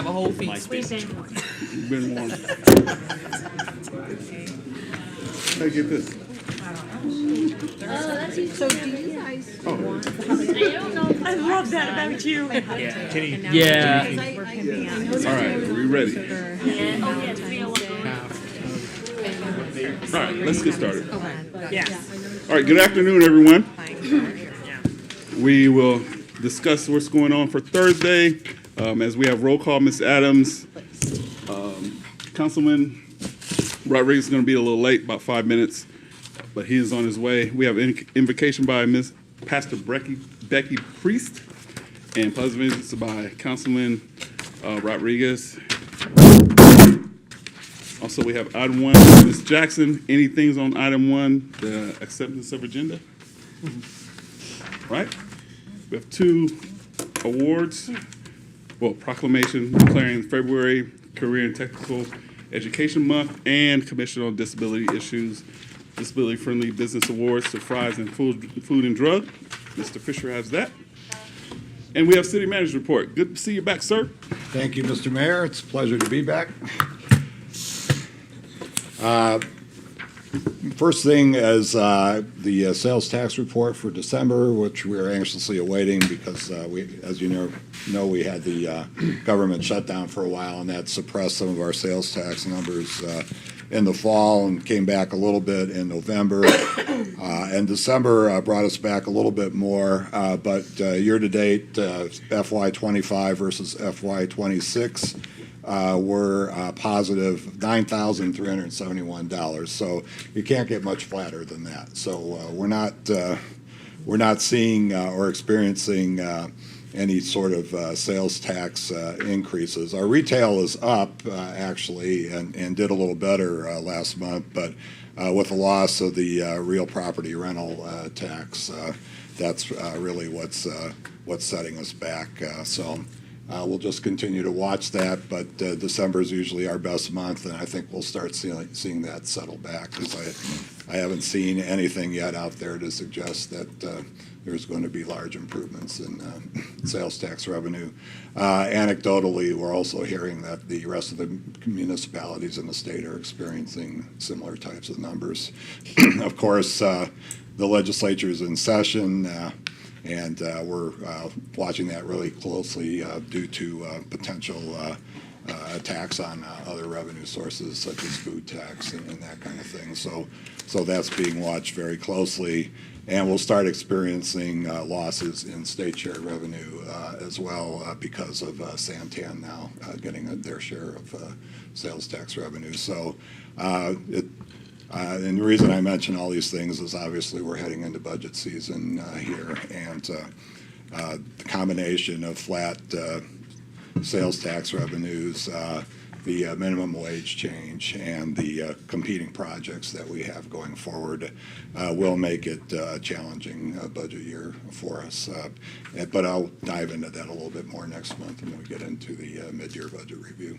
a whole feast. Been one. Hey, get this. So do you guys want? I love that about you. Yeah. All right, are we ready? All right, let's get started. Yes. All right, good afternoon, everyone. We will discuss what's going on for Thursday. As we have roll call, Ms. Adams, Councilman Rodriguez is going to be a little late, about 5 minutes, but he is on his way. We have invocation by Ms. Pastor Becky Priest, and pleasant visits by Councilman Rodriguez. Also, we have item 1, Ms. Jackson. Any things on item 1, the acceptance of agenda? Right? We have 2 awards. Well, proclamation declaring February Career and Technical Education Month and Commission on Disability Issues, Disability Friendly Business Awards to Fries and Food and Drug. Mr. Fisher has that. And we have City Manager Report. Good to see you back, sir. Thank you, Mr. Mayor. It's a pleasure to be back. First thing is the sales tax report for December, which we are anxiously awaiting because as you know, we had the government shutdown for a while, and that suppressed some of our sales tax numbers in the fall and came back a little bit in November. And December brought us back a little bit more, but year-to-date, FY25 versus FY26, we're positive $9,371. So you can't get much flatter than that. So we're not seeing or experiencing any sort of sales tax increases. Our retail is up actually and did a little better last month, but with the loss of the real property rental tax, that's really what's setting us back. So we'll just continue to watch that, but December is usually our best month, and I think we'll start seeing that settle back because I haven't seen anything yet out there to suggest that there's going to be large improvements in sales tax revenue. Anecdotally, we're also hearing that the rest of the municipalities in the state are experiencing similar types of numbers. Of course, the legislature is in session. And we're watching that really closely due to potential attacks on other revenue sources such as food tax and that kind of thing. So that's being watched very closely, and we'll start experiencing losses in state share revenue as well because of Santan now getting their share of sales tax revenue. So and the reason I mention all these things is obviously we're heading into budget season here, and the combination of flat sales tax revenues, the minimum wage change, and the competing projects that we have going forward will make it a challenging budget year for us. But I'll dive into that a little bit more next month when we get into the mid-year budget review.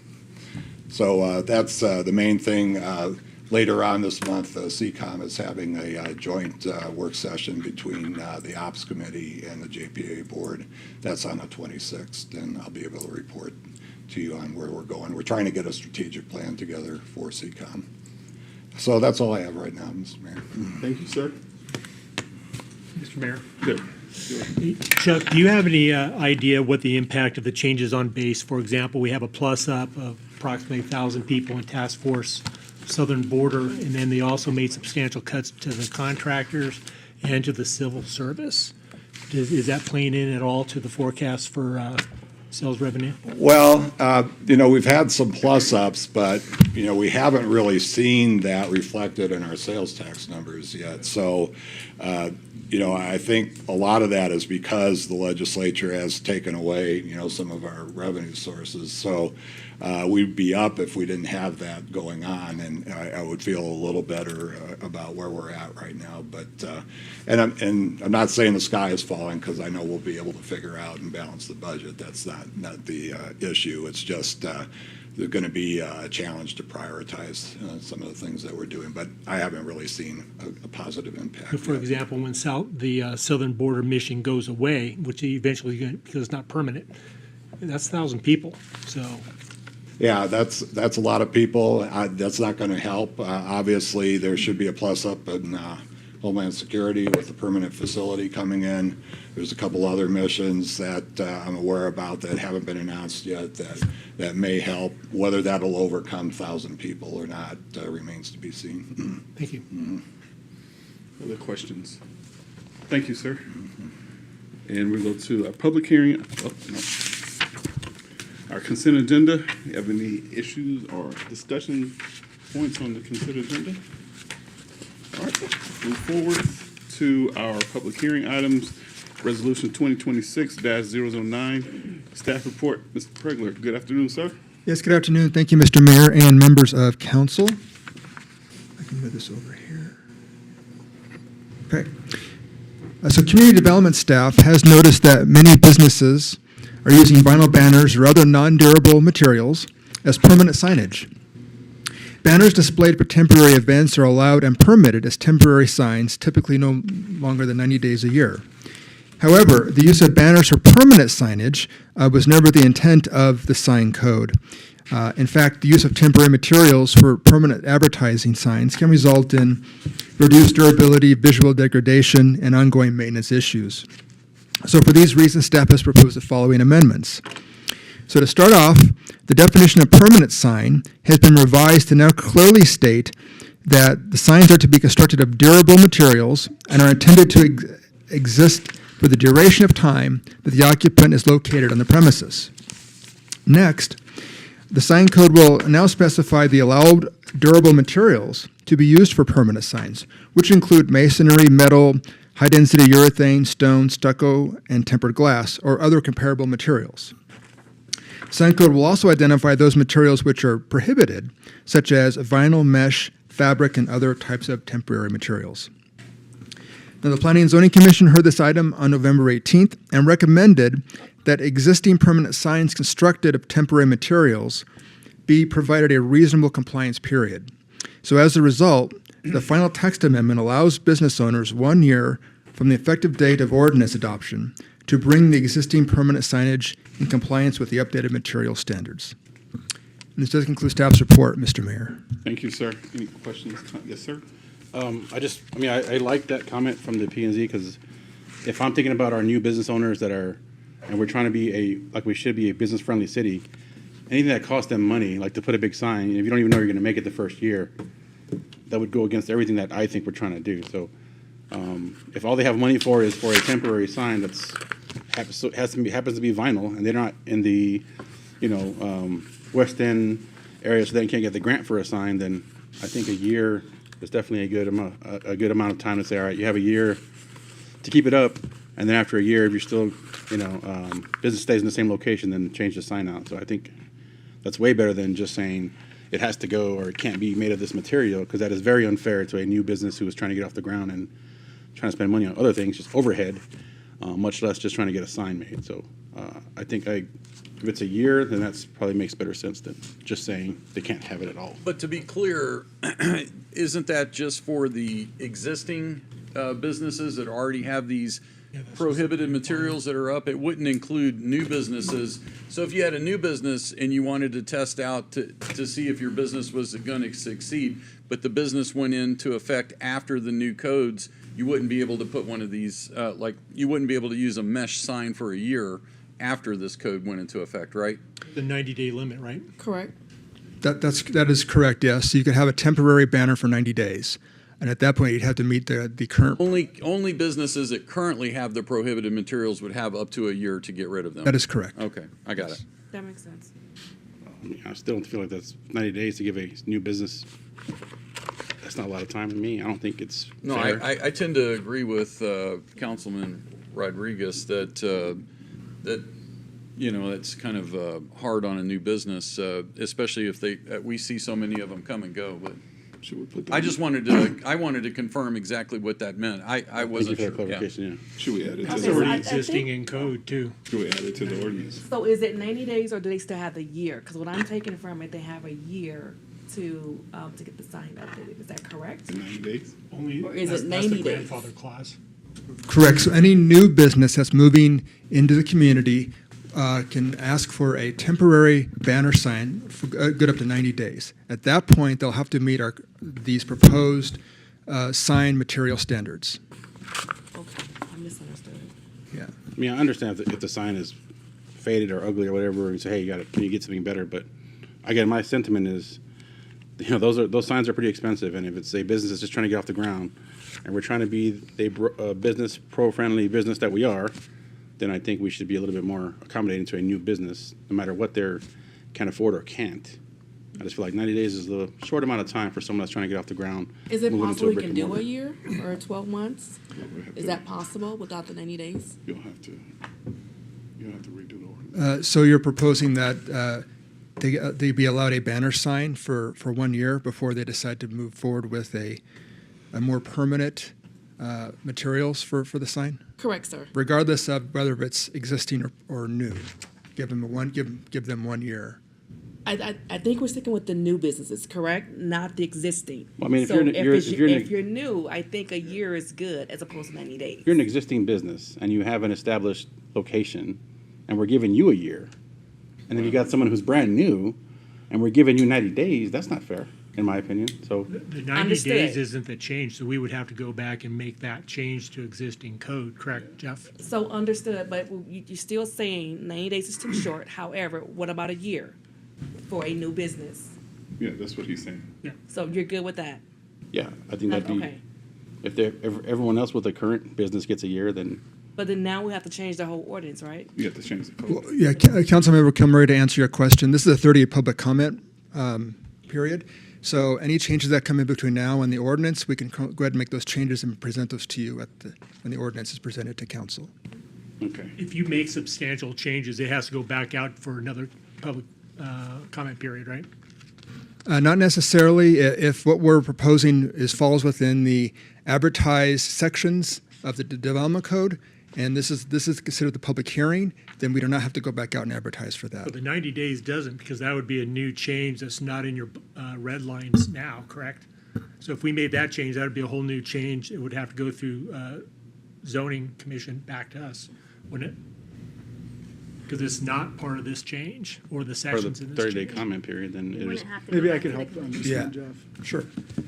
So that's the main thing. Later on this month, CCOM is having a joint work session between the Ops Committee and the JPA Board. That's on the 26th, and I'll be able to report to you on where we're going. We're trying to get a strategic plan together for CCOM. So that's all I have right now, Mr. Mayor. Thank you, sir. Mr. Mayor. Good. Chuck, do you have any idea what the impact of the changes on base? For example, we have a plus up of approximately 1,000 people in task force southern border, and then they also made substantial cuts to the contractors and to the civil service. Is that playing in at all to the forecast for sales revenue? Well, we've had some plus ups, but, we haven't really seen that reflected in our sales tax numbers yet. So, I think a lot of that is because the legislature has taken away, some of our revenue sources. So we'd be up if we didn't have that going on, and I would feel a little better about where we're at right now. But and I'm not saying the sky is falling, because I know we'll be able to figure out and balance the budget. That's not the issue. It's just there's going to be a challenge to prioritize some of the things that we're doing, but I haven't really seen a positive impact. For example, when the southern border mission goes away, which eventually, because it's not permanent, that's 1,000 people. So Yeah, that's a lot of people. That's not going to help. Obviously, there should be a plus up in Homeland Security with the permanent facility coming in. There's a couple other missions that I'm aware about that haven't been announced yet that may help. Whether that'll overcome 1,000 people or not remains to be seen. Thank you. Other questions? Thank you, sir. And we'll go to a public hearing. Oh, no. Our consent agenda. You have any issues or discussion points on the consent agenda? All right, move forward to our public hearing items. Resolution 2026-009. Staff report, Mr. Pregler. Good afternoon, sir. Yes, good afternoon. Thank you, Mr. Mayor and members of council. I can move this over here. Okay. So community development staff has noticed that many businesses are using vinyl banners or other non-durable materials as permanent signage. Banners displayed for temporary events are allowed and permitted as temporary signs, typically no longer than 90 days a year. However, the use of banners for permanent signage was never the intent of the sign code. In fact, the use of temporary materials for permanent advertising signs can result in reduced durability, visual degradation, and ongoing maintenance issues. So for these reasons, staff has proposed the following amendments. So to start off, the definition of permanent sign has been revised to now clearly state that the signs are to be constructed of durable materials and are intended to exist for the duration of time that the occupant is located on the premises. Next, the sign code will now specify the allowed durable materials to be used for permanent signs, which include masonry, metal, high-density urethane, stone, stucco, and tempered glass, or other comparable materials. Sign code will also identify those materials which are prohibited, such as vinyl, mesh, fabric, and other types of temporary materials. Now, the Planning and Zoning Commission heard this item on November 18th and recommended that existing permanent signs constructed of temporary materials be provided a reasonable compliance period. So as a result, the final text amendment allows business owners 1 year from the effective date of ordinance adoption to bring the existing permanent signage in compliance with the updated material standards. And this does conclude staff's report, Mr. Mayor. Thank you, sir. Any questions? Yes, sir. I like that comment from the P&Z because if I'm thinking about our new business owners and we're trying to be we should be a business-friendly city, anything that costs them money, like to put a big sign, if you don't even know you're going to make it the first year, that would go against everything that I think we're trying to do. So if all they have money for is for a temporary sign happens to be vinyl, and they're not in the West End area, so they can't get the grant for a sign, then I think a year is definitely a good amount of time to say, all right, you have a year to keep it up, and then after a year, if you're still business stays in the same location, then change the sign out. So I think that's way better than just saying it has to go or it can't be made of this material, because that is very unfair to a new business who is trying to get off the ground and trying to spend money on other things, just overhead, much less just trying to get a sign made. So I think if it's a year, then that's probably makes better sense than just saying they can't have it at all. But to be clear, isn't that just for the existing businesses that already have these prohibited materials that are up? It wouldn't include new businesses. So if you had a new business and you wanted to test out to see if your business was going to succeed, but the business went into effect after the new codes, you wouldn't be able to put one of these, you wouldn't be able to use a mesh sign for a year after this code went into effect, right? The 90-day limit, right? Correct. That is correct, yes. So you could have a temporary banner for 90 days. And at that point, you'd have to meet the current. Only businesses that currently have the prohibited materials would have up to a year to get rid of them. That is correct. Okay, I got it. That makes sense. I still don't feel like that's 90 days to give a new business. That's not a lot of time to me. I don't think it's No, fair. I tend to agree with Councilman Rodriguez that it's kind of hard on a new business, especially if we see so many of them come and go. But Should we put that? I wanted to confirm exactly what that meant. I wasn't Thank you for sure. that clarification, Should we add it to It's the already I ordinance? existing think- in code, too. Should we add it to the ordinance? So is it 90 days or do they still have the year? Because what I'm taking from it, they have a year to get the sign updated. Is that correct? In 90 days? Only, Or is that's, it that's the 90 days? grandfather clause. Correct. So any new business that's moving into the community can ask for a temporary banner sign for good up to 90 days. At that point, they'll have to meet these proposed sign material standards. Okay, I misunderstood. Yeah. I mean, I understand if the sign is faded or ugly or whatever, and say, hey, can you get something better? But again, my sentiment is, those signs are pretty expensive, and if it's a business that's just trying to get off the ground, and we're trying to be a business pro-friendly business that we are, then I think we should be a little bit more accommodating to a new business, no matter what they can afford or can't. I just feel like 90 days is a short amount of time for someone that's trying to get off the ground. Is it moving into possible a we brick can and do mortar. a year or 12 months? We have Is to- that possible without the 90 days? You'll have to redo the ordinance. So you're proposing that they be allowed a banner sign for 1 year before they decide to move forward with a more permanent materials for the sign, Correct, sir. regardless of whether it's existing or new. Give them 1 year. I think we're sticking with the new businesses, correct? Not the existing. Well, I mean, if So you're an- you're an- if you're new, I think a year is good as opposed to 90 days. If you're an existing business and you have an established location, and we're giving you a year, and then you got someone who's brand new, and we're giving you 90 days, that's not fair, in my opinion. So, The 90 Understood. days isn't the change, so we would have to go back and make that change to existing code, correct, Jeff? So understood, but you're still saying 90 days is too short. However, what about a year for a new business? Yeah, that's what he's saying. So you're good with that? yeah, I think that'd be, Okay. if everyone else with a current business gets a year, then But then now we have to change the whole ordinance, right? You have to change the code. Well, yeah, Councilmember Kilmurray, to answer your question, this is a 30-day public comment period. So any changes that come in between now and the ordinance, we can go ahead and make those changes and present those to you when the ordinance is presented to council. Okay. If you make substantial changes, it has to go back out for another public comment period, right? Not necessarily. If what we're proposing falls within the advertised sections of the development code, and this is considered the public hearing, then we do not have to go back out and advertise for that. But the 90 days doesn't, because that would be a new change that's not in your red lines now, correct? So if we made that change, that would be a whole new change. It would have to go through zoning commission back to us, wouldn't it? Because it's not part of this change or the for the sections in this 30-day change. comment period, then it is. Maybe I could help on this Yeah. one, Jeff. Sure.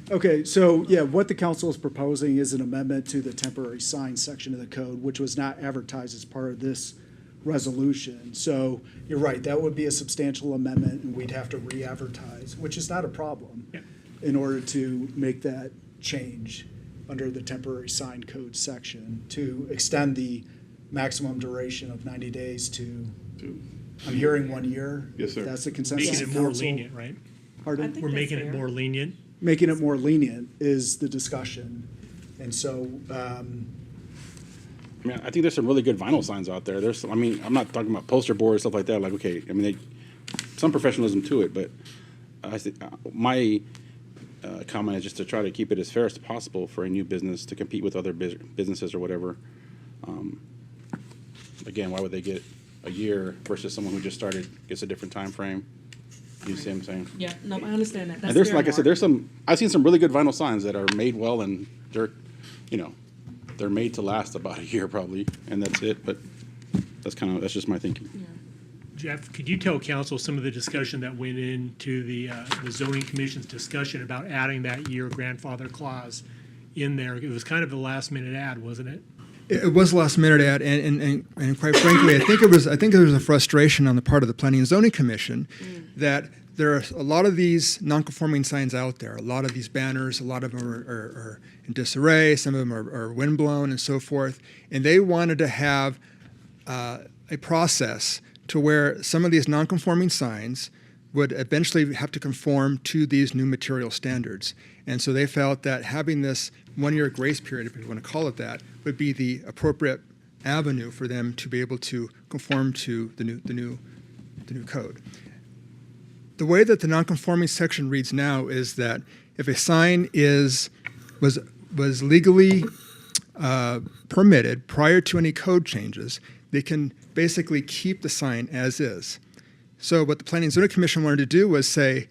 Okay, so, yeah, what the council is proposing is an amendment to the temporary sign section of the code, which was not advertised as part of this resolution. So you're right, that would be a substantial amendment, and we'd have to re-advertise, which is not a problem, Yeah. in order to make that change under the temporary sign code section to extend the maximum duration of 90 days to, I'm hearing 1 year. Yes, sir. That's the consensus Making of it more council. lenient, right? Pardon? I think We're that's making it fair. more lenient. Making it more lenient is the discussion. And so, I mean, I think there's some really good vinyl signs out there. I'm not talking about poster boards, stuff like that. Like, okay, I mean, some professionalism to it, but my comment is just to try to keep it as fair as possible for a new business to compete with other businesses or whatever. Again, why would they get a year versus someone who just started gets a different time frame? You see what I'm saying? Yeah, no, I understand that. That's And there's, fair, like I said, Mark. I've seen some really good vinyl signs that are made well, and they're made to last about a year probably, and that's it. But that's just my thinking. Jeff, could you tell council some of the discussion that went into the zoning commission's discussion about adding that year grandfather clause in there? It was kind of a last minute add, wasn't it? It was a last minute ad, and quite frankly, I think there was a frustration on the part of the Planning and Zoning Commission that there are a lot of these non-conforming signs out there, a lot of these banners, a lot of them are in disarray, some of them are windblown and so forth, and they wanted to have a process to where some of these non-conforming signs would eventually have to conform to these new material standards. And so they felt that having this 1 year grace period, if you want to call it that, would be the appropriate avenue for them to be able to conform to the new code. The way that the non-conforming section reads now is that if a sign was legally permitted prior to any code changes, they can basically keep the sign as is. So what the Planning and Zoning Commission wanted to do was say,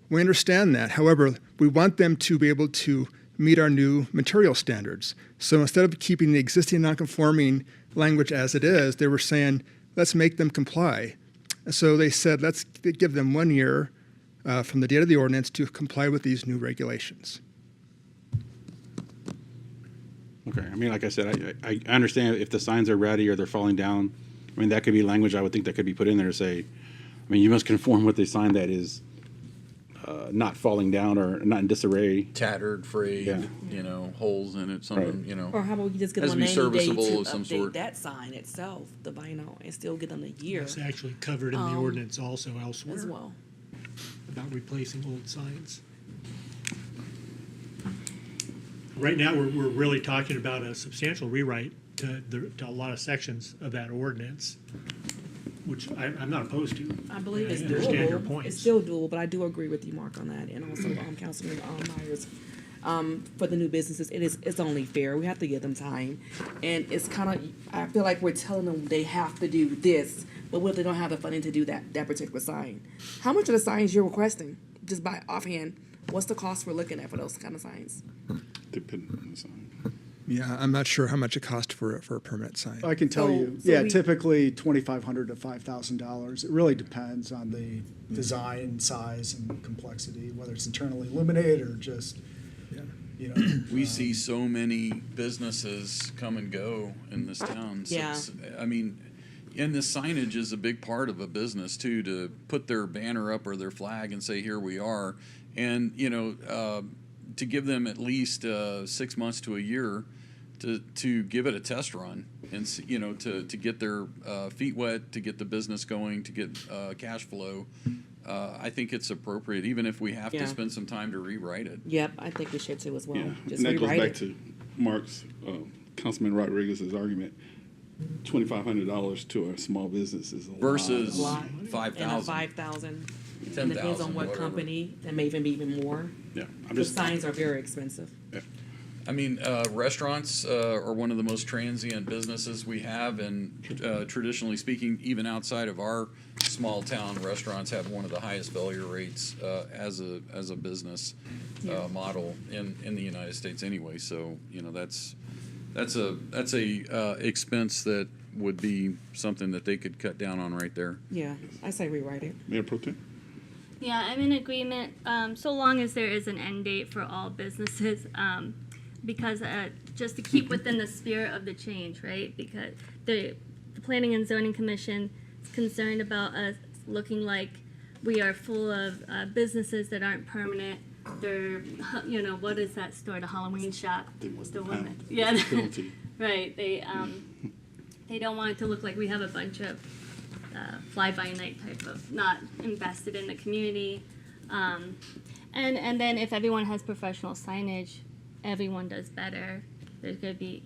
we understand that. However, we want them to be able to meet our new material standards. So instead of keeping the existing non-conforming language as it is, they were saying, let's make them comply. So they said, let's give them 1 year from the date of the ordinance to comply with these new regulations. Okay, I mean, like I said, I understand if the signs are ratty or they're falling down. I mean, that could be language I would think that could be put in there to say, I mean, you must conform with a sign that is not falling down or not in disarray. Tattered, frayed, Yeah. you know, holes in it, something, Right. you know. Or how about you just give Has them to a be 90 day serviceable to of some update sort. that sign itself, the vinyl, and still get them a year It's actually covered in the ordinance also elsewhere as well. about replacing old signs. Right now, we're really talking about a substantial rewrite to a lot of sections of that ordinance, which I'm not opposed to. I believe it's I understand your doable. points. It's still doable, but I do agree with you, Mark, on that, and also Councilman Myers. For the new businesses, it's only fair. We have to give them time, and it's kind of, I feel like we're telling them they have to do this, but what if they don't have the funding to do that particular sign? How much of the signs you're requesting? Just by offhand, what's the cost we're looking at for those kind of signs? Depending on the sign. Yeah, I'm not sure how much it costs for a permanent sign. I can tell So- you, so yeah, we- typically $2,500 to $5,000. It really depends on the design, size, and complexity, whether it's internally illuminated or just, you know. We see so many businesses come and go in this town. So Yeah. I mean, and the signage is a big part of a business too, to put their banner up or their flag and say, here we are. And, you know, to give them at least 6 months to a year to give it a test run and, you know, to get their feet wet, to get the business going, to get cash flow. I think it's appropriate, even if we have Yeah. to spend some time to rewrite it. Yep, I think we should too as well. Yeah, Just and that goes rewrite back it. to Mark's, Councilman Rodriguez's argument. $2,500 to a small business is a Versus lot. Lot. And a 5,000. 5,000. 10,000, And depends on what whatever. company, that may even be even more. Yeah, I'm The just, signs are very expensive. I mean, restaurants are one of the most transient businesses we have, and traditionally speaking, even outside of our small town, restaurants have one of the highest failure rates as a business model in the United States anyway. So you know that's a expense that would be something that they could cut down on right there. Yeah, I say rewrite it. Mayor Pro Tem? Yeah, I'm in agreement, so long as there is an end date for all businesses, because just to keep within the spirit of the change, right? Because the Planning and Zoning Commission is concerned about us looking like we are full of businesses that aren't permanent. They're, you know, what is that store, the Halloween shop? They want The the one pound. that- yeah. Penalty. Right, they don't want it to look like we have a bunch of fly-by-night type of, not invested in the community. And then if everyone has professional signage, everyone does better. There's gonna be,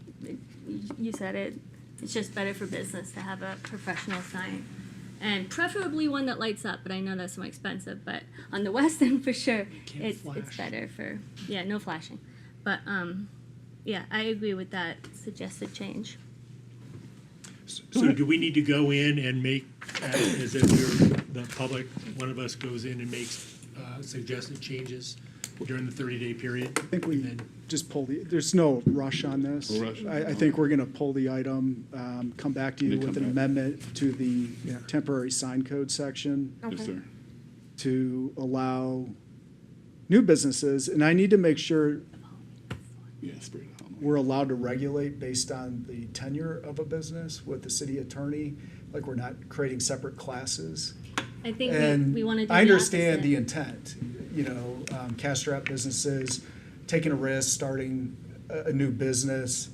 you said it, it's just better for business to have a professional sign. And preferably one that lights up, but I know that's more expensive, but on the west end for sure, Can't it's flash. better for, yeah, no flashing. But, yeah, I agree with that suggested change. So do we need to go in and make, as if we're the public, one of us goes in and makes suggested changes during the 30-day period? I think we And then- just there's no rush on this. No rush. I think we're gonna pull the item, come back to you They with come an back. amendment to the Yeah. temporary sign code section Yes, Okay. sir. to allow new businesses, and I need to make sure Yeah, Spirit of Halloween. we're allowed to regulate based on the tenure of a business with the city attorney, like we're not creating separate classes. I think And we want to do I the understand the opposite. intent, you know, cash-strapped businesses, taking a risk, starting a new business,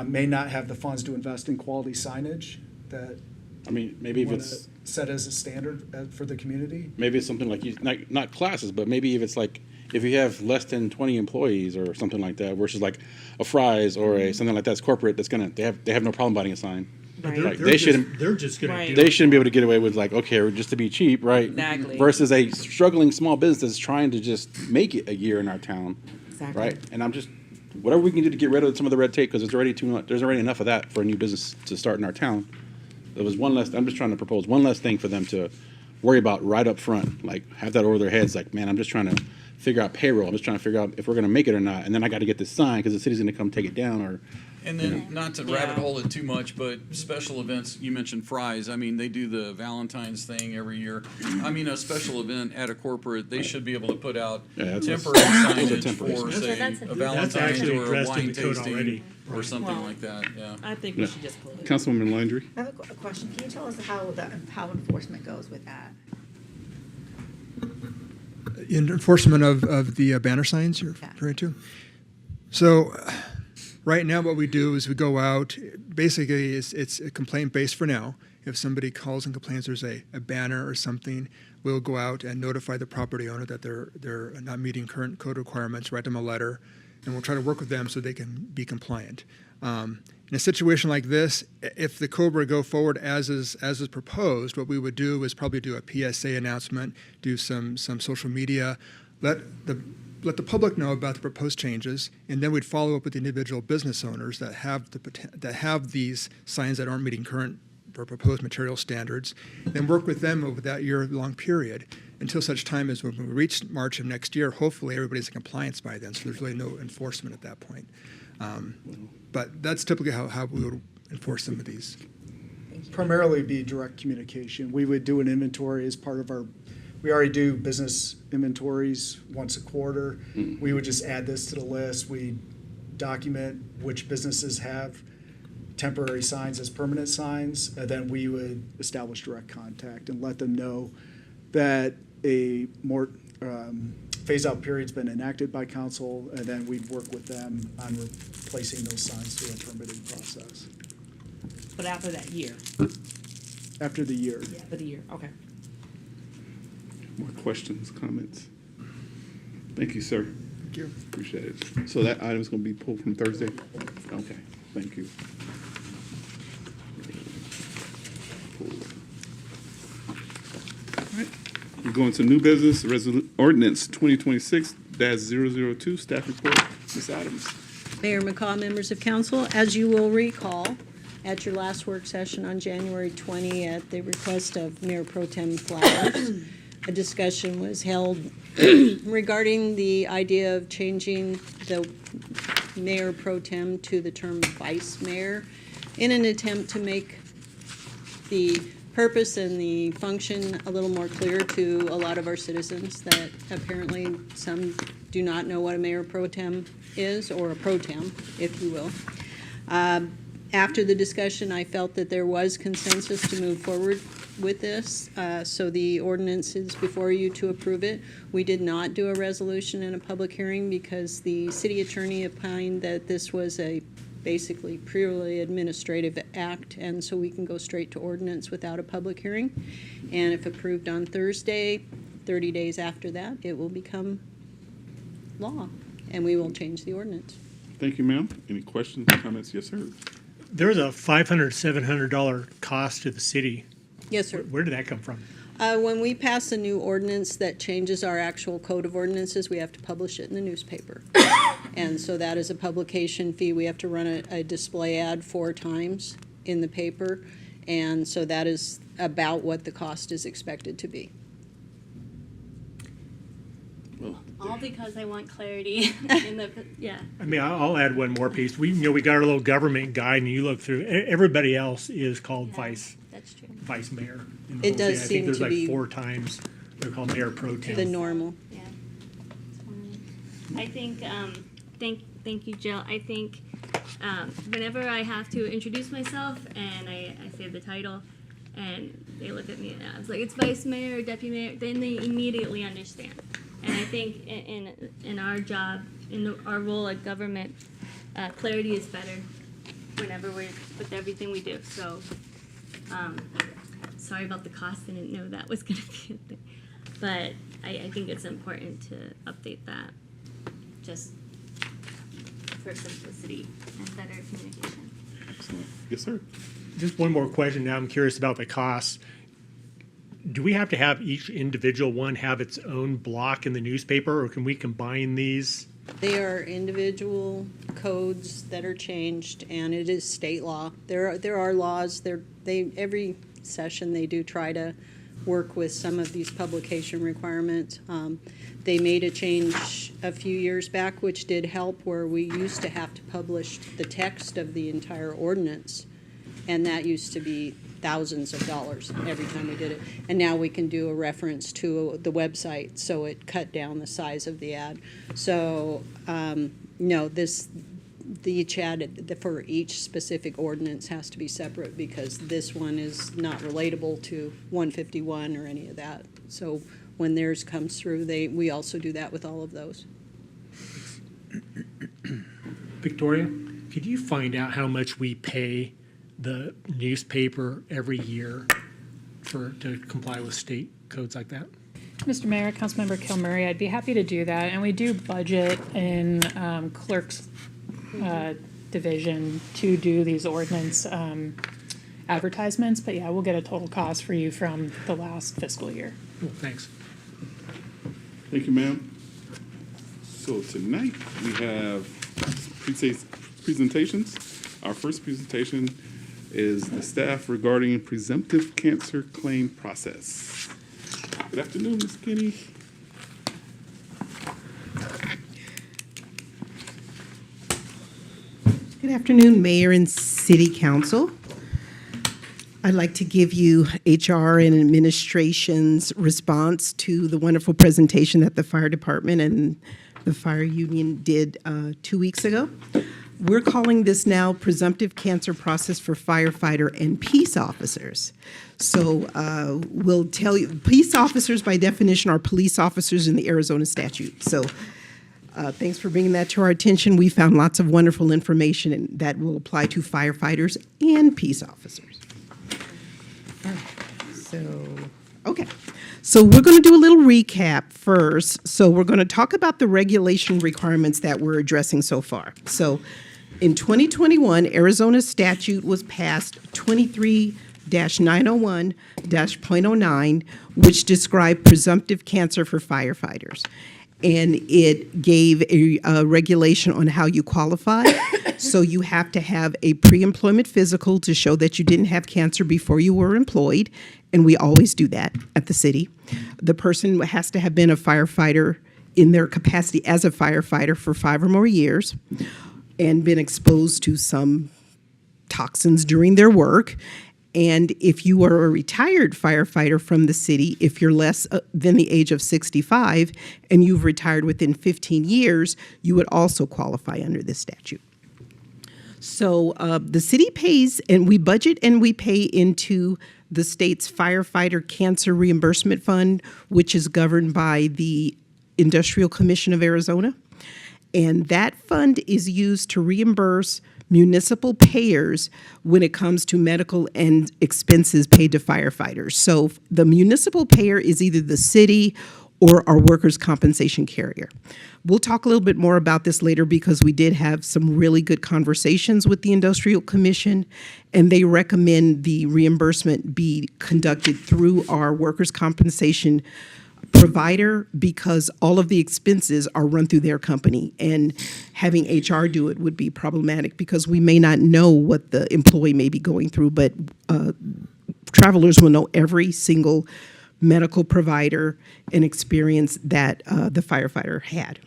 may not have the funds to invest in quality signage that I mean, maybe if want it's, to set as a standard for the community. maybe it's something like, not classes, but maybe if it's like, if you have less than 20 employees or something like that versus like a Fry's or a, something like that's corporate, that's gonna, they have no problem buying a sign. But Right. Like, they're they just- shouldn't- They're just gonna Right. do They it. shouldn't be able to get away with like, okay, just to be cheap, right? Exactly. Versus a struggling small business trying to just make it a year in our town, Exactly. right? And I'm just, whatever we can do to get rid of some of the red tape, because there's already too much, there's already enough of that for a new business to start in our town. There was one less, I'm just trying to propose one less thing for them to worry about right up front, like have that over their heads, like, man, I'm just trying to figure out payroll, I'm just trying to figure out if we're gonna make it or not, and then I gotta get this sign, because the city's gonna come take it down, or And then, not to rabbit hole it too much, but special events, you mentioned Fry's. I mean, they do the Valentine's thing every year. I mean, a special event at a corporate, they should be able to put out Yeah, that's temporary signage temporary for, sign. say, That's a a- Valentine's actually or a addressed in wine the code already. tasting or something Well, like that, yeah. I think we should just put it. Councilwoman Landry? I have a question. Can you tell us how enforcement goes with that? In enforcement of the banner signs you're Yeah. referring to? So right now what we do is we go out, basically it's a complaint based for now. If somebody calls and complains there's a banner or something, we'll go out and notify the property owner that they're not meeting current code requirements, write them a letter, and we'll try to work with them so they can be compliant. In a situation like this, if the code were to go forward as is proposed, what we would do is probably do a PSA announcement, do some social media, let the public know about the proposed changes, and then we'd follow up with the individual business owners that have these signs that aren't meeting current or proposed material standards, and work with them over that year-long period until such time as when we reach March of next year, hopefully everybody's in compliance by then, so there's really no enforcement at that point. But that's typically how we would enforce some of these. Primarily be direct communication. We would do an inventory as part of we already do business inventories once a quarter. We would just add this to the list. We document which businesses have temporary signs as permanent signs, and then we would establish direct contact and let them know that a more phase-out period's been enacted by council, and then we'd work with them on replacing those signs through a permitting process. But after that year, After the year. yeah, after the year, okay. More questions, comments? Thank you, sir. Thank you. Appreciate it. So that item's gonna be pulled from Thursday? Okay, thank you. All right, we're going to new business, ordinance 2026-002, staff report, Ms. Adams. Mayor McCaw, members of council, as you will recall, at your last work session on January 20, at the request of Mayor Pro Tem Flowers, a discussion was held regarding the idea of changing the Mayor Pro Tem to the term Vice Mayor in an attempt to make the purpose and the function a little more clear to a lot of our citizens that apparently some do not know what a Mayor Pro Tem is, or a Pro Tem, if you will. After the discussion, I felt that there was consensus to move forward with this, so the ordinance is before you to approve it. We did not do a resolution in a public hearing because the city attorney opined that this was a basically purely administrative act, and so we can go straight to ordinance without a public hearing. And if approved on Thursday, 30 days after that, it will become law, and we will change the ordinance. Thank you, ma'am. Any questions, comments? Yes, sir. There's a $500, $700 cost to the city. Yes, sir. Where did that come from? When we pass a new ordinance that changes our actual code of ordinances, we have to publish it in the newspaper. And so that is a publication fee. We have to run a display ad 4 times in the paper. And so that is about what the cost is expected to be. All because I want clarity in the, yeah. I mean, I'll add one more piece. We got our little government guide, and you look through, everybody else is called Yeah, vice That's true. mayor. in the It whole does city. I seem think there's to like be- 4 times they're called mayor pro tem. The normal. Yeah. I think, thank you, Jill. I think, whenever I have to introduce myself and I say the title and they look at me and I was like, it's vice mayor or deputy mayor, then they immediately understand. And I think in our job, our role at government, clarity is better whenever with everything we do. So, sorry about the cost. I didn't know that was going to be a thing. But I think it's important to update that just for simplicity and better communication. Excellent. Yes, sir. Just one more question. Now I'm curious about the costs. Do we have to have each individual one have its own block in the newspaper, or can we combine these? They are individual codes that are changed, and it is state law. There are laws. Every session they do try to work with some of these publication requirements. They made a change a few years back, which did help, where we used to have to publish the text of the entire ordinance, and that used to be thousands of dollars every time we did it. And now we can do a reference to the website, so it cut down the size of the ad. So, no, each ad for each specific ordinance has to be separate, because this one is not relatable to 151 or any of that. So when theirs comes through, we also do that with all of those. Victoria, could you find out how much we pay the newspaper every year to comply with state codes like that? Mr. Mayor, Councilmember Kilmurray, I'd be happy to do that. And we do budget in clerk's division to do these ordinance advertisements. But yeah, we'll get a total cost for you from the last fiscal year. Oh, thanks. Thank you, ma'am. So tonight we have presentations. Our first presentation is the staff regarding presumptive cancer claim process. Good afternoon, Ms. Kinney. Good afternoon, Mayor and City Council. I'd like to give you HR and administration's response to the wonderful presentation that the fire department and the fire union did 2 weeks ago. We're calling this now presumptive cancer process for firefighter and peace officers. So we'll tell you, peace officers by definition are police officers in the Arizona statute. So thanks for bringing that to our attention. We found lots of wonderful information that will apply to firefighters and peace officers. So we're going to do a little recap first. So we're going to talk about the regulation requirements that we're addressing so far. So in 2021, Arizona's statute was passed 23-901-.09, which described presumptive cancer for firefighters. And it gave a regulation on how you qualify. So you have to have a pre-employment physical to show that you didn't have cancer before you were employed, and we always do that at the city. The person has to have been a firefighter in their capacity as a firefighter for 5 or more years and been exposed to some toxins during their work. And if you are a retired firefighter from the city, if you're less than the age of 65 and you've retired within 15 years, you would also qualify under this statute. So the city pays, and we budget and we pay into the state's Firefighter Cancer Reimbursement Fund, which is governed by the Industrial Commission of Arizona. And that fund is used to reimburse municipal payers when it comes to medical and expenses paid to firefighters. So the municipal payer is either the city or our workers' compensation carrier. We'll talk a little bit more about this later because we did have some really good conversations with the Industrial Commission, and they recommend the reimbursement be conducted through our workers' compensation provider because all of the expenses are run through their company, and having HR do it would be problematic because we may not know what the employee may be going through, but travelers will know every single medical provider and experience that the firefighter had.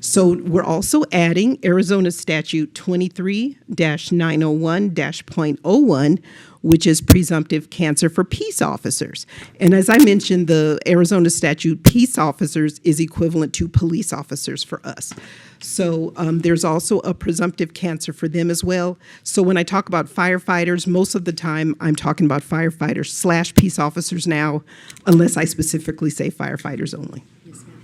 So we're also adding Arizona Statute 23-901-.01, which is presumptive cancer for peace officers. And as I mentioned, the Arizona statute, peace officers is equivalent to police officers for us. So there's also a presumptive cancer for them as well. So when I talk about firefighters, most of the time I'm talking about firefighters / peace officers now, unless I specifically say firefighters only. Yes, ma'am.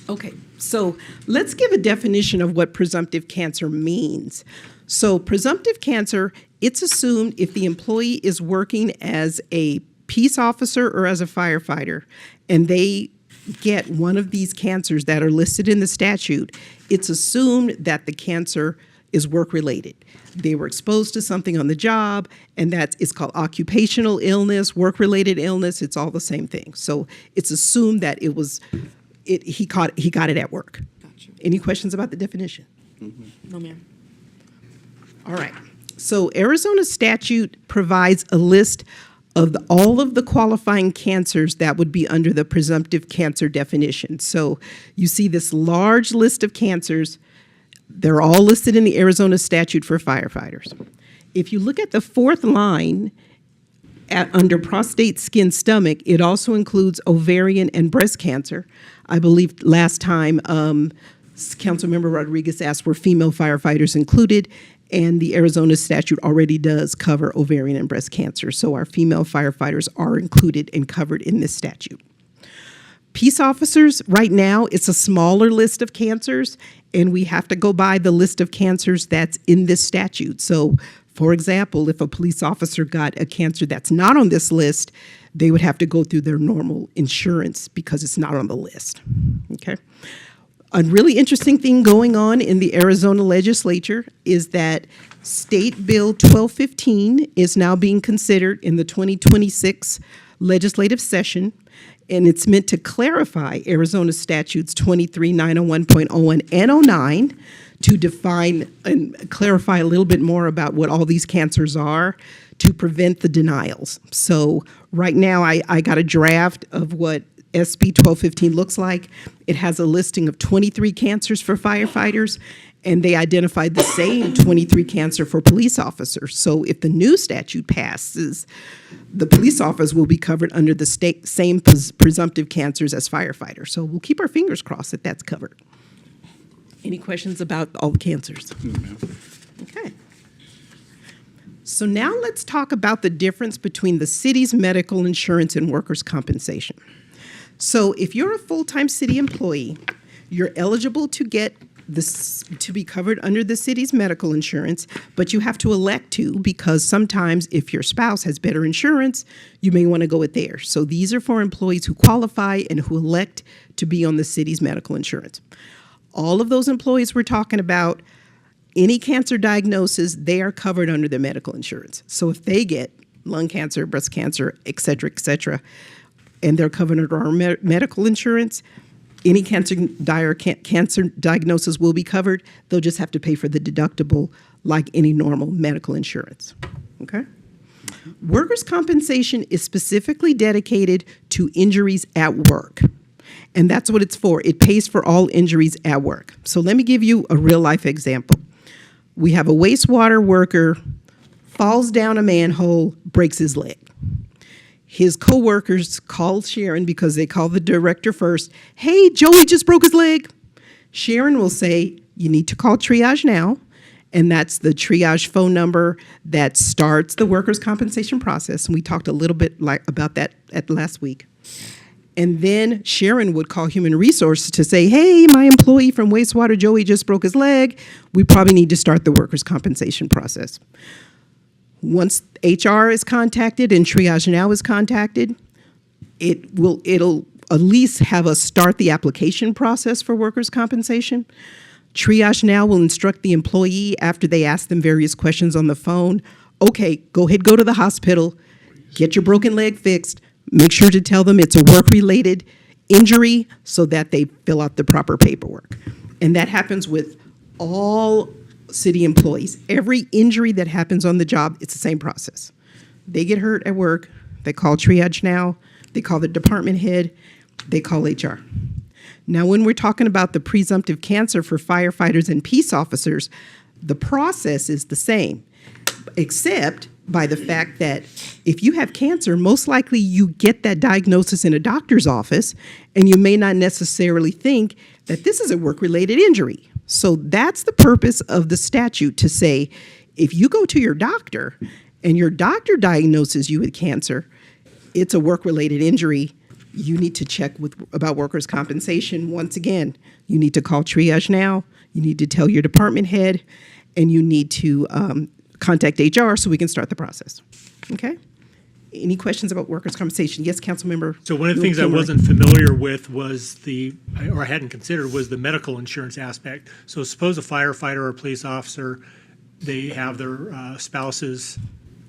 Okay, so let's give a definition of what presumptive cancer means. So presumptive cancer, it's assumed if the employee is working as a peace officer or as a firefighter, and they get one of these cancers that are listed in the statute, it's assumed that the cancer is work-related. They were exposed to something on the job, and it's called occupational illness, work-related illness. It's all the same thing. So it's assumed that he got it at work. Gotcha. Any questions about the definition? No, ma'am. All right. So Arizona statute provides a list all of the qualifying cancers, that would be under the presumptive cancer definition. So you see this large list of cancers. They're all listed in the Arizona statute for firefighters. If you look at the fourth line, under prostate, skin, stomach, it also includes ovarian and breast cancer. I believe last time Councilmember Rodriguez asked were female firefighters included, and the Arizona statute already does cover ovarian and breast cancer. So our female firefighters are included and covered in this statute. Peace officers, right now, it's a smaller list of cancers, and we have to go by the list of cancers that's in this statute. So, for example, if a police officer got a cancer that's not on this list, they would have to go through their normal insurance because it's not on the list. Okay? A really interesting thing going on in the Arizona legislature is that State Bill 1215 is now being considered in the 2026 legislative session, and it's meant to clarify Arizona statutes 23901.01 and 09 to define and clarify a little bit more about what all these cancers are to prevent the denials. So right now I got a draft of what SB 1215 looks like. It has a listing of 23 cancers for firefighters, and they identified the same 23 cancer for police officers. So if the new statute passes, the police officers will be covered under the same presumptive cancers as firefighters. So we'll keep our fingers crossed that that's covered. Any questions about all the cancers? Okay. So now let's talk about the difference between the city's medical insurance and workers' compensation. So if you're a full-time city employee, you're eligible to get this to be covered under the city's medical insurance, but you have to elect to because sometimes if your spouse has better insurance, you may want to go with theirs. So these are for employees who qualify and who elect to be on the city's medical insurance. All of those employees we're talking about, any cancer diagnosis, they are covered under their medical insurance. So if they get lung cancer, breast cancer, et cetera, and they're covered under our medical insurance, any cancer diagnosis will be covered. They'll just have to pay for the deductible like any normal medical insurance. Okay? Workers' compensation is specifically dedicated to injuries at work. And that's what it's for. It pays for all injuries at work. So let me give you a real life example. We have a wastewater worker, falls down a manhole, breaks his leg. His coworkers call Sharon because they call the director first. Hey, Joey just broke his leg. Sharon will say, you need to call Triage now. And that's the triage phone number that starts the workers' compensation process. And we talked a little bit about that at last week. And then Sharon would call Human Resources to say, hey, my employee from wastewater, Joey, just broke his leg. We probably need to start the workers' compensation process. Once HR is contacted and Triage Now is contacted, it'll at least have us start the application process for workers' compensation. Triage Now will instruct the employee after they ask them various questions on the phone. Okay, go ahead, go to the hospital, get your broken leg fixed. Make sure to tell them it's a work-related injury so that they fill out the proper paperwork. And that happens with all city employees. Every injury that happens on the job, it's the same process. They get hurt at work, they call Triage Now, they call the department head, they call HR. Now, when we're talking about the presumptive cancer for firefighters and peace officers, the process is the same, except by the fact that if you have cancer, most likely you get that diagnosis in a doctor's office, and you may not necessarily think that this is a work-related injury. So that's the purpose of the statute, to say, if you go to your doctor and your doctor diagnoses you with cancer, it's a work-related injury. You need to check about workers' compensation. Once again, you need to call Triage Now, you need to tell your department head, and you need to contact HR so we can start the process. Okay? Any questions about workers' compensation? Yes, Councilmember. So one of the things I wasn't familiar with was or hadn't considered, was the medical insurance aspect. So suppose a firefighter or a police officer, they have their spouse's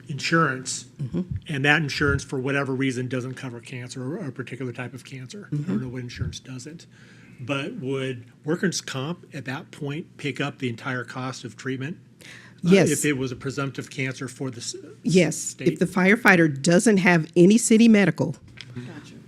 insurance, and that insurance, for whatever reason, doesn't cover cancer or a particular type of cancer. I don't know what insurance doesn't. But would workers' comp at that point pick up the entire cost of treatment? Yes. If it was a presumptive cancer for the Yes, state? if the firefighter doesn't have any city medical,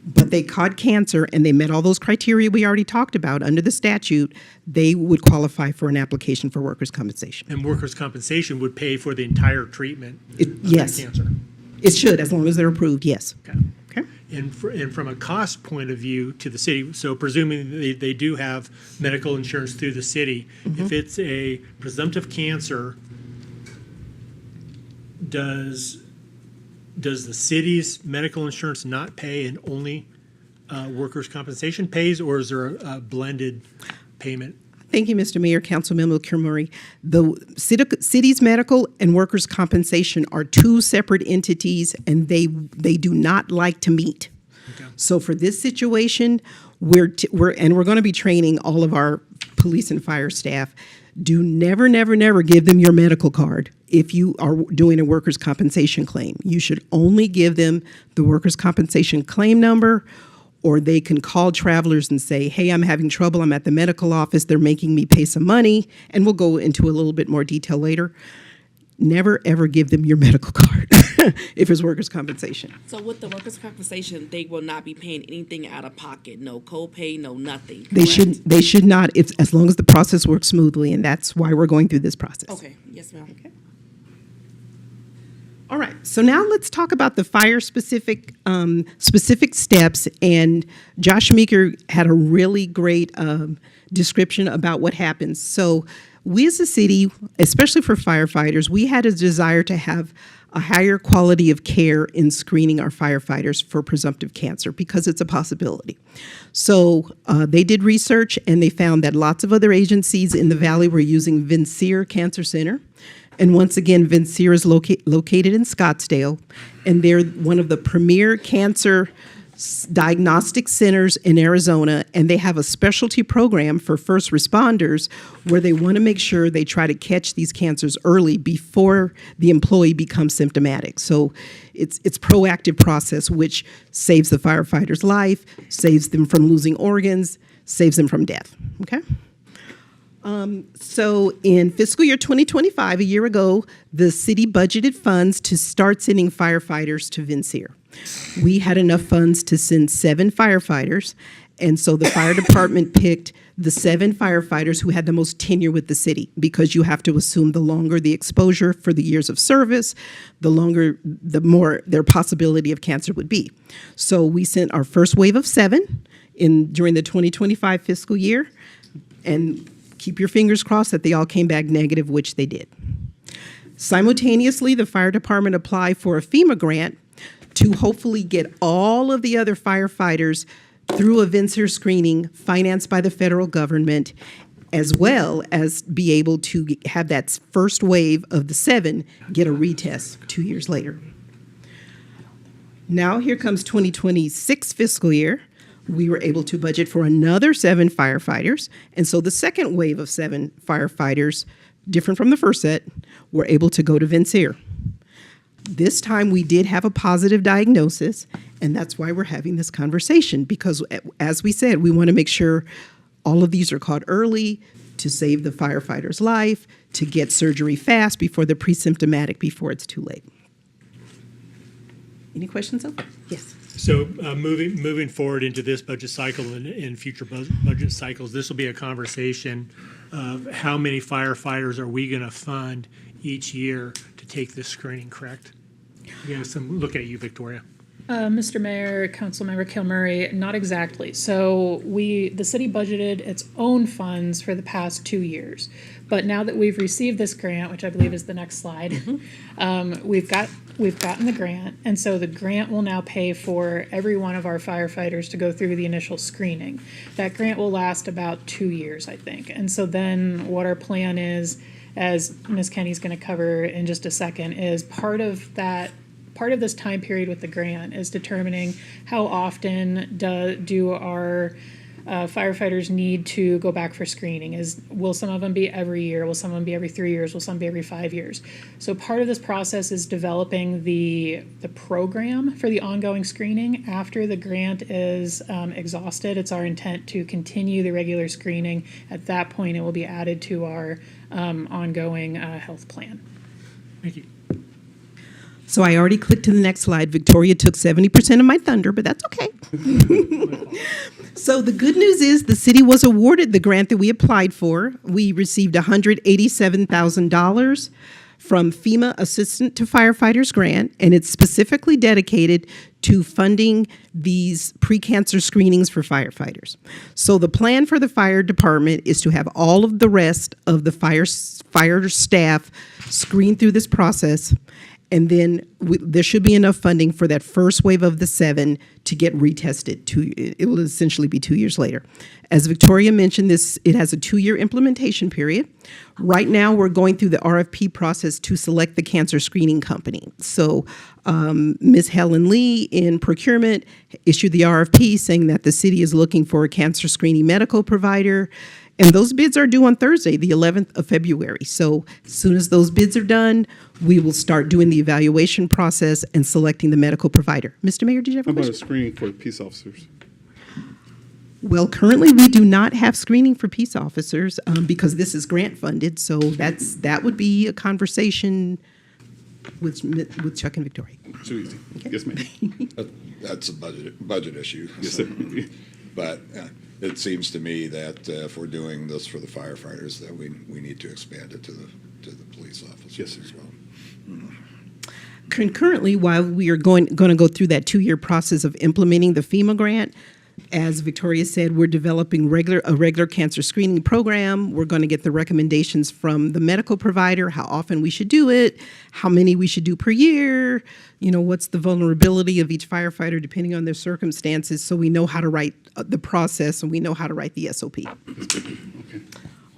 but they caught cancer and they met all those criteria we already talked about under the statute, they would qualify for an application for workers' compensation. And workers' compensation would pay for the entire treatment of Yes. that cancer? It should, as long as they're approved, yes. Okay. Okay? And from a cost point of view to the city, so presuming they do have medical insurance through the city, if it's a presumptive cancer, does the city's medical insurance not pay and only workers' compensation pays, or is there a blended payment? Thank you, Mr. Mayor, Councilmember Kilmurray. The city's medical and workers' compensation are two separate entities, and they do not like to meet. Okay. So for this situation, we're going to be training all of our police and fire staff. Do never give them your medical card if you are doing a workers' compensation claim. You should only give them the workers' compensation claim number, or they can call Travelers and say, hey, I'm having trouble, I'm at the medical office, they're making me pay some money, and we'll go into a little bit more detail later. Never, ever give them your medical card if it's workers' compensation. So with the workers' compensation, they will not be paying anything out of pocket, no copay, no nothing. They correct? should not, as long as the process works smoothly, and that's why we're going through this process. Okay, yes, ma'am. Okay. All right, so now let's talk about the fire-specific steps, and Josh Meeker had a really great description about what happens. So we as a city, especially for firefighters, we had a desire to have a higher quality of care in screening our firefighters for presumptive cancer because it's a possibility. So they did research, and they found that lots of other agencies in the Valley were using Vincere Cancer Center. And once again, Vincere is located in Scottsdale, and they're one of the premier cancer diagnostic centers in Arizona, and they have a specialty program for first responders where they want to make sure they try to catch these cancers early before the employee becomes symptomatic. So it's proactive process, which saves the firefighter's life, saves them from losing organs, saves them from death, okay? So in fiscal year 2025, a year ago, the city budgeted funds to start sending firefighters to Vincere. We had enough funds to send 7 firefighters, and so the fire department picked the 7 firefighters who had the most tenure with the city, because you have to assume the longer the exposure for the years of service, the more their possibility of cancer would be. So we sent our first wave of 7 during the 2025 fiscal year, and keep your fingers crossed that they all came back negative, which they did. Simultaneously, the fire department applied for a FEMA grant to hopefully get all of the other firefighters through a Vincere screening financed by the federal government, as well as be able to have that first wave of the 7 get a retest 2 years later. Now here comes 2026 fiscal year. We were able to budget for another 7 firefighters, and so the second wave of 7 firefighters, different from the first set, were able to go to Vincere. This time we did have a positive diagnosis, and that's why we're having this conversation, because as we said, we want to make sure all of these are caught early to save the firefighter's life, to get surgery fast before the pre-symptomatic, before it's too late. Any questions? Yes. So moving forward into this budget cycle and in future budget cycles, this will be a conversation of how many firefighters are we going to fund each year to take this screening, correct? Look at you, Victoria. Mr. Mayor, Councilmember Kilmurray, not exactly. So the city budgeted its own funds for the past 2 years. But now that we've received this grant, which I believe is the next slide, we've gotten the grant. And so the grant will now pay for every one of our firefighters to go through the initial screening. That grant will last about 2 years, I think. And so then what our plan is, as Ms. Kenny's going to cover in just a second, is part of this time period with the grant is determining how often do our firefighters need to go back for screening. Will some of them be every year? Will some of them be every 3 years? Will some be every 5 years? So part of this process is developing the program for the ongoing screening. After the grant is exhausted, it's our intent to continue the regular screening. At that point, it will be added to our ongoing health plan. Thank you. So I already clicked to the next slide. Victoria took 70% of my thunder, but that's okay. So the good news is the city was awarded the grant that we applied for. We received $187,000 from FEMA Assistant to Firefighters Grant, and it's specifically dedicated to funding these pre-cancer screenings for firefighters. So the plan for the fire department is to have all of the rest of the fire staff screen through this process, and then there should be enough funding for that first wave of the 7 to get retested. It will essentially be 2 years later. As Victoria mentioned, it has a 2-year implementation period. Right now, we're going through the RFP process to select the cancer screening company. So Ms. Helen Lee in procurement issued the RFP saying that the city is looking for a cancer screening medical provider. And those bids are due on Thursday, the 11th of February. So as soon as those bids are done, we will start doing the evaluation process and selecting the medical provider. Mr. Mayor, did you have a How about a question? screening for peace officers? Well, currently, we do not have screening for peace officers because this is grant funded. So that would be a conversation with Chuck and Victoria. Too easy. Yes, ma'am. That's a budget issue. Yes, sir. But it seems to me that if we're doing this for the firefighters, that we need to expand it to the police officers Yes, sir. as well. Concurrently, while we are going to go through that 2-year process of implementing the FEMA grant, as Victoria said, we're developing a regular cancer screening program. We're going to get the recommendations from the medical provider, how often we should do it, how many we should do per year, what's the vulnerability of each firefighter depending on their circumstances, so we know how to write the process and we know how to write the SOP.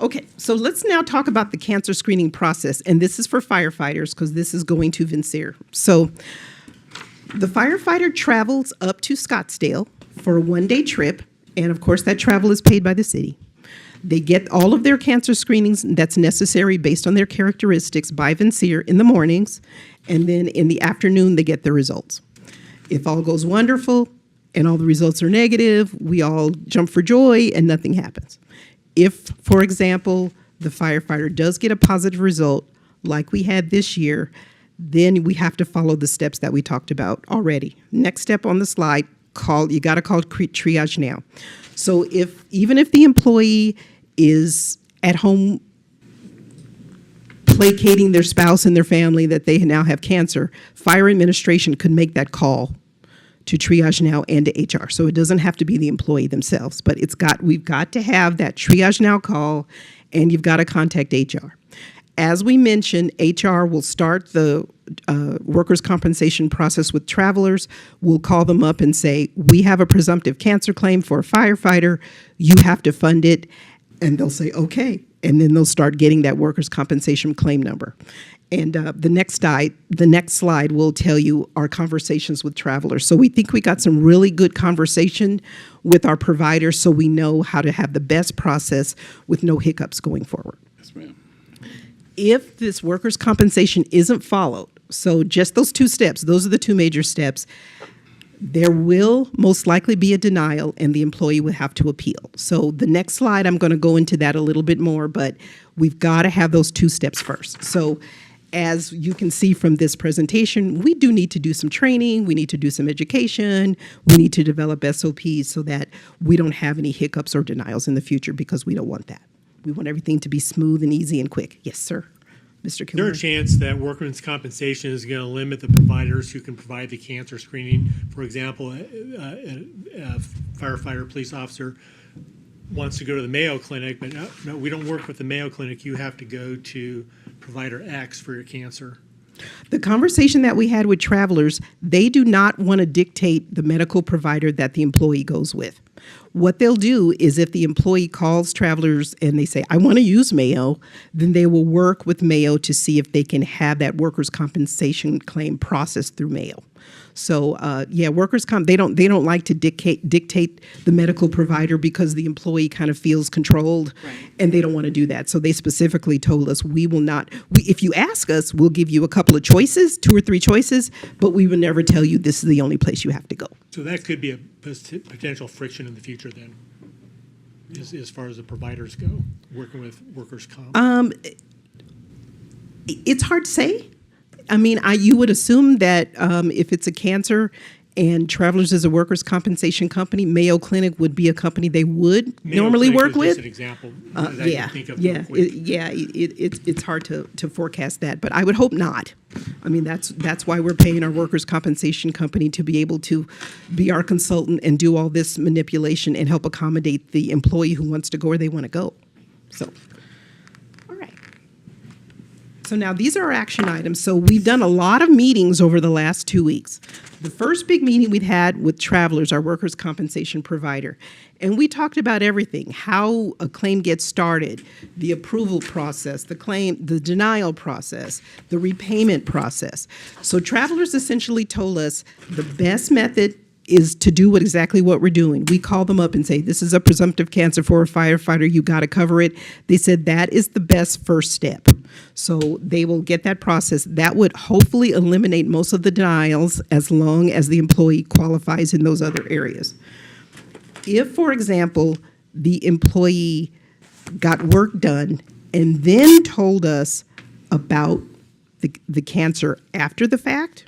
Okay, so let's now talk about the cancer screening process, and this is for firefighters because this is going to Vincere. So the firefighter travels up to Scottsdale for a 1-day trip, and of course that travel is paid by the city. They get all of their cancer screenings that's necessary based on their characteristics by Vincere in the mornings, and then in the afternoon they get the results. If all goes wonderful and all the results are negative, we all jump for joy and nothing happens. If, for example, the firefighter does get a positive result, like we had this year, then we have to follow the steps that we talked about already. Next step on the slide, you got to call triage now. So even if the employee is at home placating their spouse and their family that they now have cancer, fire administration could make that call to Triage Now and to HR. So it doesn't have to be the employee themselves, but we've got to have that Triage Now call, and you've got to contact HR. As we mentioned, HR will start the workers' compensation process with travelers. We'll call them up and say, we have a presumptive cancer claim for a firefighter. You have to fund it. And they'll say, okay. And then they'll start getting that workers' compensation claim number. And the next slide will tell you our conversations with travelers. So we think we got some really good conversation with our providers, so we know how to have the best process with no hiccups going forward. Yes, ma'am. If this workers' compensation isn't followed, so just those 2 steps, those are the 2 major steps, there will most likely be a denial and the employee will have to appeal. So the next slide, I'm going to go into that a little bit more, but we've got to have those 2 steps first. So as you can see from this presentation, we do need to do some training, we need to do some education, we need to develop SOPs so that we don't have any hiccups or denials in the future, because we don't want that. We want everything to be smooth and easy and quick. Yes, sir. Mr. Is there a Kilmer? chance that workers' compensation is going to limit the providers who can provide the cancer screening? For example, a firefighter, police officer wants to go to the Mayo Clinic, but no, we don't work with the Mayo Clinic. You have to go to provider X for your cancer. The conversation that we had with travelers, they do not want to dictate the medical provider that the employee goes with. What they'll do is if the employee calls Travelers and they say, I want to use Mayo, then they will work with Mayo to see if they can have that workers' compensation claim processed through Mayo. So, yeah, workers' comp, they don't like to dictate the medical provider because the employee kind of feels controlled, and they don't want to do that. So they specifically told us, we will not, if you ask us, we'll give you a couple of choices, 2 or 3 choices, but we will never tell you this is the only place you have to go. So that could be a potential friction in the future then, as far as the providers go, working with workers' comp? It's hard to say. I mean, you would assume that if it's a cancer and Travelers is a workers' compensation company, Mayo Clinic would be a company they would Mayo normally Clinic work is with. just an example. That I Yeah, can think of yeah, real quick. it's hard to forecast that, but I would hope not. I mean, that's why we're paying our workers' compensation company to be able to be our consultant and do all this manipulation and help accommodate the employee who wants to go where they want to go. So, all right. So now these are our action items. So we've done a lot of meetings over the last 2 weeks. The first big meeting we'd had with Travelers, our workers' compensation provider, and we talked about everything, how a claim gets started, the approval process, the denial process, the repayment process. So Travelers essentially told us the best method is to do exactly what we're doing. We call them up and say, this is a presumptive cancer for a firefighter, you got to cover it. They said that is the best first step. So they will get that process. That would hopefully eliminate most of the denials as long as the employee qualifies in those other areas. If, for example, the employee got work done and then told us about the cancer after the fact,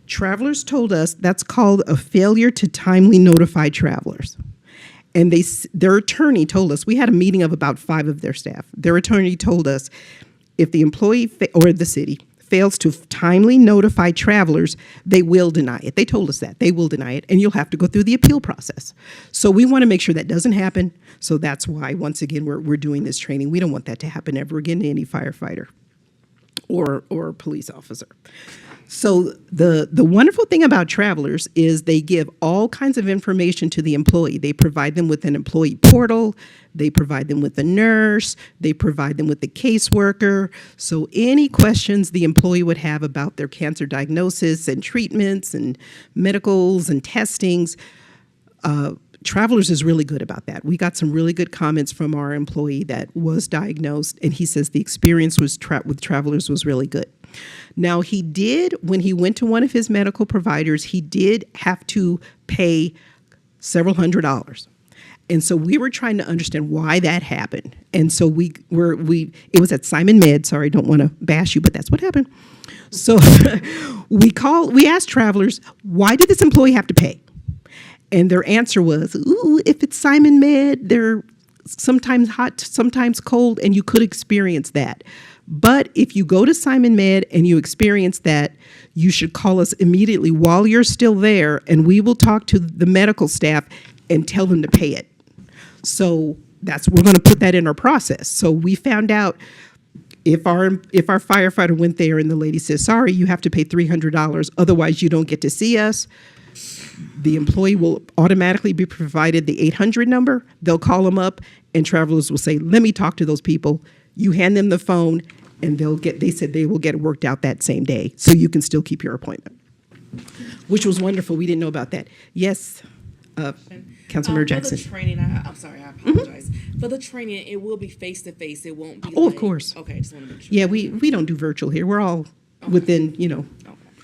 Travelers told us that's called a failure to timely notify Travelers. And their attorney told us, we had a meeting of about 5 of their staff. Their attorney told us if the employee or the city fails to timely notify Travelers, they will deny it. They told us that. They will deny it, and you'll have to go through the appeal process. So we want to make sure that doesn't happen. So that's why, once again, we're doing this training. We don't want that to happen ever again to any firefighter or police officer. So the wonderful thing about Travelers is they give all kinds of information to the employee. They provide them with an employee portal. They provide them with a nurse. They provide them with a caseworker. So any questions the employee would have about their cancer diagnosis and treatments and medicals and testings, Travelers is really good about that. We got some really good comments from our employee that was diagnosed, and he says the experience with Travelers was really good. Now, he did, when he went to one of his medical providers, he did have to pay several $100s. And so we were trying to understand why that happened. And so it was at Simon Med. Sorry, don't want to bash you, but that's what happened. So we asked Travelers, why did this employee have to pay? And their answer was, if it's Simon Med, they're sometimes hot, sometimes cold, and you could experience that. But if you go to Simon Med and you experience that, you should call us immediately while you're still there, and we will talk to the medical staff and tell them to pay it. So we're going to put that in our process. So we found out if our firefighter went there and the lady says, sorry, you have to pay $300, otherwise you don't get to see us, the employee will automatically be provided the 800 number. They'll call them up, and Travelers will say, let me talk to those people. You hand them the phone, and they said they will get it worked out that same day, so you can still keep your appointment, which was wonderful. We didn't know about that. Yes, Councilmember Jackson. For the training, I'm sorry, I apologize. For the training, it will be face-to-face. It won't be of course. Okay, just want to make sure. Yeah, we don't do virtual here. We're all within,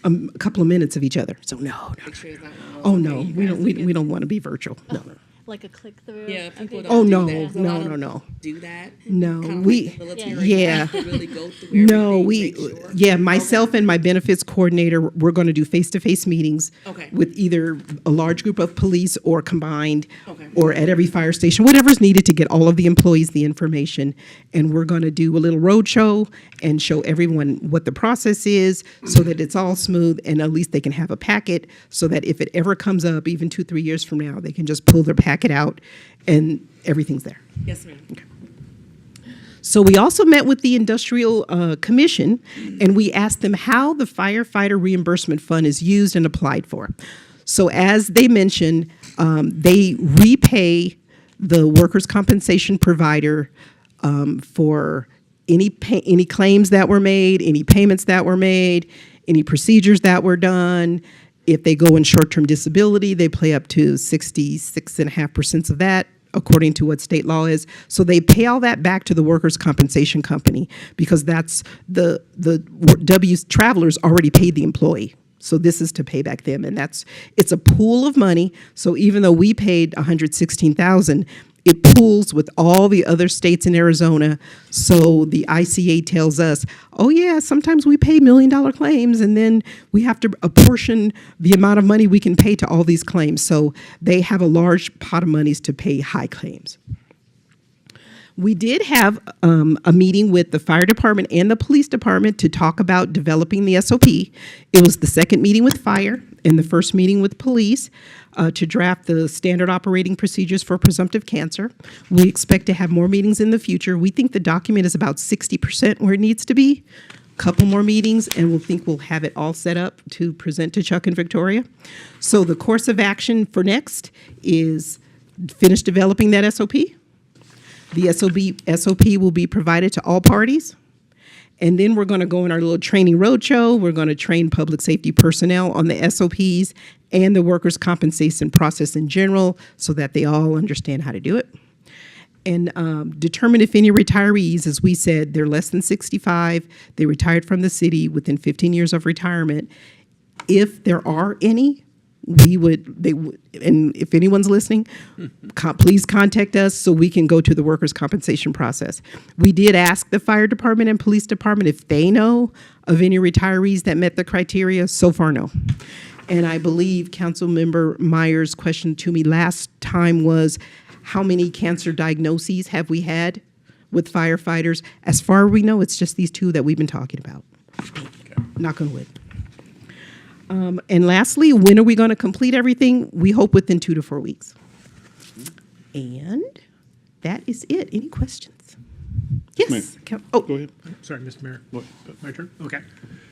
a couple of minutes of each other. So no. Make sure it's not Oh, no, we don't want to be virtual. No. Like a click through. Yeah, people Okay. don't do no, that. no, no, no. Do that. No, Kind of we- like the military. yeah. You have to really go through No, everything, make sure. myself and my benefits coordinator, we're going to do face-to-face meetings Okay. with either a large group of police or combined, Okay. or at every fire station, whatever's needed to get all of the employees the information. And we're going to do a little road show and show everyone what the process is so that it's all smooth, and at least they can have a packet so that if it ever comes up, even 2-3 years from now, they can just pull their packet out and everything's there. Yes, ma'am. So we also met with the Industrial Commission, and we asked them how the firefighter reimbursement fund is used and applied for. So as they mentioned, they repay the workers' compensation provider for any claims that were made, any payments that were made, any procedures that were done. If they go in short-term disability, they pay up to 66.5% of that, according to what state law is. So they pay all that back to the workers' compensation company because that's the W travelers already paid the employee. So this is to pay back them, and it's a pool of money. So even though we paid $116,000, it pools with all the other states in Arizona. So the ICA tells us, oh yeah, sometimes we pay $1 million claims, and then we have to apportion the amount of money we can pay to all these claims. So they have a large pot of monies to pay high claims. We did have a meeting with the fire department and the police department to talk about developing the SOP. It was the second meeting with fire and the first meeting with police to draft the standard operating procedures for presumptive cancer. We expect to have more meetings in the future. We think the document is about 60% where it needs to be. Couple more meetings, and we'll have it all set up to present to Chuck and Victoria. So the course of action for next is finish developing that SOP. The SOP will be provided to all parties. And then we're going to go on our little training roadshow. We're going to train public safety personnel on the SOPs and the workers' compensation process in general so that they all understand how to do it. And determine if any retirees, as we said, they're less than 65, they retired from the city within 15 years of retirement. If there are any, and if anyone's listening, please contact us so we can go to the workers' compensation process. We did ask the fire department and police department if they know of any retirees that met the criteria. So far, no. And I believe Councilmember Myers' question to me last time was, how many cancer diagnoses have we had with firefighters? As far as we know, it's just these two that we've been talking about. Knock on wood. And lastly, when are we going to complete everything? We hope within 2 to 4 weeks. And that is it. Any questions? Yes. Go ahead. Sorry, Mr. Mayor. My turn? Okay.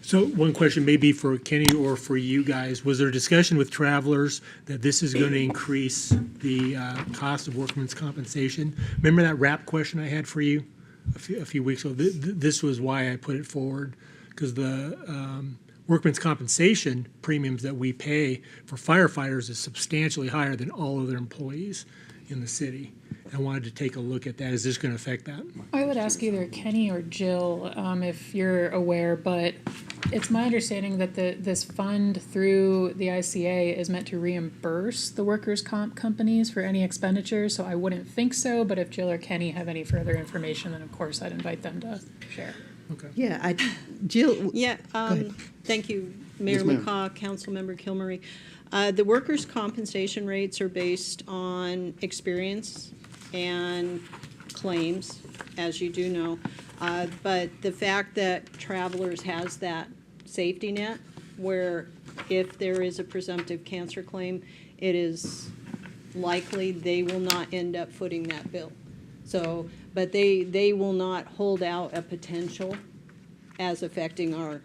So one question maybe for Kenny or for you guys. Was there a discussion with travelers that this is going to increase the cost of workman's compensation? Remember that wrap question I had for you a few weeks ago? This was why I put it forward, because the workman's compensation premiums that we pay for firefighters is substantially higher than all other employees in the city. I wanted to take a look at that. Is this going to affect that? I would ask either Kenny or Jill if you're aware, but it's my understanding that this fund through the ICA is meant to reimburse the workers' comp companies for any expenditures, so I wouldn't think so, but if Jill or Kenny have any further information, then of course I'd invite them to share. Okay. Yeah, Jill. Yeah, ahead. thank you, Mayor Yes, ma'am. McCaw, Councilmember Kilmery. The workers' compensation rates are based on experience and claims, as you do know. But the fact that Travelers has that safety net where if there is a presumptive cancer claim, it is likely they will not end up footing that bill. So, but they will not hold out a potential as affecting our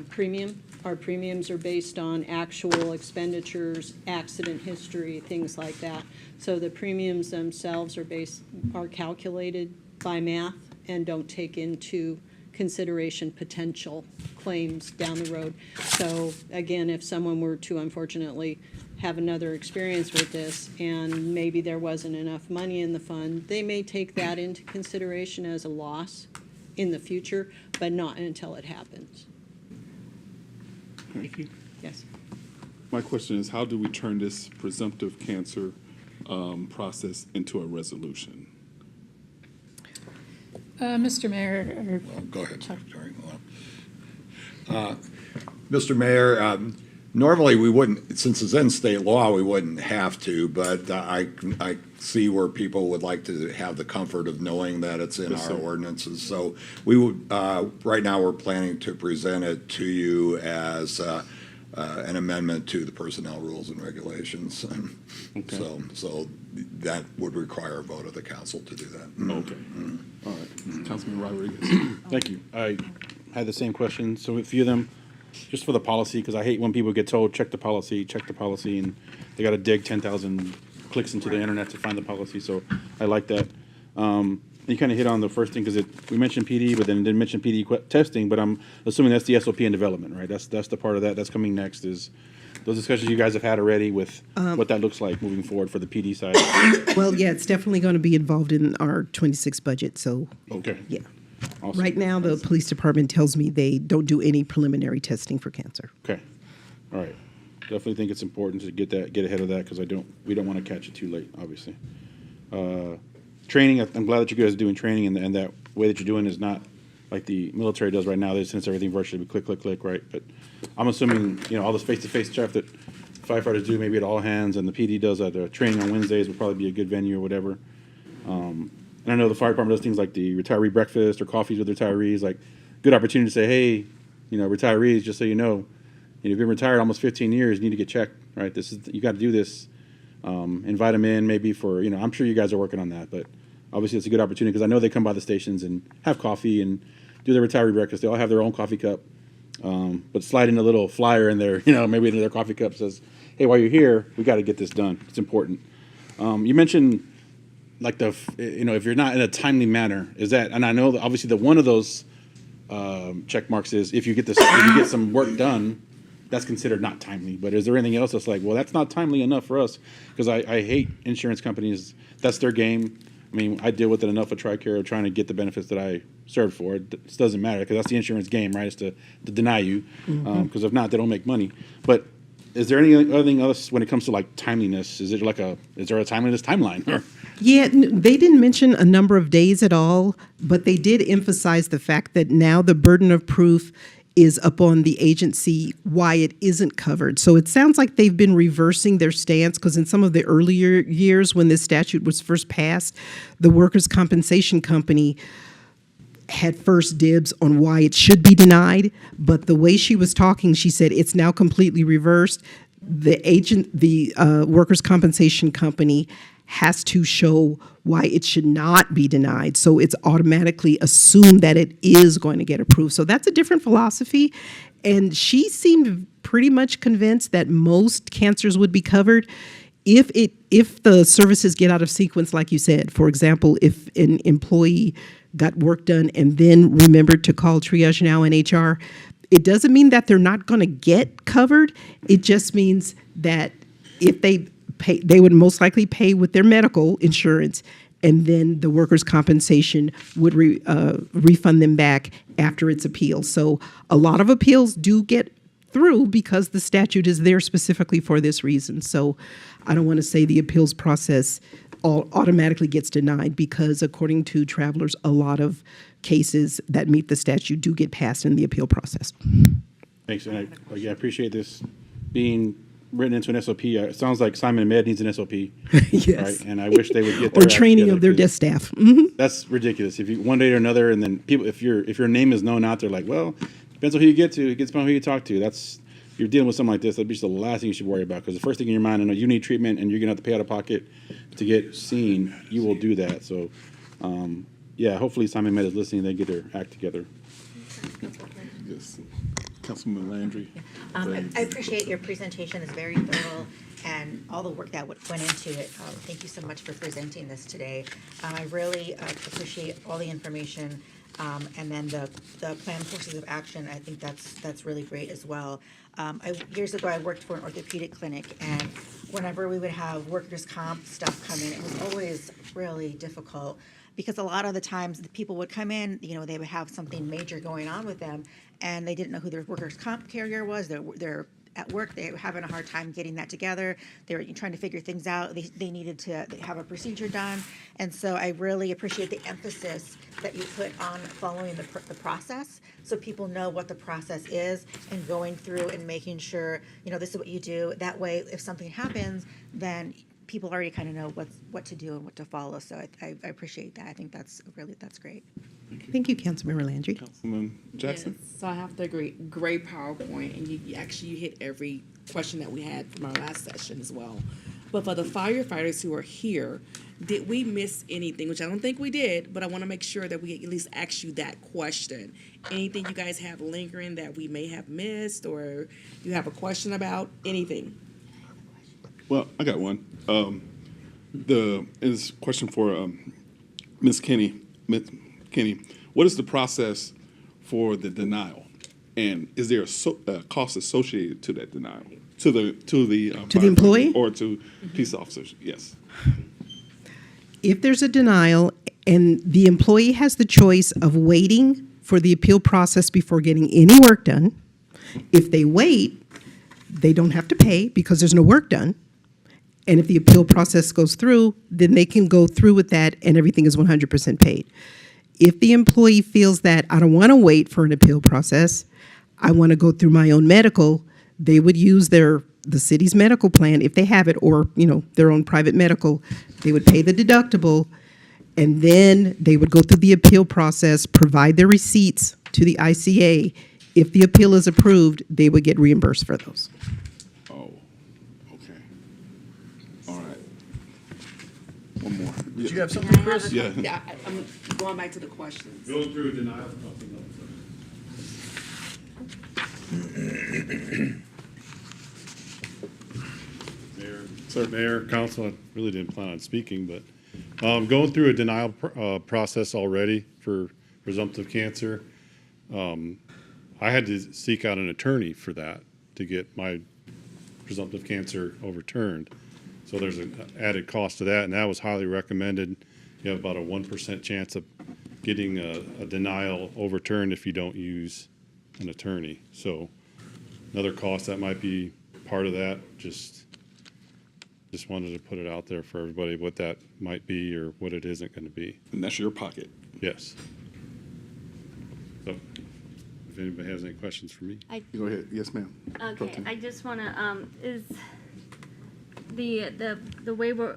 premium. Our premiums are based on actual expenditures, accident history, things like that. So the premiums themselves are calculated by math and don't take into consideration potential claims down the road. So again, if someone were to unfortunately have another experience with this and maybe there wasn't enough money in the fund, they may take that into consideration as a loss in the future, but not until it happens. Thank you. Yes. My question is, how do we turn this presumptive cancer process into a resolution? Mr. Mayor, Well, go ahead, Secretary. Mr. Mayor, normally we wouldn't, since it's in state law, we wouldn't have to, but I see where people would like to have the comfort of knowing that it's in Yes, our sir. ordinances. So we would, right now, we're planning to present it to you as an amendment to the personnel rules and regulations. Okay. So that would require a vote of the council to do that. Okay. All right. Councilman Rodriguez. Thank you. I had the same question. So a few of them, just for the policy, because I hate when people get told, check the policy, and they got to dig 10,000 clicks into the internet to find the policy. So I like that. You kind of hit on the first thing, because we mentioned PD, but then didn't mention PD testing, but I'm assuming that's the SOP in development, right? That's the part of that that's coming next, is those discussions you guys have had already with what that looks like moving forward for the PD side. Well, yeah, it's definitely going to be involved in our 26 budget, so, Okay. yeah. Awesome. Right now, the police department tells me they don't do any preliminary testing for cancer. Okay. All right. Definitely think it's important to get ahead of that, because we don't want to catch it too late, obviously. Training, I'm glad that you guys are doing training, and that way that you're doing is not like the military does right now. They sense everything virtually, click, click, click, right? But I'm assuming, all this face-to-face stuff that firefighters do maybe at all hands, and the PD does at the training on Wednesdays would probably be a good venue or whatever. And I know the fire department does things like the retiree breakfast or coffees with retirees, like good opportunity to say, hey, retirees, just so you know, you've been retired almost 15 years, you need to get checked, right? You got to do this. Invite them in maybe for, I'm sure you guys are working on that, but obviously it's a good opportunity, because I know they come by the stations and have coffee and do their retiree breakfast. They all have their own coffee cup, but slide in a little flyer in there, maybe in their coffee cup says, hey, while you're here, we got to get this done. It's important. You mentioned like if you're not in a timely manner, is that, and I know that obviously one of those check marks is if you get some work done, that's considered not timely. But is there anything else that's like, well, that's not timely enough for us? Because I hate insurance companies. That's their game. I mean, I deal with it enough with TRICARE trying to get the benefits that I served for. It doesn't matter, because that's the insurance game, right? It's to deny you, because if not, they don't make money. But is there anything else when it comes to like timeliness? Is there a timeliness timeline? Yeah, they didn't mention a number of days at all, but they did emphasize the fact that now the burden of proof is up on the agency why it isn't covered. So it sounds like they've been reversing their stance, because in some of the earlier years when this statute was first passed, the workers' compensation company had first dibs on why it should be denied. But the way she was talking, she said it's now completely reversed. The workers' compensation company has to show why it should not be denied. So it's automatically assumed that it is going to get approved. So that's a different philosophy. And she seemed pretty much convinced that most cancers would be covered if the services get out of sequence, like you said. For example, if an employee got work done and then remembered to call Triage Now and HR, it doesn't mean that they're not going to get covered. It just means that if they would most likely pay with their medical insurance, and then the workers' compensation would refund them back after its appeal. So a lot of appeals do get through because the statute is there specifically for this reason. So I don't want to say the appeals process automatically gets denied, because according to Travelers, a lot of cases that meet the statute do get passed in the appeal process. Thanks, and I appreciate this being written into an SOP. It sounds like Simon & Med needs an SOP. Yes. Right? And I wish they would get Or their act training together, of their 'cause desk staff. Mhm. That's ridiculous. If you one day or another, and then people, if your name is known out there, like, well, depends on who you get to. It depends on who you talk to. You're dealing with something like this. That'd be just the last thing you should worry about, because the first thing in your mind, I know you need treatment and you're gonna have to pay out of pocket to get seen. You will do that. So, yeah, hopefully Simon Med is listening. They get their act together. Yes. Councilman Landry. I appreciate your presentation. It's very thorough, and all the work that went into it. Thank you so much for presenting this today. I really appreciate all the information, and then the planned courses of action. I think that's really great as well. Years ago, I worked for an orthopedic clinic, and whenever we would have workers' comp stuff come in, it was always really difficult, because a lot of the times the people would come in, they would have something major going on with them, and they didn't know who their workers' comp carrier was. They're at work, they were having a hard time getting that together. They were trying to figure things out. They needed to have a procedure done. And so I really appreciate the emphasis that you put on following the process, so people know what the process is, and going through and making sure, this is what you do. That way, if something happens, then people already kind of know what to do and what to follow. So I appreciate that. I think that's great. Thank you, Councilmember Landry. Councilman Jackson. Yes, so I have to agree. Great PowerPoint, and you hit every question that we had from our last session as well. But for the firefighters who are here, did we miss anything? Which I don't think we did, but I want to make sure that we at least ask you that question. Anything you guys have lingering that we may have missed, or you have a question about anything? Well, I got one. Is question for Ms. Kenny. Ms. Kenny, what is the process for the denial, and is there a cost associated to that denial to the employee or to peace officers? Yes. If there's a denial and the employee has the choice of waiting for the appeal process before getting any work done, if they wait, they don't have to pay because there's no work done. And if the appeal process goes through, then they can go through with that and everything is 100% paid. If the employee feels that I don't want to wait for an appeal process, I want to go through my own medical, they would use the city's medical plan if they have it, or their own private medical. They would pay the deductible, and then they would go through the appeal process, provide their receipts to the ICA. If the appeal is approved, they would get reimbursed for those. Oh, okay. All right. One more. Did you have something, Chris? Yeah. Yeah, I'm going back to the questions. Going through denial. Mayor, Council, I really didn't plan on speaking, but going through a denial process already for presumptive cancer. I had to seek out an attorney for that to get my presumptive cancer overturned. So there's an added cost to that, and that was highly recommended. You have about a 1% chance of getting a denial overturned if you don't use an attorney. So another cost that might be part of that. Just wanted to put it out there for everybody what that might be or what it isn't going to be. And that's your pocket. Yes. So if anybody has any questions for me. Go ahead. Yes, ma'am. Pro Okay, Tem. I just want to, is the way we're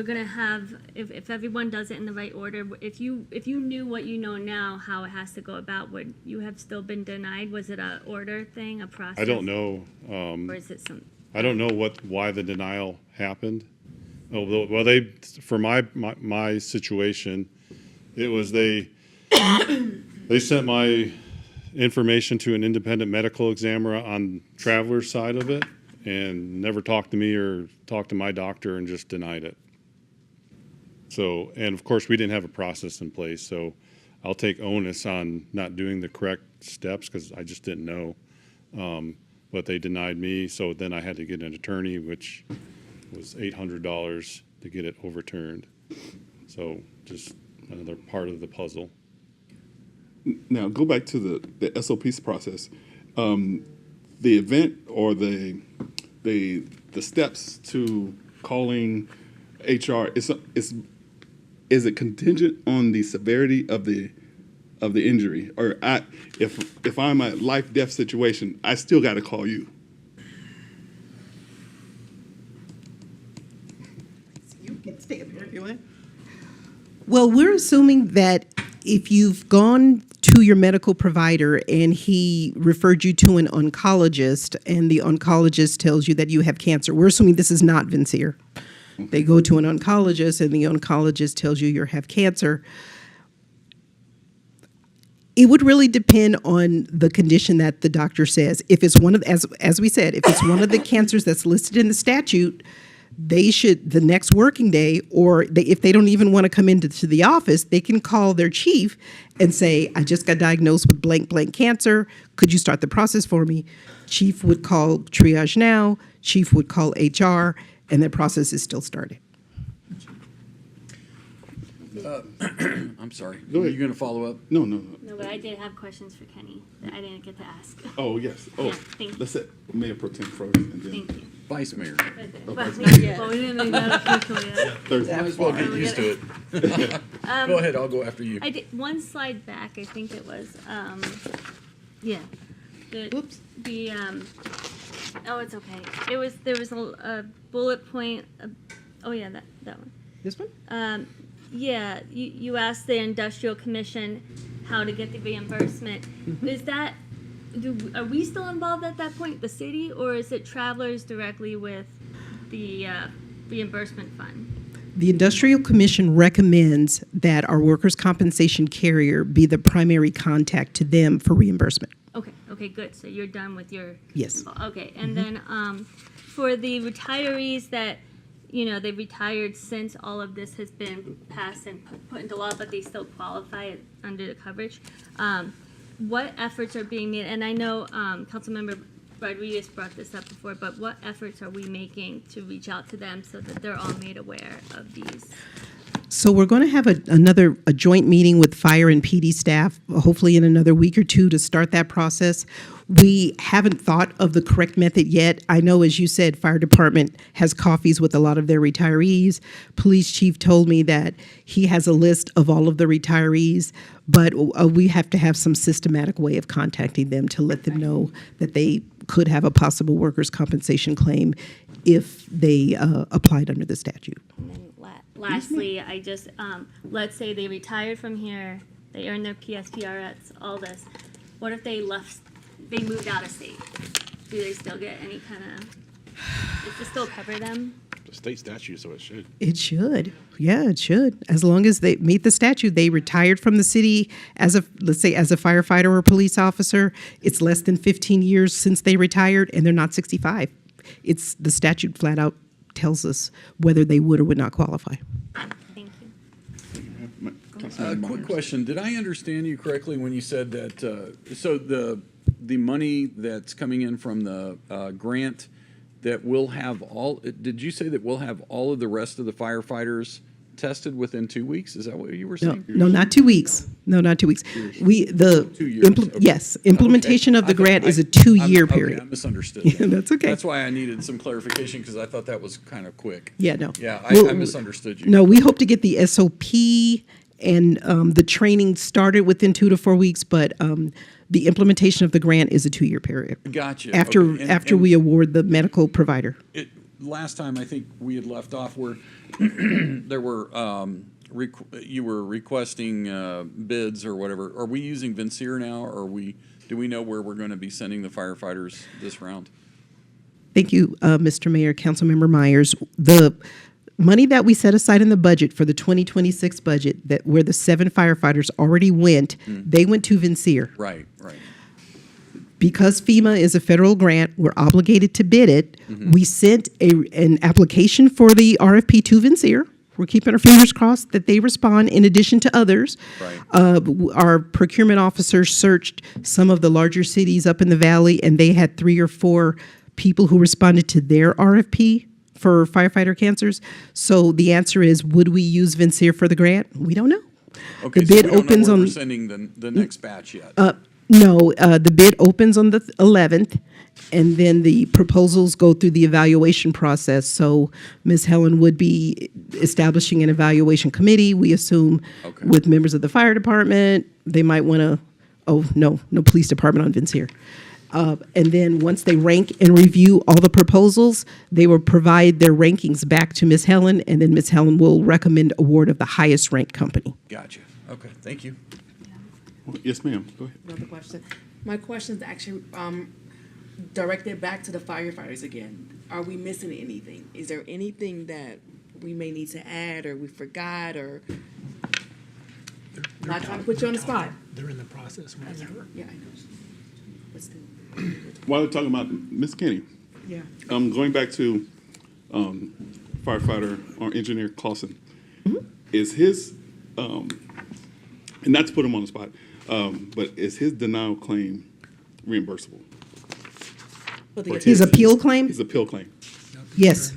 gonna have, if everyone does it in the right order, if you knew what you know now, how it has to go about, would you have still been denied? Was it a order thing, a process? I don't know. Or is it some? I don't know why the denial happened. Oh, well, for my situation, it was they sent my information to an independent medical examiner on Traveler's side of it and never talked to me or talked to my doctor and just denied it. So, and of course, we didn't have a process in place, so I'll take onus on not doing the correct steps because I just didn't know. But they denied me, so then I had to get an attorney, which was $800 to get it overturned. So just another part of the puzzle. Now, go back to the SOPs process. The event or the steps to calling HR, is it contingent on the severity of the injury? Or if I'm a life-death situation, I still got to call you? You can stand there if you want. Well, we're assuming that if you've gone to your medical provider and he referred you to an oncologist and the oncologist tells you that you have cancer, we're assuming this is not Vincere. They go to an oncologist and the oncologist tells you you have cancer. It would really depend on the condition that the doctor says. If it's one of, as we said, if it's one of the cancers that's listed in the statute, they should, the next working day, or if they don't even want to come into the office, they can call their chief and say, I just got diagnosed with blank, blank cancer. Could you start the process for me? Chief would call Triage Now, chief would call HR, and that process is still started. I'm sorry. Go ahead. Are you going to follow up? No. No, but I did have questions for Kenny that I didn't get to ask. Oh, yes. Oh, Yeah, thank you. let's set Mayor Pro Tem first and then Thank you. Vice Mayor. But we didn't make that official yet. Thursday. Might as well get used to it. Go ahead, I'll go after you. I did one slide back. I think it was, yeah. Whoops. Oh, it's okay. There was a bullet point. Oh yeah, that one. This one? Yeah, you asked the industrial commission how to get the reimbursement. Is that, are we still involved at that point, the city, or is it Travelers directly with the reimbursement fund? The Industrial Commission recommends that our workers' compensation carrier be the primary contact to them for reimbursement. Okay, good. So you're done with your. Yes. Okay, and then for the retirees that, they've retired since all of this has been passed and put into law, but they still qualify under the coverage. What efforts are being made? And I know Councilmember Rodriguez brought this up before, but what efforts are we making to reach out to them so that they're all made aware of these? So we're going to have a joint meeting with fire and PD staff, hopefully in another week or two, to start that process. We haven't thought of the correct method yet. I know, as you said, fire department has coffees with a lot of their retirees. Police chief told me that he has a list of all of the retirees, but we have to have some systematic way of contacting them to let them know that they could have a possible workers' compensation claim if they applied under the statute. And then lastly, I just, let's say they retired from here, they earned their PSPRs, all this. What if they moved out of state? Do they still get any kind of, does it still cover them? The state statute, so it should. It should. Yeah, it should. As long as they meet the statute, they retired from the city let's say as a firefighter or police officer. It's less than 15 years since they retired, and they're not 65. It's the statute flat out tells us whether they would or would not qualify. Thank you. Quick question. Did I understand you correctly when you said that, so the money that's coming in from the grant, that we'll have did you say that we'll have all of the rest of the firefighters tested within 2 weeks? Is that what you were saying? No, not 2 weeks. No, not 2 weeks. 2 years. Okay. Yes, implementation of the grant is a 2-year period. Okay, I misunderstood. Yeah, that's okay. That's why I needed some clarification, because I thought that was kind of quick. Yeah, no. Yeah, Well, I misunderstood you. No, we hope to get the SOP and the training started within 2 to 4 weeks, but the implementation of the grant is a 2-year period. Gotcha. After Okay. And we award the medical provider. Last time, I think we had left off where there were, you were requesting bids or whatever. Are we using Vincere now, or do we know where we're going to be sending the firefighters this round? Thank you, Mr. Mayor, Councilmember Myers. The money that we set aside in the budget for the 2026 budget, where the 7 firefighters already went, they went to Vincere. Right. Because FEMA is a federal grant, we're obligated to bid it. We sent an application for the RFP to Vincere. We're keeping our fingers crossed that they respond in addition to others. Right. Our procurement officer searched some of the larger cities up in the valley, and they had 3 or 4 people who responded to their RFP for firefighter cancers. So the answer is, would we use Vincere for the grant? We don't know. Okay, The so bid we don't know opens where on we're sending the next batch yet. No, the bid opens on the 11th, and then the proposals go through the evaluation process. So Ms. Helen would be establishing an evaluation committee, we assume, Okay. with members of the fire department. They might want to, no police department on Vincere. And then once they rank and review all the proposals, they will provide their rankings back to Ms. Helen, and then Ms. Helen will recommend award of the highest ranked company. Gotcha. Okay, thank you. Yes, ma'am. Go ahead. Another question. My question is actually directed back to the firefighters again. Are we missing anything? Is there anything that we may need to add, or we forgot, or not trying to put you on the spot? They're in the process. Yeah, I know. But still, While we're talking about Ms. Kenny, yeah. going back to firefighter or engineer Clausen, is his, and not to put him on the spot, but is his denial claim reimbursable? His appeal claim? His appeal claim. Yes,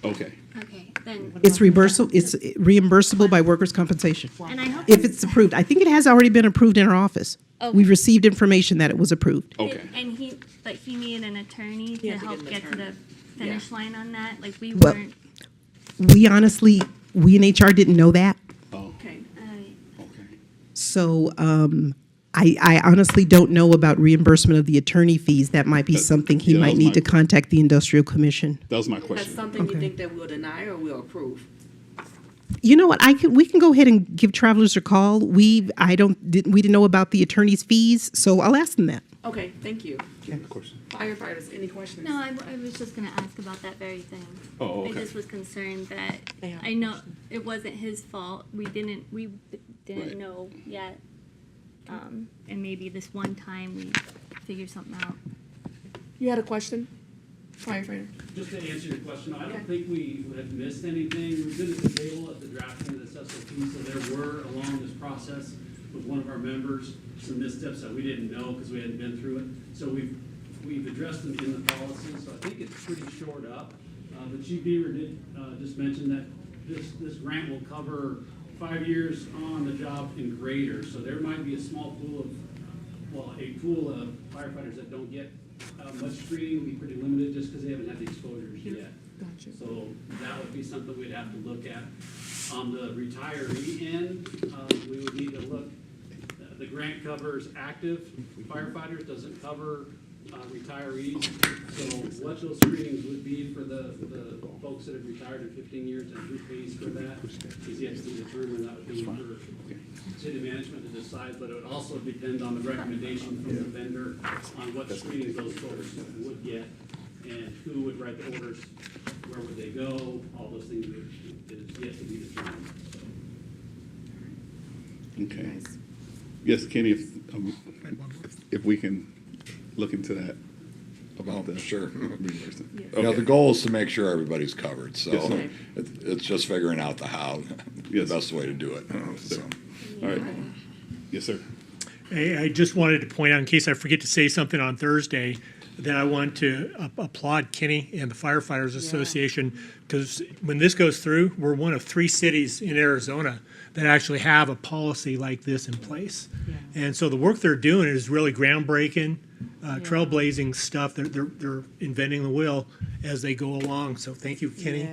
Okay. Okay, then, it's reimbursable by workers' compensation. and I hope. If it's approved. I think it has already been approved in our office. Okay. We've received information that it was approved. Okay. But he needed an attorney to had to help get an get to the attorney. finish line on that, like we Well- weren't. We honestly, we in HR didn't know that. Oh, Okay. okay. So I honestly don't know about reimbursement of the attorney fees. That might be something he yeah, that might was need my to question. contact the Industrial Commission. That was my That's question. something you Okay. think that we'll deny or we'll approve? You know what? We can go ahead and give Travelers a call. We didn't know about the attorney's fees, so I'll ask them that. Okay, thank you. Of course. Firefighters, any questions? No, I was just gonna ask about that very thing. Oh, I okay. just was concerned that, They have I know it wasn't his fault, we didn't know yet. And maybe this one time we figure something out. You had a question? Firefighter. Just to answer your question, I don't think we would have missed anything. We've been at the table at the drafting of this SOP, so there were, along this process, with one of our members, some missteps that we didn't know because we hadn't been through it. So we've addressed them in the policy, so I think it's pretty shored up. The Chief Beaver did just mention that this grant will cover 5 years on the job and greater. So there might be a small pool a pool of firefighters that don't get much screening, will be pretty limited just because they haven't had the exposures yet. Gotcha. So that would be something we'd have to look at. On the retiree end, we would need to look, the grant covers active firefighters, doesn't cover retirees. So what those screenings would be for the folks that have retired in 15 years and who pays for that is yet to be determined. That would be for city management to decide, but it would also depend on the recommendation from the vendor on what screenings those folks would get and who would write the orders, where would they go, all those things is yet to be determined. Okay. Yes, Kenny, if we can look into that about the Sure. reimbursement. You know, the goal is to make sure everybody's covered, Yes, so sir. it's just figuring out the how, the Yes. best way to do it. So. All right. Yes, sir. Hey, I just wanted to point out, in case I forget to say something on Thursday, that I want to applaud Kenny and the Firefighters Association, because when this goes through, we're one of 3 cities in Arizona that actually have a policy like this in place. And so the work they're doing is really groundbreaking, trailblazing stuff. They're inventing the wheel as they go along. So thank you, Kenny.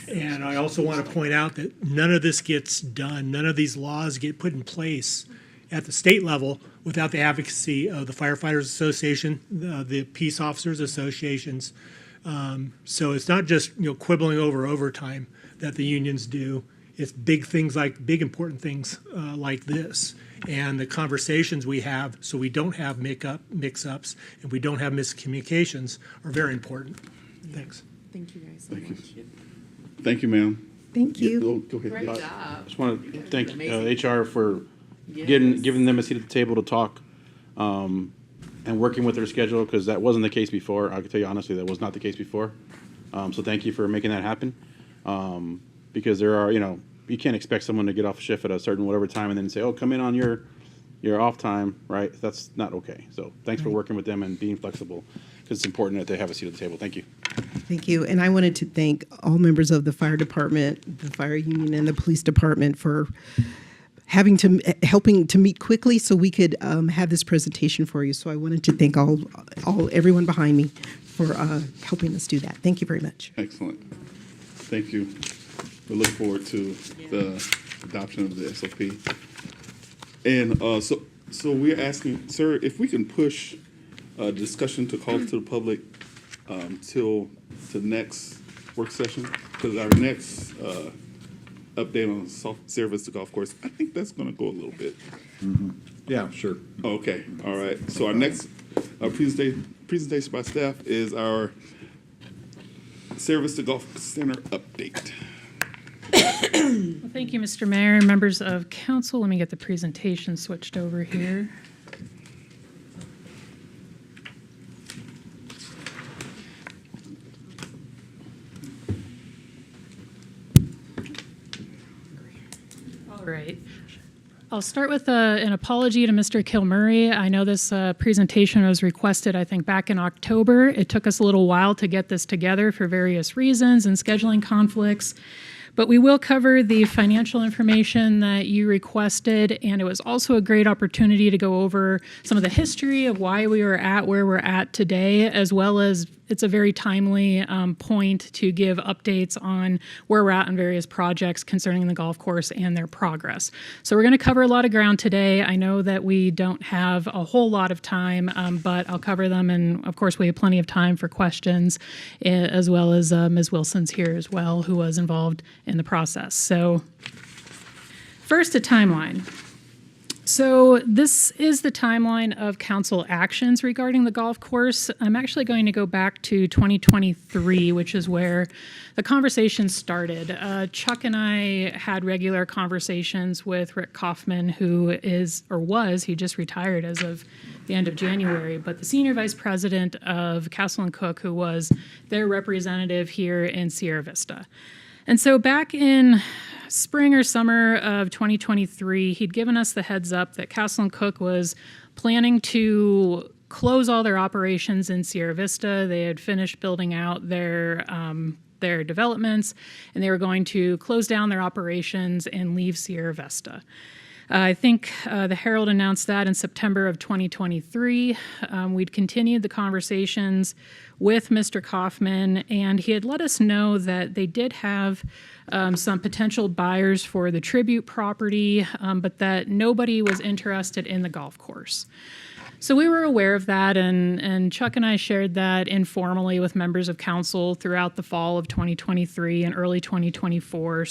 And I also want to point out that none of this gets done, none of these laws get put in place at the state level without the advocacy of the Firefighters Association, the Peace Officers Associations. So it's not just quibbling over overtime that the unions do. It's big things like big important things like this, and the conversations we have so we don't have mix-ups and we don't have miscommunications are very important. Thanks. Thank you guys so much. Thank you, ma'am. Thank you. Go ahead. Great I job. just want to thank Amazing. HR for Yes. giving them a seat at the table to talk and working with their schedule, because that wasn't the case before. I can tell you honestly, that was not the case before. So thank you for making that happen. Because there are, you can't expect someone to get off shift at a certain whatever time and then say, oh, come in on your off time, right? That's not okay. So thanks for working with them and being flexible, because it's important that they have a seat at the table. Thank you. Thank you. And I wanted to thank all members of the fire department, the fire union, and the police department for helping to meet quickly so we could have this presentation for you. So I wanted to thank everyone behind me for helping us do that. Thank you very much. Excellent. Thank you. We look forward to the adoption of the SOP. And so we're asking, sir, if we can push discussion to call to the public till the next work session, because our next update on Sierra Vista Golf Course, I think that's going to go a little bit. Yeah, sure. Okay, all right. So our next presentation by staff is our Sierra Vista Golf Center update. Well, thank you, Mr. Mayor and members of council. Let me get the presentation switched over here. All right. I'll start with an apology to Mr. Kilmurray. I know this presentation was requested, I think, back in October. It took us a little while to get this together for various reasons and scheduling conflicts. But we will cover the financial information that you requested, and it was also a great opportunity to go over some of the history of why we were at where we're at today, as well as it's a very timely point to give updates on where we're at on various projects concerning the golf course and their progress. So we're going to cover a lot of ground today. I know that we don't have a whole lot of time, but I'll cover them, and of course we have plenty of time for questions, as well as Ms. Wilson's here as well, who was involved in the process. So first, a timeline. So this is the timeline of council actions regarding the golf course. I'm actually going to go back to 2023, which is where the conversation started. Chuck and I had regular conversations with Rick Kaufman, who is, or was, he just retired as of the end of January, but the senior vice president of Castle and Cooke, who was their representative here in Sierra Vista. And so back in spring or summer of 2023, he'd given us the heads up that Castle and Cooke was planning to close all their operations in Sierra Vista. They had finished building out their developments, and they were going to close down their operations and leave Sierra Vista. I think the Herald announced that in September of 2023. We'd continued the conversations with Mr. Kaufman, and he had let us know that they did have some potential buyers for the Tribute property, but that nobody was interested in the golf course. So we were aware of that, and Chuck and I shared that informally with members of council throughout the fall of 2023 and early 2024.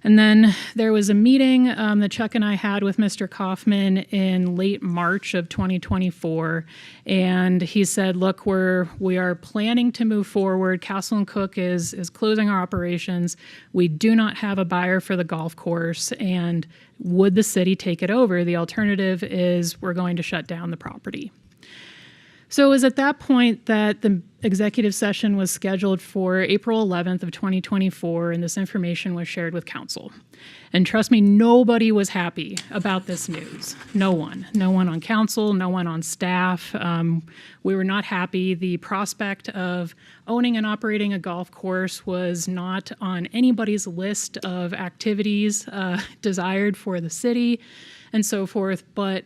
And then there was a meeting that Chuck and I had with Mr. Kaufman in late March of 2024, and he said, look, we are planning to move forward. Castle and Cooke is closing our operations. We do not have a buyer for the golf course, and would the city take it over? The alternative is we're going to shut down the property. So it was at that point that the executive session was scheduled for April 11th of 2024, and this information was shared with council. And trust me, nobody was happy about this news. No one on council, no one on staff. We were not happy. The prospect of owning and operating a golf course was not on anybody's list of activities desired for the city and so forth. But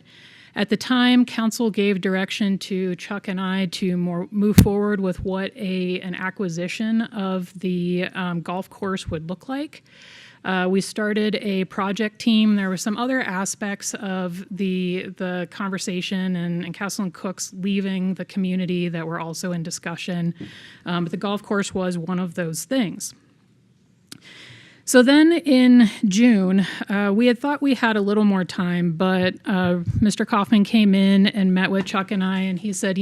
at the time, council gave direction to Chuck and I to move forward with what an acquisition of the golf course would look like. We started a project team. There were some other aspects of the conversation and Castle and Cooke's leaving the community that were also in discussion, but the golf course was one of those things. So then in June, we had thought we had a little more time, but Mr. Kaufman came in and met with Chuck and I, and he said,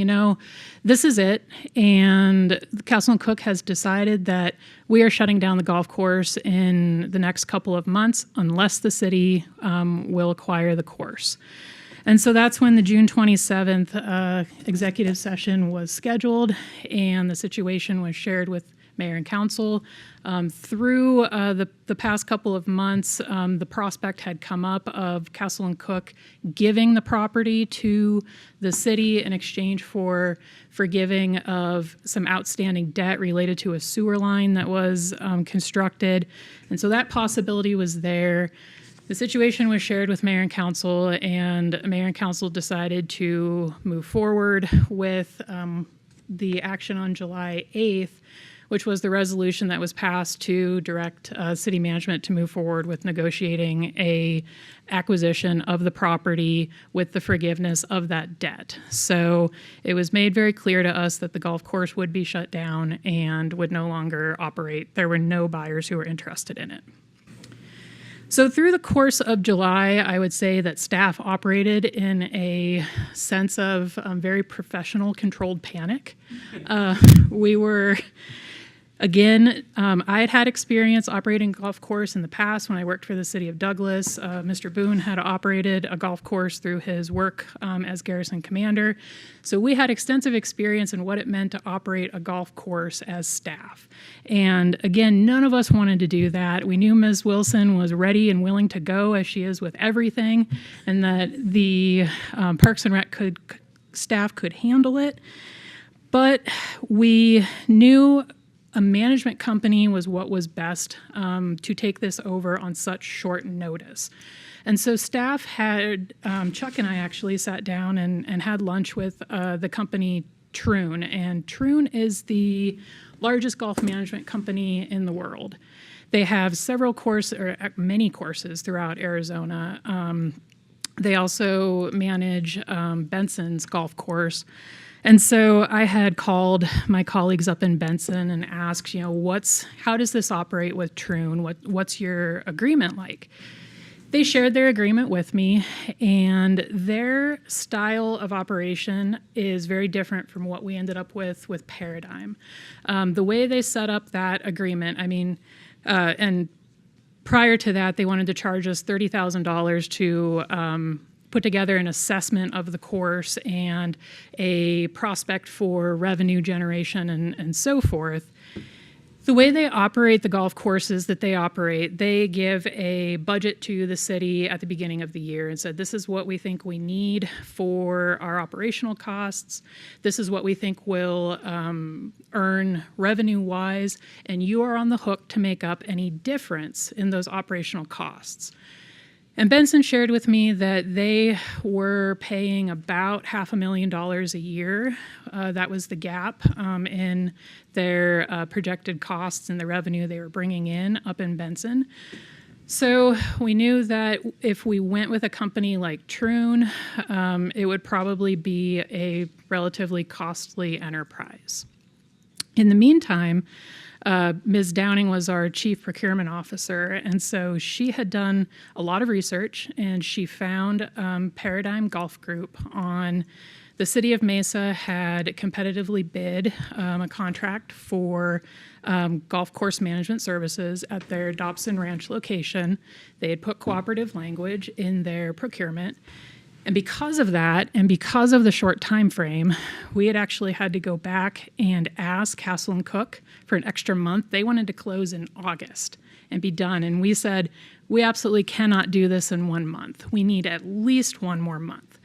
this is it, and Castle and Cooke has decided that we are shutting down the golf course in the next couple of months unless the city will acquire the course. And so that's when the June 27th executive session was scheduled, and the situation was shared with mayor and council. Through the past couple of months, the prospect had come up of Castle and Cooke giving the property to the city in exchange for forgiving of some outstanding debt related to a sewer line that was constructed. And so that possibility was there. The situation was shared with mayor and council decided to move forward with the action on July 8th, which was the resolution that was passed to direct city management to move forward with negotiating a acquisition of the property with the forgiveness of that debt. So it was made very clear to us that the golf course would be shut down and would no longer operate. There were no buyers who were interested in it. So through the course of July, I would say that staff operated in a sense of very professional, controlled panic. We were... Again, I had experience operating a golf course in the past when I worked for the city of Douglas. Mr. Boone had operated a golf course through his work as garrison commander. So we had extensive experience in what it meant to operate a golf course as staff. And again, none of us wanted to do that. We knew Ms. Wilson was ready and willing to go, as she is with everything, and that the Parks and Rec staff could handle it. But we knew a management company was what was best to take this over on such short notice. And so staff had, Chuck and I actually sat down and had lunch with the company Troon. And Troon is the largest golf management company in the world. They have many courses throughout Arizona. They also manage Benson's golf course. And so I had called my colleagues up in Benson and asked, how does this operate with Troon? What's your agreement like? They shared their agreement with me, and their style of operation is very different from what we ended up with Paradigm. The way they set up that agreement, and prior to that, they wanted to charge us $30,000 to put together an assessment of the course and a prospect for revenue generation and so forth. The way they operate the golf courses that they operate, they give a budget to the city at the beginning of the year and said, this is what we think we need for our operational costs. This is what we think will earn revenue-wise, and you are on the hook to make up any difference in those operational costs. And Benson shared with me that they were paying about $500,000 a year. That was the gap in their projected costs and the revenue they were bringing in up in Benson. So we knew that if we went with a company like Troon, it would probably be a relatively costly enterprise. In the meantime, Ms. Downing was our chief procurement officer, and so she had done a lot of research, and she found Paradigm Golf Group on the city of Mesa had competitively bid a contract for golf course management services at their Dobson Ranch location. They had put cooperative language in their procurement. And because of that, and because of the short time frame, we had actually had to go back and ask Castle & Cook for an extra month. They wanted to close in August and be done. And we said, we absolutely cannot do this in 1 month. We need at least 1 more month.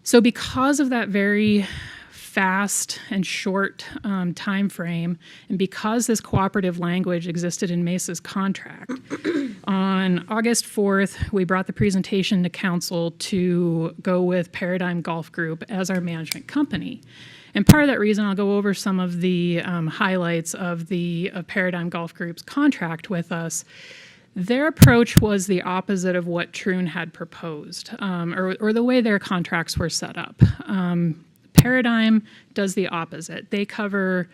So because of that very fast and short time frame, and because this cooperative language existed in Mesa's contract, on August 4th, we brought the presentation to council to go with Paradigm Golf Group as our management company. And part of that reason, I'll go over some of the highlights of Paradigm Golf Group's contract with us. Their approach was the opposite of what Troon had proposed, or the way their contracts were set up. Paradigm does the opposite. They cover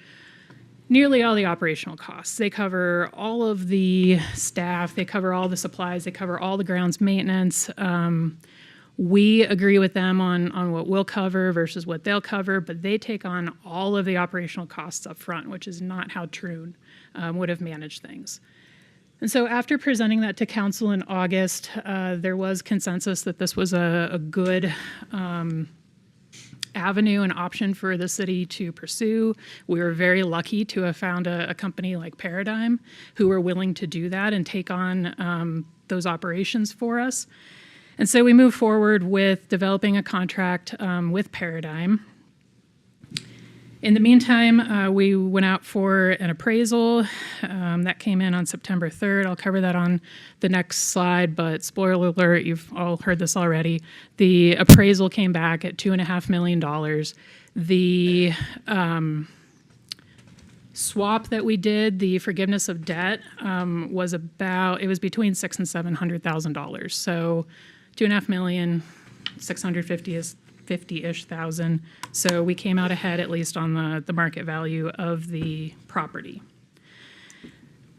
nearly all the operational costs. They cover all of the staff, they cover all the supplies, they cover all the grounds maintenance. We agree with them on what we'll cover versus what they'll cover, but they take on all of the operational costs up front, which is not how Troon would have managed things. And so after presenting that to council in August, there was consensus that this was a good avenue and option for the city to pursue. We were very lucky to have found a company like Paradigm who were willing to do that and take on those operations for us. And so we moved forward with developing a contract with Paradigm. In the meantime, we went out for an appraisal that came in on September 3rd. I'll cover that on the next slide, but spoiler alert, you've all heard this already. The appraisal came back at $2.5 million. The swap that we did, the forgiveness of debt, was between $600,000 and $700,000. So $2.5 million, 650-ish thousand. So we came out ahead, at least on the market value of the property.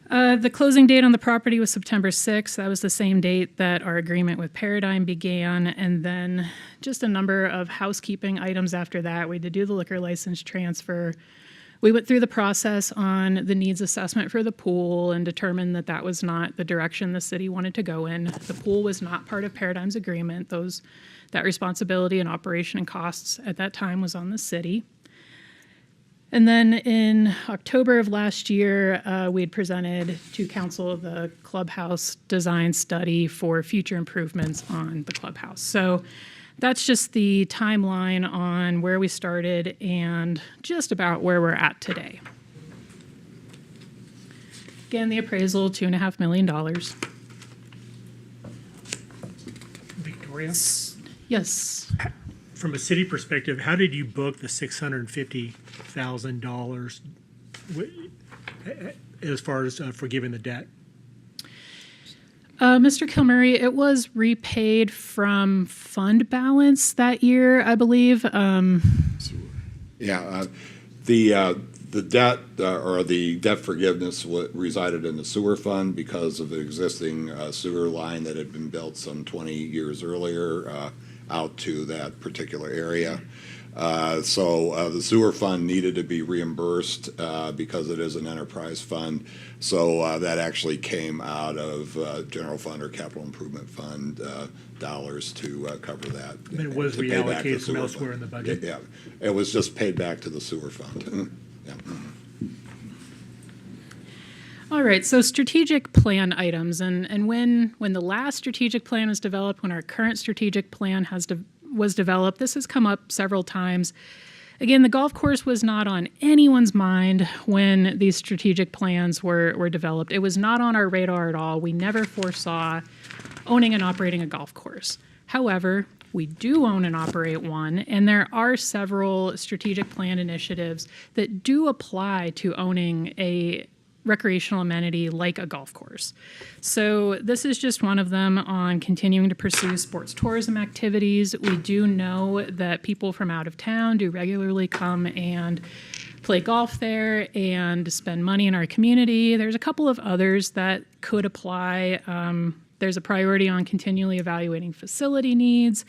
The closing date on the property was September 6th. That was the same date that our agreement with Paradigm began. And then just a number of housekeeping items after that. We had to do the liquor license transfer. We went through the process on the needs assessment for the pool and determined that that was not the direction the city wanted to go in. The pool was not part of Paradigm's agreement. That responsibility and operation and costs at that time was on the city. And then in October of last year, we had presented to council the clubhouse design study for future improvements on the clubhouse. So that's just the timeline on where we started and just about where we're at today. Again, the appraisal, $2.5 million. Victoria? Yes. From a city perspective, how did you book the $650,000 as far as forgiving the debt? Mr. Kilmurray, it was repaid from fund balance that year, I believe. Yeah, the The debt or the debt forgiveness resided in the sewer fund because of the existing sewer line that had been built some 20 years earlier out to that particular area. So the sewer fund needed to be reimbursed because it is an enterprise fund. So that actually came out of general fund or capital improvement fund dollars to cover that. But it was to pay back the reallocated from sewer elsewhere fund. in the budget? Yeah, it was just paid back to the sewer fund. Yeah. All right, so strategic plan items, and when the last strategic plan was developed, when our current strategic plan was developed, this has come up several times. Again, the golf course was not on anyone's mind when these strategic plans were developed. It was not on our radar at all. We never foresaw owning and operating a golf course. However, we do own and operate one, and there are several strategic plan initiatives that do apply to owning a recreational amenity like a golf course. So this is just one of them on continuing to pursue sports tourism activities. We do know that people from out of town do regularly come and play golf there and spend money in our community. There's a couple of others that could apply. There's a priority on continually evaluating facility needs,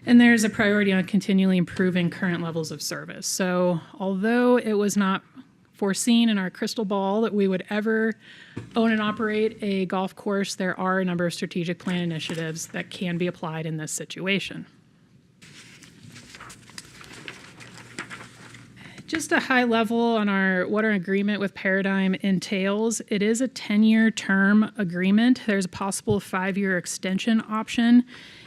and there's a priority on continually improving current levels of service. So although it was not foreseen in our crystal ball that we would ever own and operate a golf course, there are a number of strategic plan initiatives that can be applied in this situation. Just a high level on what our agreement with Paradigm entails. It is a 10-year term agreement. There's a possible 5-year extension option.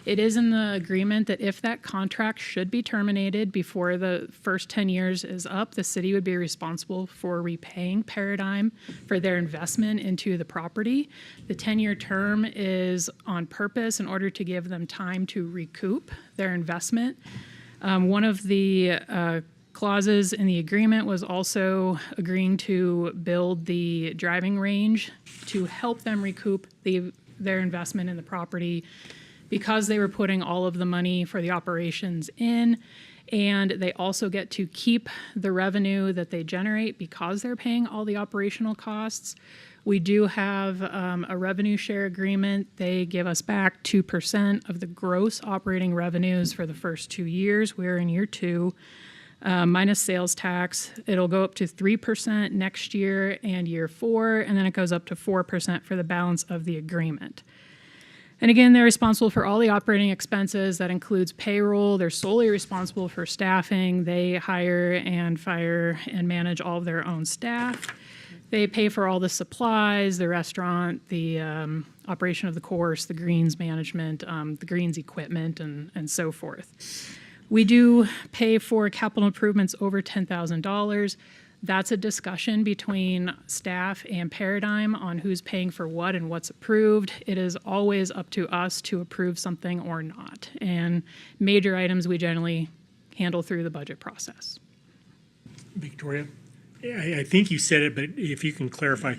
It is in the agreement that if that contract should be terminated before the first 10 years is up, the city would be responsible for repaying Paradigm for their investment into the property. The 10-year term is on purpose in order to give them time to recoup their investment. One of the clauses in the agreement was also agreeing to build the driving range to help them recoup their investment in the property because they were putting all of the money for the operations in, and they also get to keep the revenue that they generate because they're paying all the operational costs. We do have a revenue share agreement. They give us back 2% of the gross operating revenues for the first 2 years. We're in year 2. Minus sales tax. It'll go up to 3% next year and year 4, and then it goes up to 4% for the balance of the agreement. And again, they're responsible for all the operating expenses. That includes payroll. They're solely responsible for staffing. They hire and fire and manage all of their own staff. They pay for all the supplies, the restaurant, the operation of the course, the greens management, the greens equipment, and so forth. We do pay for capital improvements over $10,000. That's a discussion between staff and Paradigm on who's paying for what and what's approved. It is always up to us to approve something or not. And major items we generally handle through the budget process. Victoria, I think you said it, but if you can clarify,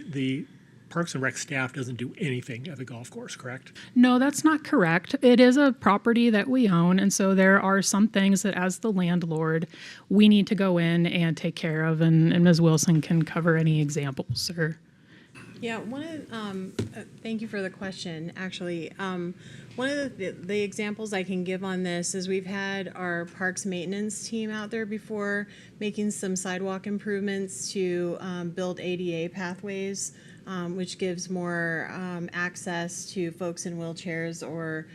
the Parks and Rec staff doesn't do anything at the golf course, correct? No, that's not correct. It is a property that we own, and so there are some things that as the landlord, we need to go in and take care of, and Ms. Wilson can cover any examples. Yeah, thank you for the question, actually. One of the examples I can give on this is we've had our parks maintenance team out there before making some sidewalk improvements to build ADA pathways, which gives more access to folks in wheelchairs or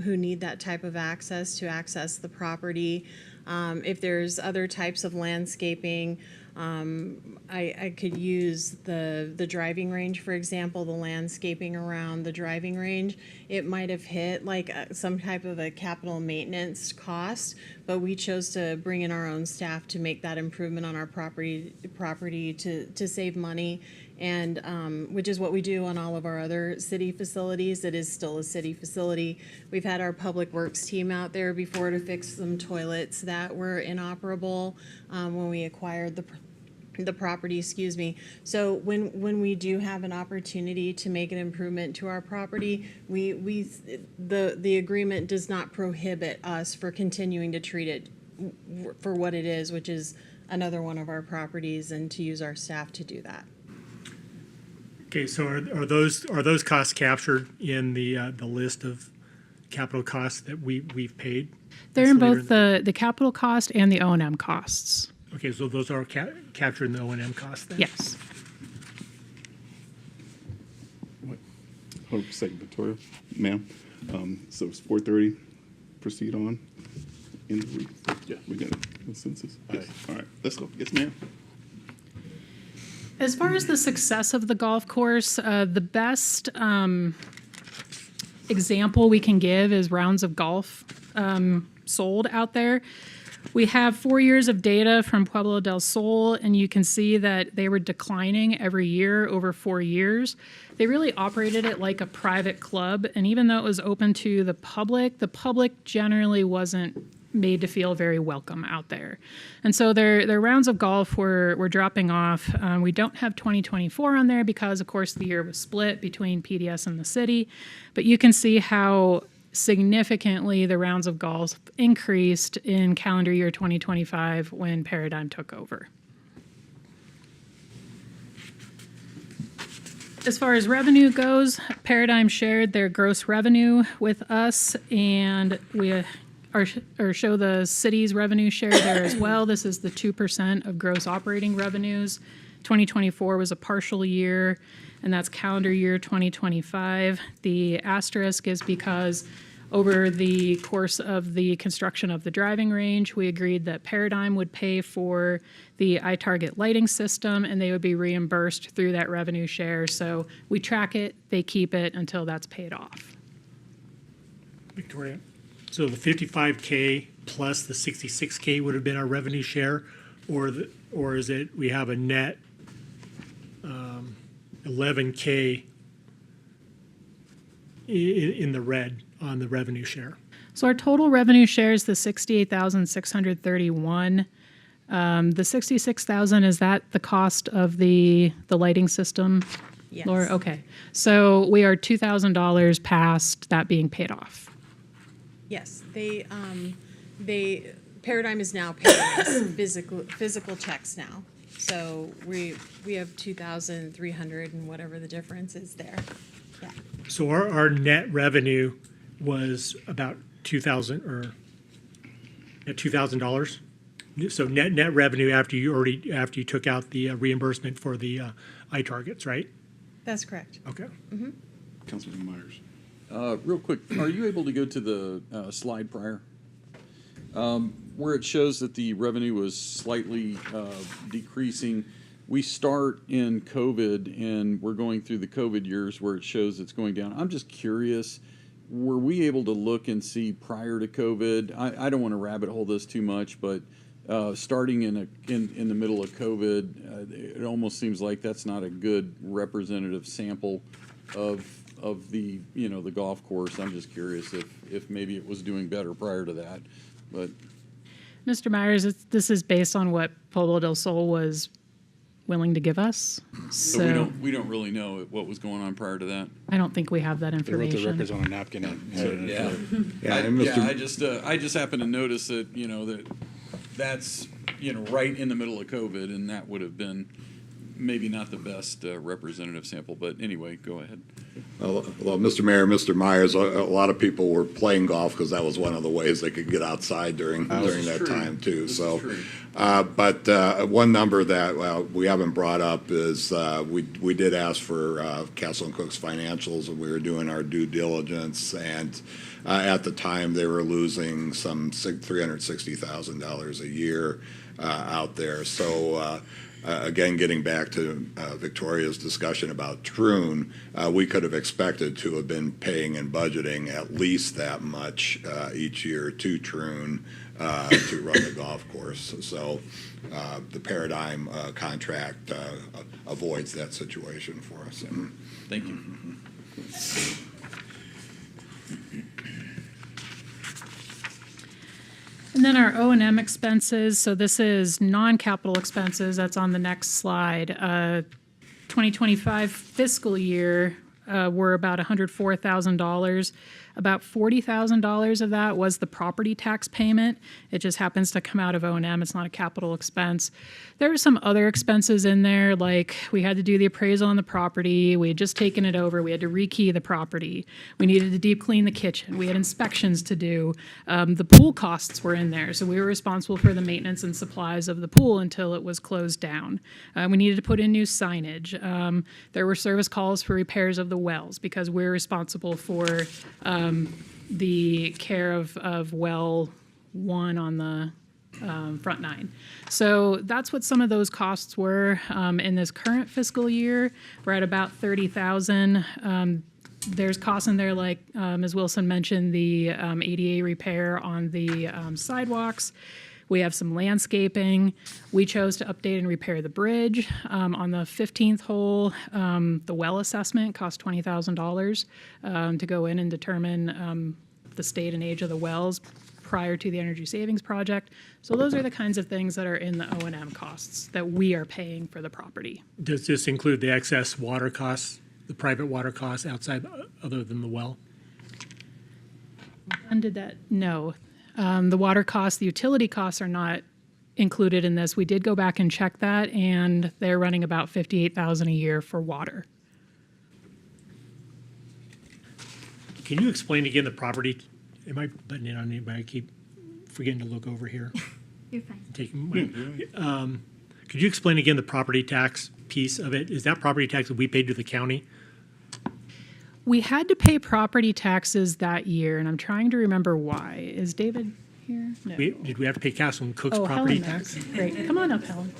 who need that type of access to access the property. If there's other types of landscaping, I could use the driving range, for example, the landscaping around the driving range. It might have hit like some type of a capital maintenance cost, but we chose to bring in our own staff to make that improvement on our property to save money, and which is what we do on all of our other city facilities. It is still a city facility. We've had our public works team out there before to fix some toilets that were inoperable when we acquired the property, excuse me. So when we do have an opportunity to make an improvement to our property, the agreement does not prohibit us for continuing to treat it for what it is, which is another one of our properties and to use our staff to do that. Okay, so are those costs captured in the list of capital costs that we've paid? They're in Later both the capital cost and the O&M costs. Okay, so those are captured in the O&M costs then? Yes. Hold on a second, Victoria. Ma'am, so it's 4:30. Proceed on. In the week. Yeah, we got a consensus. Yes. All right, let's go. Yes, ma'am. As far as the success of the golf course, the best example we can give is rounds of golf sold out there. We have 4 years of data from Pueblo del Sol, and you can see that they were declining every year over 4 years. They really operated it like a private club, and even though it was open to the public generally wasn't made to feel very welcome out there. And so their rounds of golf were dropping off. We don't have 2024 on there because, of course, the year was split between PDS and the city. But you can see how significantly the rounds of golf increased in calendar year 2025 when Paradigm took over. As far as revenue goes, Paradigm shared their gross revenue with us, and we show the city's revenue share there as well. This is the 2% of gross operating revenues. 2024 was a partial year, and that's calendar year 2025. The asterisk is because over the course of the construction of the driving range, we agreed that Paradigm would pay for the iTarget lighting system, and they would be reimbursed through that revenue share. So we track it, they keep it until that's paid off. Victoria, so the 55K plus the 66K would have been our revenue share, or is it we have a net 11K in the red on the revenue share? So our total revenue share is the $68,631. The $66,000, is that the cost of the lighting system? Yes. Laura, okay. So we are $2,000 past that being paid off. Yes, Paradigm is now paying us physical checks now. So we have 2,300 and whatever the difference is there. Yeah. So our net revenue was about $2,000. So net revenue after you took out the reimbursement for the iTargets, right? That's correct. Okay. Mm-hmm. Councilman Myers. Real quick, are you able to go to the slide prior? Where it shows that the revenue was slightly decreasing. We start in COVID and we're going through the COVID years where it shows it's going down. I'm just curious, were we able to look and see prior to COVID? I don't want to rabbit hole this too much, but starting in the middle of COVID, it almost seems like that's not a good representative sample of the the golf course. I'm just curious if maybe it was doing better prior to that, but. Mr. Myers, this is based on what Pueblo del Sol was willing to give us. So we don't really know what was going on prior to that. I don't think we have that They wrote the information. records on a napkin. I just happened to notice that that's right in the middle of COVID, and that would have been maybe not the best representative sample. But anyway, go ahead. Well, Mr. Mayor, Mr. Myers, a lot of people were playing golf because that was one of the ways they could get outside during that time too. So, but one number that we haven't brought up is we did ask for Castle and Cook's financials, and we were doing our due diligence, and at the time they were losing some $360,000 a year out there. So. Again, getting back to Victoria's discussion about Troon, we could have expected to have been paying and budgeting at least that much each year to Troon to run the golf course. So the Paradigm contract avoids that situation for us. Thank you. And then our O&M expenses, so this is non-capital expenses, that's on the next slide. 2025 fiscal year were about $104,000. About $40,000 of that was the property tax payment. It just happens to come out of O&M. It's not a capital expense. There were some other expenses in there, like we had to do the appraisal on the property. We had just taken it over. We had to rekey the property. We needed to deep clean the kitchen. We had inspections to do. The pool costs were in there, so we were responsible for the maintenance and supplies of the pool until it was closed down. We needed to put in new signage. There were service calls for repairs of the wells because we're responsible for the care of well 1 on the front 9. So that's what some of those costs were. In this current fiscal year, we're at about $30,000. There's costs in there like Ms. Wilson mentioned, the ADA repair on the sidewalks. We have some landscaping. We chose to update and repair the bridge. On the 15th hole, the well assessment cost $20,000 to go in and determine the state and age of the wells prior to the energy savings project. So those are the kinds of things that are in the O&M costs that we are paying for the property. Does this include the excess water costs, the private water costs outside other than the well? When did that? No. The water costs, the utility costs are not included in this. We did go back and check that, and they're running about $58,000 a year for water. Can you explain again the property? Am I butting in on anybody? I keep forgetting to look over here. You're fine. Could you explain again the property tax piece of it? Is that property tax that we paid to the county? We had to pay property taxes that year, and I'm trying to remember why. Is David here? No. Did we have to pay Castle and Cook's Oh, property Helen tax? knows. Great. Come on up, Helen.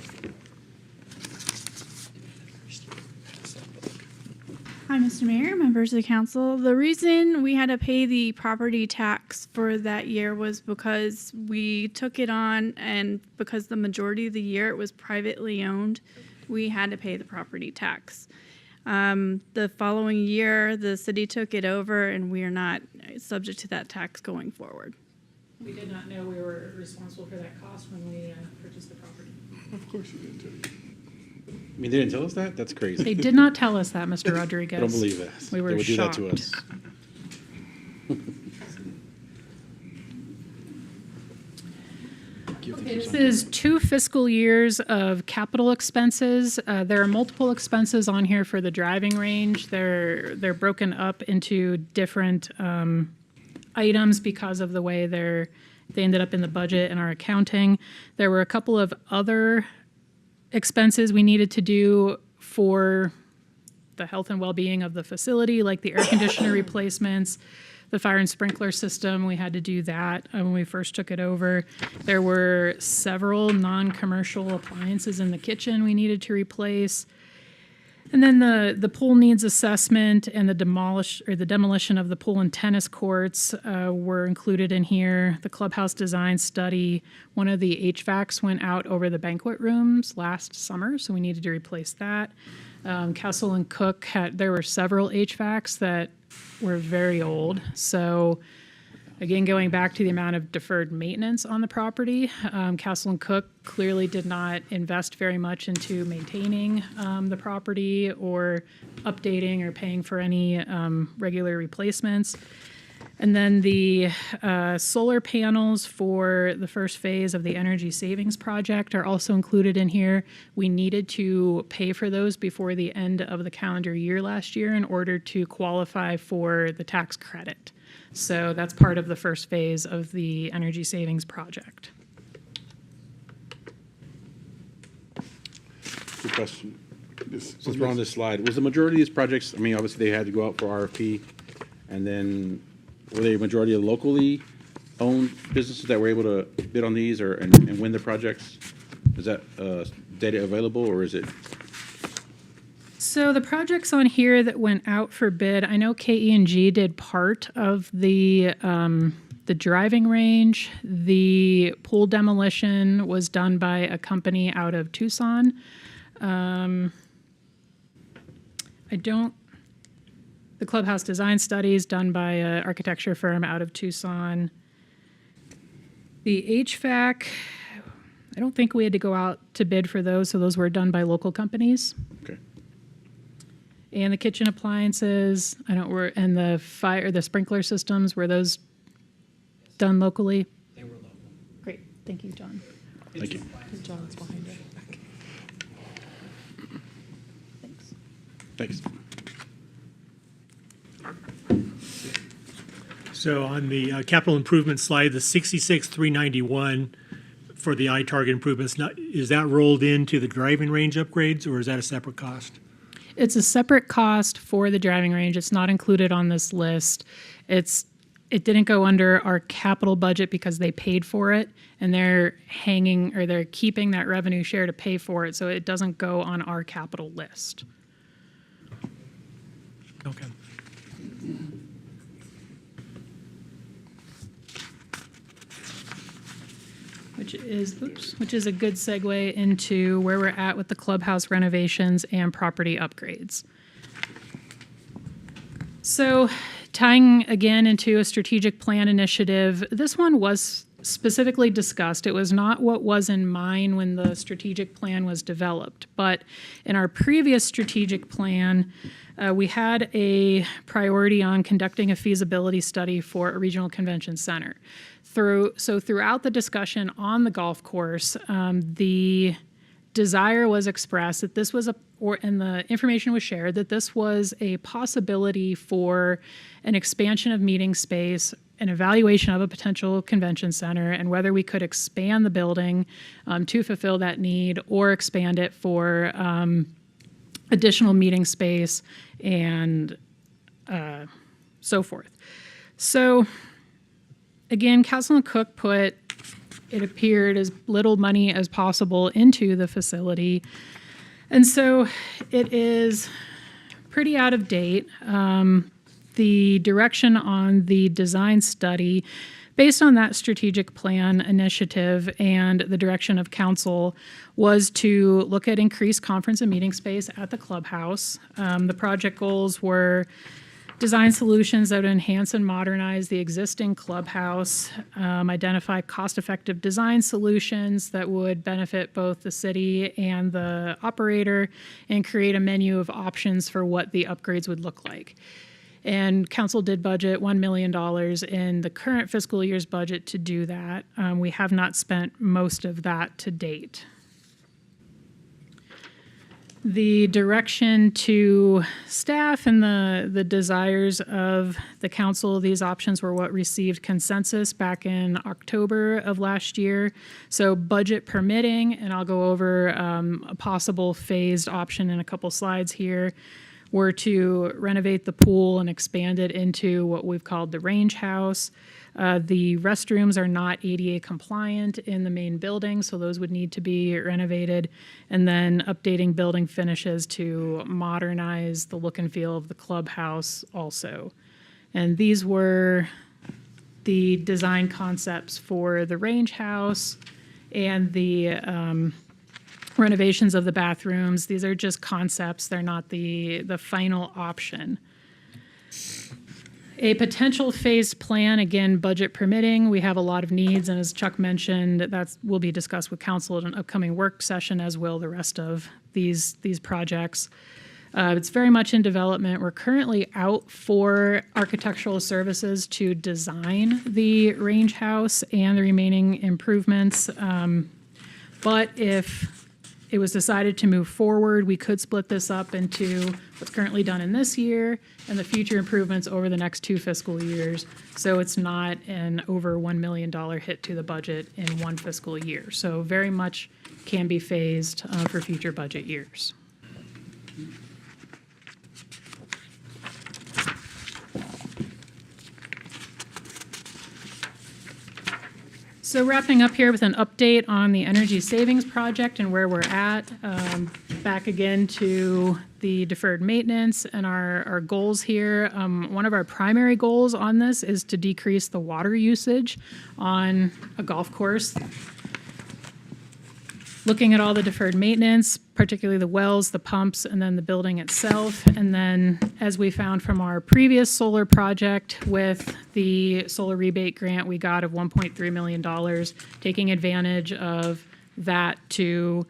Hi, Mr. Mayor, members of the council. The reason we had to pay the property tax for that year was because we took it on, and because the majority of the year it was privately owned, we had to pay the property tax. The following year, the city took it over, and we are not subject to that tax going forward. We did not know we were responsible for that cost when we purchased the property. Of course you didn't tell you. I mean, they didn't tell us that? That's crazy. They did not tell us that, Mr. Rodriguez. I don't believe it. We were They would shocked. do that to us. Okay, this is 2 fiscal years of capital expenses. There are multiple expenses on here for the driving range. They're broken up into different items because of the way they ended up in the budget and our accounting. There were a couple of other expenses we needed to do for the health and well-being of the facility, like the air conditioner replacements, the fire and sprinkler system. We had to do that when we first took it over. There were several non-commercial appliances in the kitchen we needed to replace. And then the pool needs assessment and the demolition of the pool and tennis courts were included in here. The clubhouse design study. One of the HVACs went out over the banquet rooms last summer, so we needed to replace that. Castle and Cook there were several HVACs that were very old. So again, going back to the amount of deferred maintenance on the property, Castle and Cook clearly did not invest very much into maintaining the property or updating or paying for any regular replacements. And then the solar panels for the first phase of the energy savings project are also included in here. We needed to pay for those before the end of the calendar year last year in order to qualify for the tax credit. So that's part of the first phase of the energy savings project. Good question. Since we're on this slide, was the majority of these projects, I mean, obviously they had to go out for RFP, and then were they a majority of locally owned businesses that were able to bid on these and win the projects? Is that data available, or is it? So the projects on here that went out for bid, I know KE&G did part of the driving range. The pool demolition was done by a company out of Tucson. The clubhouse design studies done by an architecture firm out of Tucson. The HVAC, I don't think we had to go out to bid for those, so those were done by local companies. Okay. And the kitchen appliances, and the fire, the sprinkler systems, were those done locally? They were local. Great, thank you, John. Thank you. John's behind it. Thanks. So on the capital improvement slide, the 66,391 for the iTarget improvements, is that rolled into the driving range upgrades, or is that a separate cost? It's a separate cost for the driving range. It's not included on this list. It didn't go under our capital budget because they paid for it, and they're keeping that revenue share to pay for it, so it doesn't go on our capital list. Okay. Which is a good segue into where we're at with the clubhouse renovations and property upgrades. So, tying again into a strategic plan initiative, this one was specifically discussed. It was not what was in mind when the strategic plan was developed, but in our previous strategic plan, we had a priority on conducting a feasibility study for a regional convention center. Throughout the discussion on the golf course, the desire was expressed that this was and the information was shared that this was a possibility for an expansion of meeting space, an evaluation of a potential convention center, and whether we could expand the building to fulfill that need or expand it for additional meeting space and so forth. So again, Councilman Cook put, it appeared, as little money as possible into the facility. And so it is pretty out of date. The direction on the design study, based on that strategic plan initiative and the direction of council, was to look at increased conference and meeting space at the clubhouse. The project goals were design solutions that would enhance and modernize the existing clubhouse, identify cost-effective design solutions that would benefit both the city and the operator, and create a menu of options for what the upgrades would look like. And council did budget $1 million in the current fiscal year's budget to do that. We have not spent most of that to date. The direction to staff and the desires of the council, these options were what received consensus back in October of last year. So budget permitting, and I'll go over a possible phased option in a couple slides here, were to renovate the pool and expand it into what we've called the range house. The restrooms are not ADA compliant in the main building, so those would need to be renovated. And then updating building finishes to modernize the look and feel of the clubhouse also. And these were the design concepts for the range house and the renovations of the bathrooms. These are just concepts. They're not the final option. A potential phased plan, again, budget permitting. We have a lot of needs, and as Chuck mentioned, that will be discussed with council at an upcoming work session, as will the rest of these projects. It's very much in development. We're currently out for architectural services to design the range house and the remaining improvements. But if it was decided to move forward, we could split this up into what's currently done in this year and the future improvements over the next 2 fiscal years. So it's not an over $1 million hit to the budget in 1 fiscal year. So very much can be phased for future budget years. So wrapping up here with an update on the energy savings project and where we're at. Back again to the deferred maintenance and our goals here. One of our primary goals on this is to decrease the water usage on a golf course. Looking at all the deferred maintenance, particularly the wells, the pumps, and then the building itself. And then, as we found from our previous solar project with the solar rebate grant we got of $1.3 million, taking advantage of that to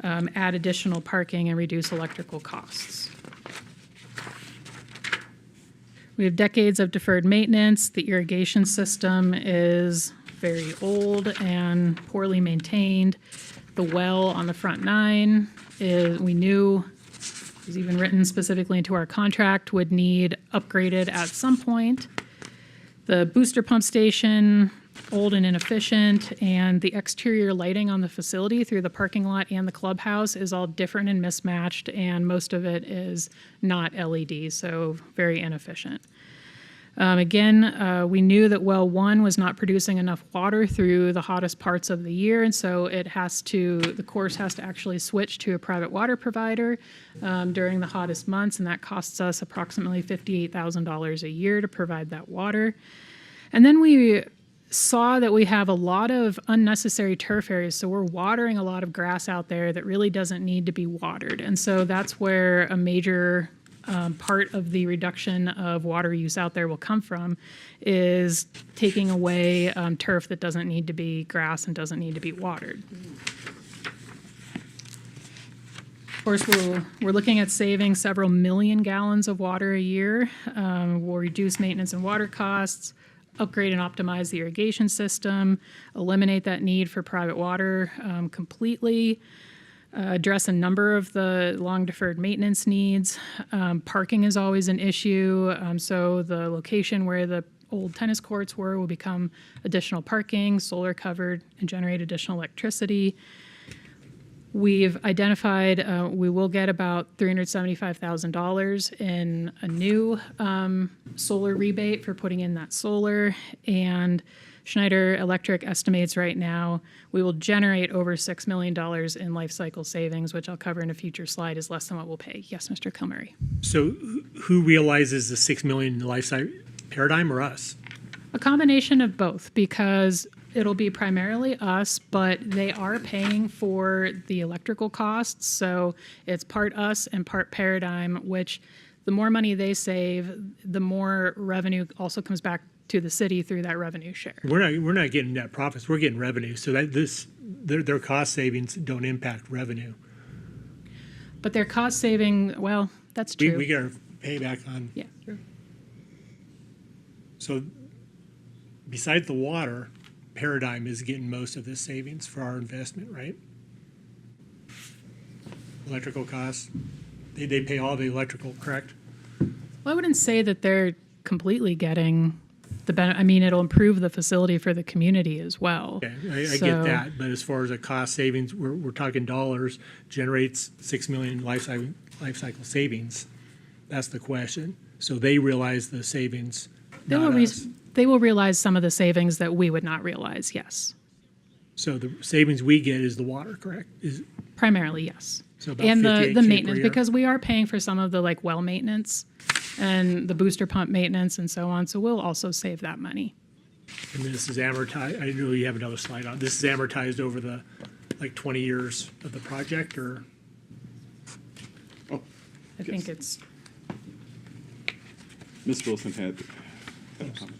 add additional parking and reduce electrical costs. We have decades of deferred maintenance. The irrigation system is very old and poorly maintained. The well on the front nine is, we knew, was even written specifically into our contract, would need upgraded at some point. The booster pump station, old and inefficient, and the exterior lighting on the facility through the parking lot and the clubhouse is all different and mismatched, and most of it is not LED, so very inefficient. We knew that well 1 was not producing enough water through the hottest parts of the year, and so the course has to actually switch to a private water provider during the hottest months, and that costs us approximately $58,000 a year to provide that water. And then we saw that we have a lot of unnecessary turf areas, so we're watering a lot of grass out there that really doesn't need to be watered, and so that's where a major part of the reduction of water use out there will come from, is taking away turf that doesn't need to be grass and doesn't need to be watered. Of course, we're looking at saving several million gallons of water a year. We'll reduce maintenance and water costs, upgrade and optimize the irrigation system, eliminate that need for private water completely, address a number of the long deferred maintenance needs. Parking is always an issue, so the location where the old tennis courts were will become additional parking, solar covered, and generate additional electricity. We've identified we will get about $375,000 in a new solar rebate for putting in that solar, and Schneider Electric estimates right now we will generate over $6 million in life cycle savings, which I'll cover in a future slide, is less than what we'll pay. Yes, Mr. Kilmurray. So who realizes the 6 million in life cycle paradigm, or us? A combination of both, because it'll be primarily us, but they are paying for the electrical costs. So it's part us and part Paradigm, which the more money they save, the more revenue also comes back to the city through that revenue share. We're not getting net profits, we're getting revenue. So that their cost savings don't impact revenue. But their cost saving, well, that's true. We get our payback on. Yeah, true. So besides the water, Paradigm is getting most of this savings for our investment, right? Electrical costs, they pay all the electrical, correct? Well, I wouldn't say that they're completely getting the benefit. I mean, it'll improve the facility for the community as well. Okay, I get that, but as far as a cost savings, we're talking dollars, generates 6 million life cycle savings. That's the question. So they realize the savings, not us. They will realize some of the savings that we would not realize, yes. So the savings we get is the water, correct? Primarily, yes. So about and the 58K per maintenance, year? because we are paying for some of the like well maintenance and the booster pump maintenance and so on. So we'll also save that money. And this is amortized, I know you have another slide on, this is amortized over the, 20 years of the project, or? I think it's, Ms. Wilson had a comment.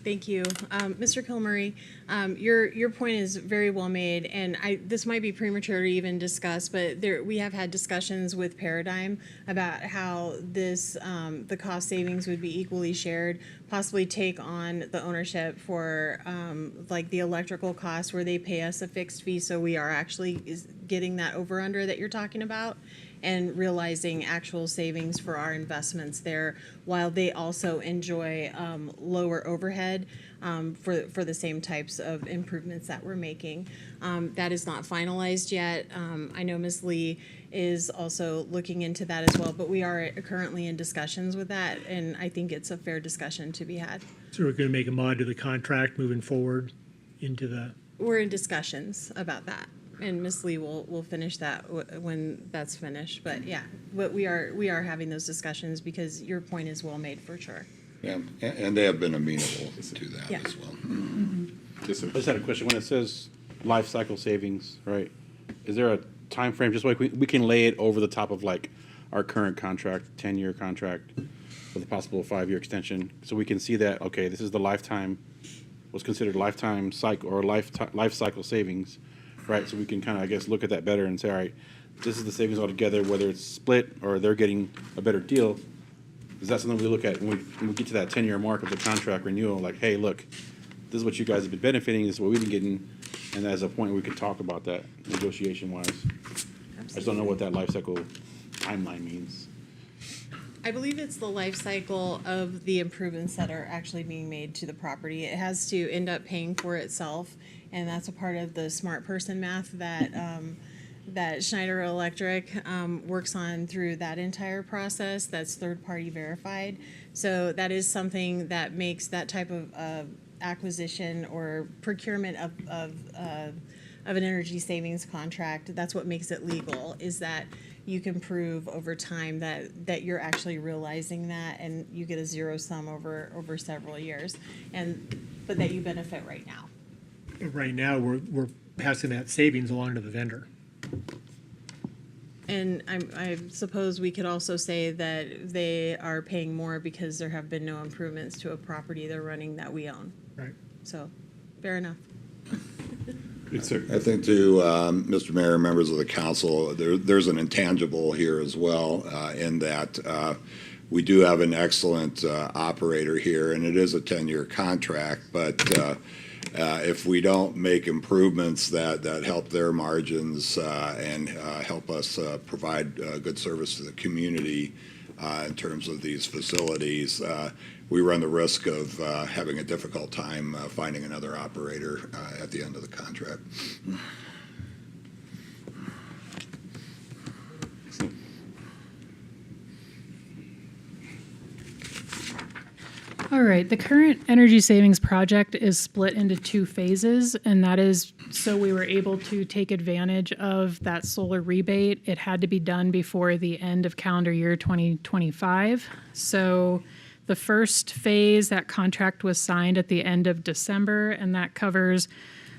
Thank you. Mr. Kilmurray, your point is very well made, and this might be premature to even discuss, but we have had discussions with Paradigm about how the cost savings would be equally shared, possibly take on the ownership for like the electrical costs where they pay us a fixed fee, so we are actually getting that over under that you're talking about, and realizing actual savings for our investments there, while they also enjoy lower overhead for the same types of improvements that we're making. That is not finalized yet. I know Ms. Lee is also looking into that as well, but we are currently in discussions with that, and I think it's a fair discussion to be had. So we're going to make a mod to the contract moving forward into the. We're in discussions about that. And Ms. Lee will finish that when that's finished. But yeah, but we are having those discussions because your point is well made for sure. Yeah, and they have been amenable to that Yeah. as well. I just had a question. When it says life cycle savings, right? Is there a time frame, just like we can lay it over the top of like our current contract, 10-year contract with a possible 5-year extension, so we can see that, okay, this is the lifetime, what's considered lifetime cycle or life cycle savings, right? So we can kind of, I guess, look at that better and say, all right, this is the savings altogether, whether it's split or they're getting a better deal. Is that something we look at when we get to that 10-year mark of the contract renewal? Like, hey, look, this is what you guys have been benefiting, this is what we've been getting, and as a point we could talk about that negotiation-wise. I just don't know what that life cycle timeline means. I believe it's the life cycle of the improvements that are actually being made to the property. It has to end up paying for itself, and that's a part of the smart person math that that Schneider Electric works on through that entire process. That's third-party verified. So that is something that makes that type of acquisition or procurement of an energy savings contract. That's what makes it legal. Is that you can prove over time that you're actually realizing that, and you get a zero sum over several years, but that you benefit right now. Right now, we're passing that savings along to the vendor. And I suppose we could also say that they are paying more because there have been no improvements to a property they're running that we own. Right. So, fair enough. Yes, sir. I think to Mr. Mayor, members of the council, there's an intangible here as well in that we do have an excellent operator here, and it is a 10-year contract, but if we don't make improvements that help their margins and help us provide good service to the community in terms of these facilities, we run the risk of having a difficult time finding another operator at the end of the contract. All right, the current energy savings project is split into two phases, and that is so we were able to take advantage of that solar rebate. It had to be done before the end of calendar year 2025. So the first phase, that contract was signed at the end of December, and that covers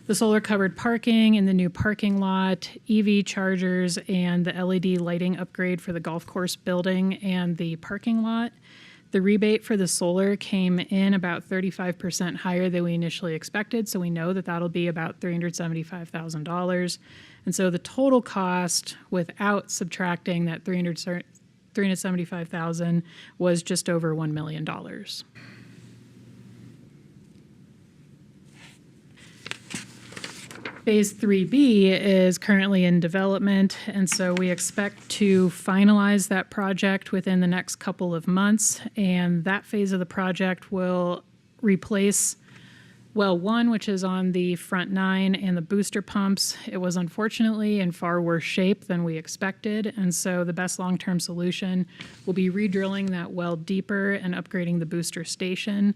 the solar covered parking in the new parking lot, EV chargers, and the LED lighting upgrade for the golf course building and the parking lot. The rebate for the solar came in about 35% higher than we initially expected, so we know that that'll be about $375,000. And so the total cost without subtracting that $375,000 was just over $1 million. Phase 3B is currently in development, and so we expect to finalize that project within the next couple of months. And that phase of the project will replace well 1, which is on the front 9, and the booster pumps. It was unfortunately in far worse shape than we expected, and so the best long-term solution will be redrilling that well deeper and upgrading the booster station.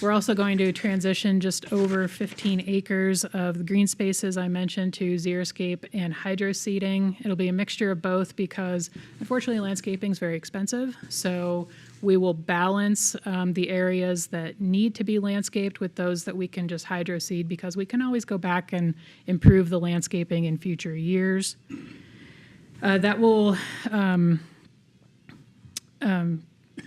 We're also going to transition just over 15 acres of the green spaces I mentioned to xeriscape and hydro seeding. It'll be a mixture of both because unfortunately landscaping is very expensive. So we will balance the areas that need to be landscaped with those that we can just hydro seed, because we can always go back and improve the landscaping in future years. That will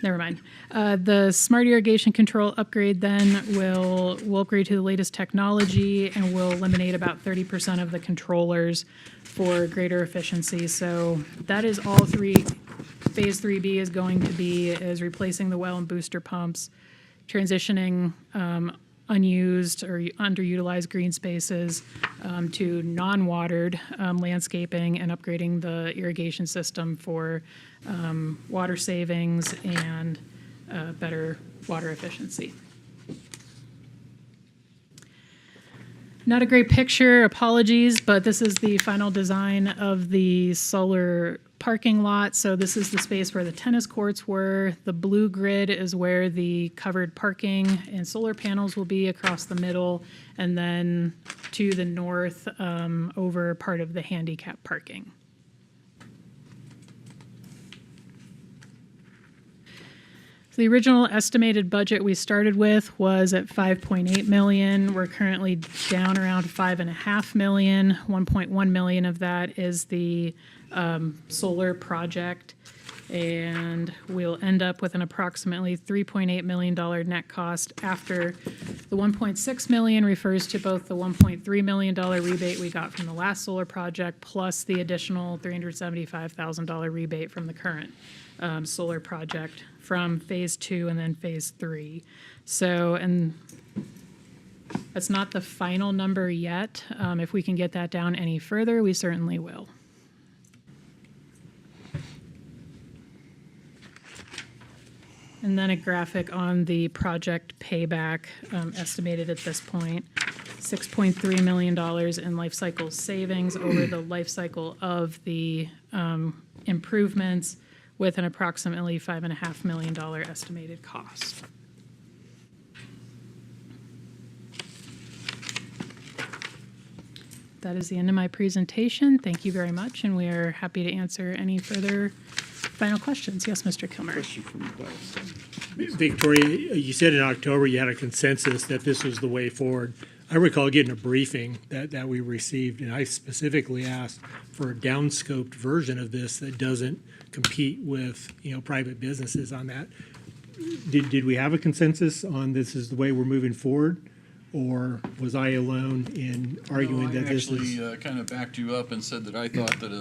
never mind. The smart irrigation control upgrade then will upgrade to the latest technology and will eliminate about 30% of the controllers for greater efficiency. So that is all three. Phase 3B is going to be is replacing the well and booster pumps, transitioning unused or underutilized green spaces to non-watered landscaping, and upgrading the irrigation system for water savings and better water efficiency. Not a great picture, apologies, but this is the final design of the solar parking lot. So this is the space where the tennis courts were. The blue grid is where the covered parking and solar panels will be across the middle, and then to the north over part of the handicap parking. The original estimated budget we started with was at 5.8 million. We're currently down around 5.5 million. 1.1 million of that is the solar project. And we'll end up with an approximately $3.8 million net cost after the $1.6 million refers to both the $1.3 million rebate we got from the last solar project plus the additional $375,000 rebate from the current solar project from phase 2 and then phase 3. So, and that's not the final number yet. If we can get that down any further, we certainly will. And then a graphic on the project payback, estimated at this point, $6.3 million in life cycle savings over the life cycle of the improvements with an approximately $5.5 million estimated cost. That is the end of my presentation. Thank you very much, and we are happy to answer any further final questions. Yes, Mr. Kilmer. Victoria, you said in October you had a consensus that this was the way forward. I recall getting a briefing that we received, and I specifically asked for a downscoped version of this that doesn't compete with, private businesses on that. Did we have a consensus on this is the way we're moving forward? Or was I alone in arguing that this is? I actually kind of backed you up and said that I thought that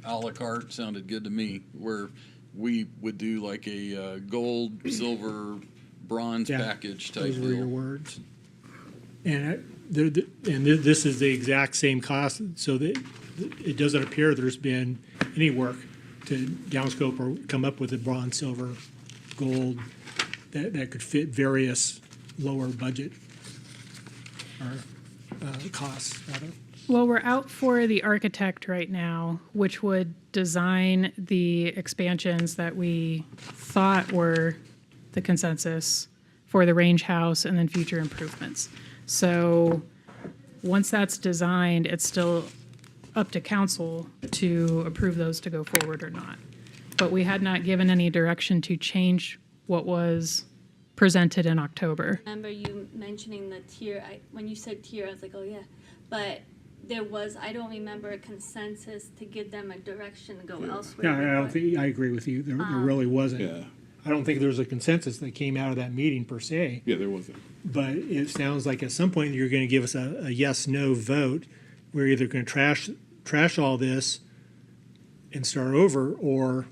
a la carte sounded good to me, where we would do like a gold, silver, bronze package type Those deal. were your words. And this is the exact same cost, so that it doesn't appear there's been any work to downscope or come up with a bronze, silver, gold that could fit various lower budget or costs, rather. Well, we're out for the architect right now, which would design the expansions that we thought were the consensus for the range house and then future improvements. So once that's designed, it's still up to council to approve those to go forward or not. But we had not given any direction to change what was presented in October. Remember you mentioning the tier, when you said tier, I was like, oh yeah, but there was, I don't remember a consensus to give them a direction to go elsewhere. Yeah, I don't think, I agree with you, there really wasn't. Yeah. I don't think there was a consensus that came out of that meeting per se. Yeah, there wasn't. But it sounds like at some point you're gonna give us a yes/no vote. We're either gonna trash all this and start over, or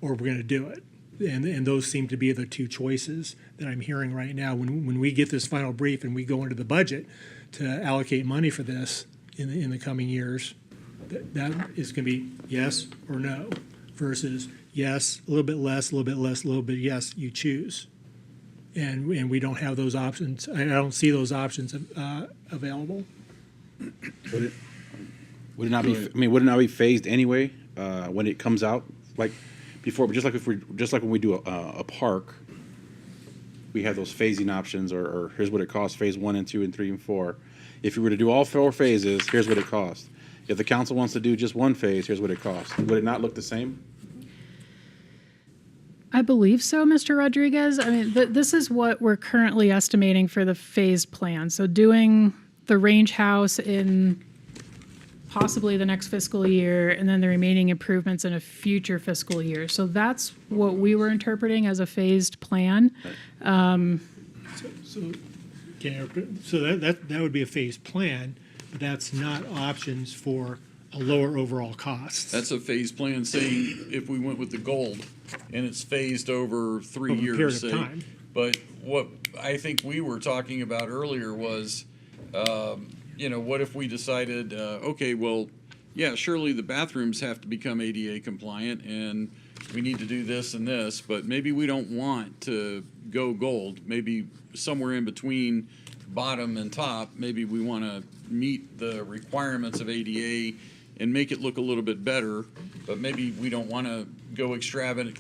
we're gonna do it. And those seem to be the two choices that I'm hearing right now. When we get this final brief and we go into the budget to allocate money for this in the coming years, that is gonna be yes or no versus yes, a little bit less, a little bit less, a little bit yes, you choose. And we don't have those options. I don't see those options available. Would it not be? I mean, would it not be phased anyway when it comes out? Like before, just like when we do a park, we have those phasing options, or here's what it costs: phase 1 and 2 and 3 and 4. If you were to do all 4 phases, here's what it costs. If the council wants to do just one phase, here's what it costs. Would it not look the same? I believe so, Mr. Rodriguez. I mean, this is what we're currently estimating for the phased plan. So doing the range house in possibly the next fiscal year, and then the remaining improvements in a future fiscal year. So that's what we were interpreting as a phased plan. So that would be a phased plan, but that's not options for a lower overall cost. That's a phased plan saying if we went with the gold and it's phased over 3 Over a years, period of say. time. But what I think we were talking about earlier was, what if we decided, okay, well, yeah, surely the bathrooms have to become ADA compliant and we need to do this and this, but maybe we don't want to go gold. Maybe somewhere in between bottom and top, maybe we want to meet the requirements of ADA and make it look a little bit better, but maybe we don't want to go extravagant,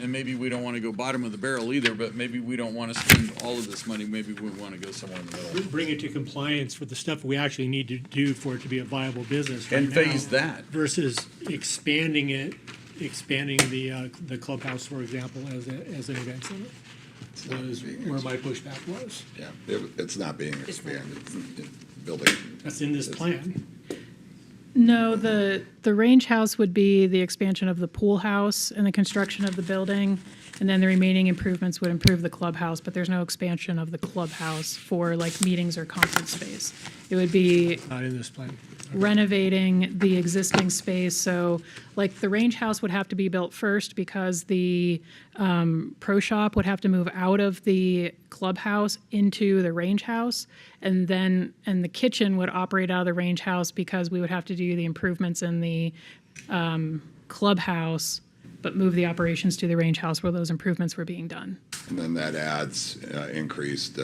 and maybe we don't want to go bottom of the barrel either, but maybe we don't want to spend all of this money. Maybe we want to go somewhere in the middle. Bring it to compliance for the stuff we actually need to do for it to be a viable business right And now. phase that. Versus expanding the clubhouse, for example, as an event center. Was where my pushback was. Yeah, it's not being expanded, building. That's in this plan. No, the range house would be the expansion of the pool house and the construction of the building, and then the remaining improvements would improve the clubhouse, but there's no expansion of the clubhouse for like meetings or conference space. It would be Not in this plan. renovating the existing space. So like the range house would have to be built first because the pro shop would have to move out of the clubhouse into the range house. And the kitchen would operate out of the range house because we would have to do the improvements in the clubhouse, but move the operations to the range house where those improvements were being done. And then that adds increased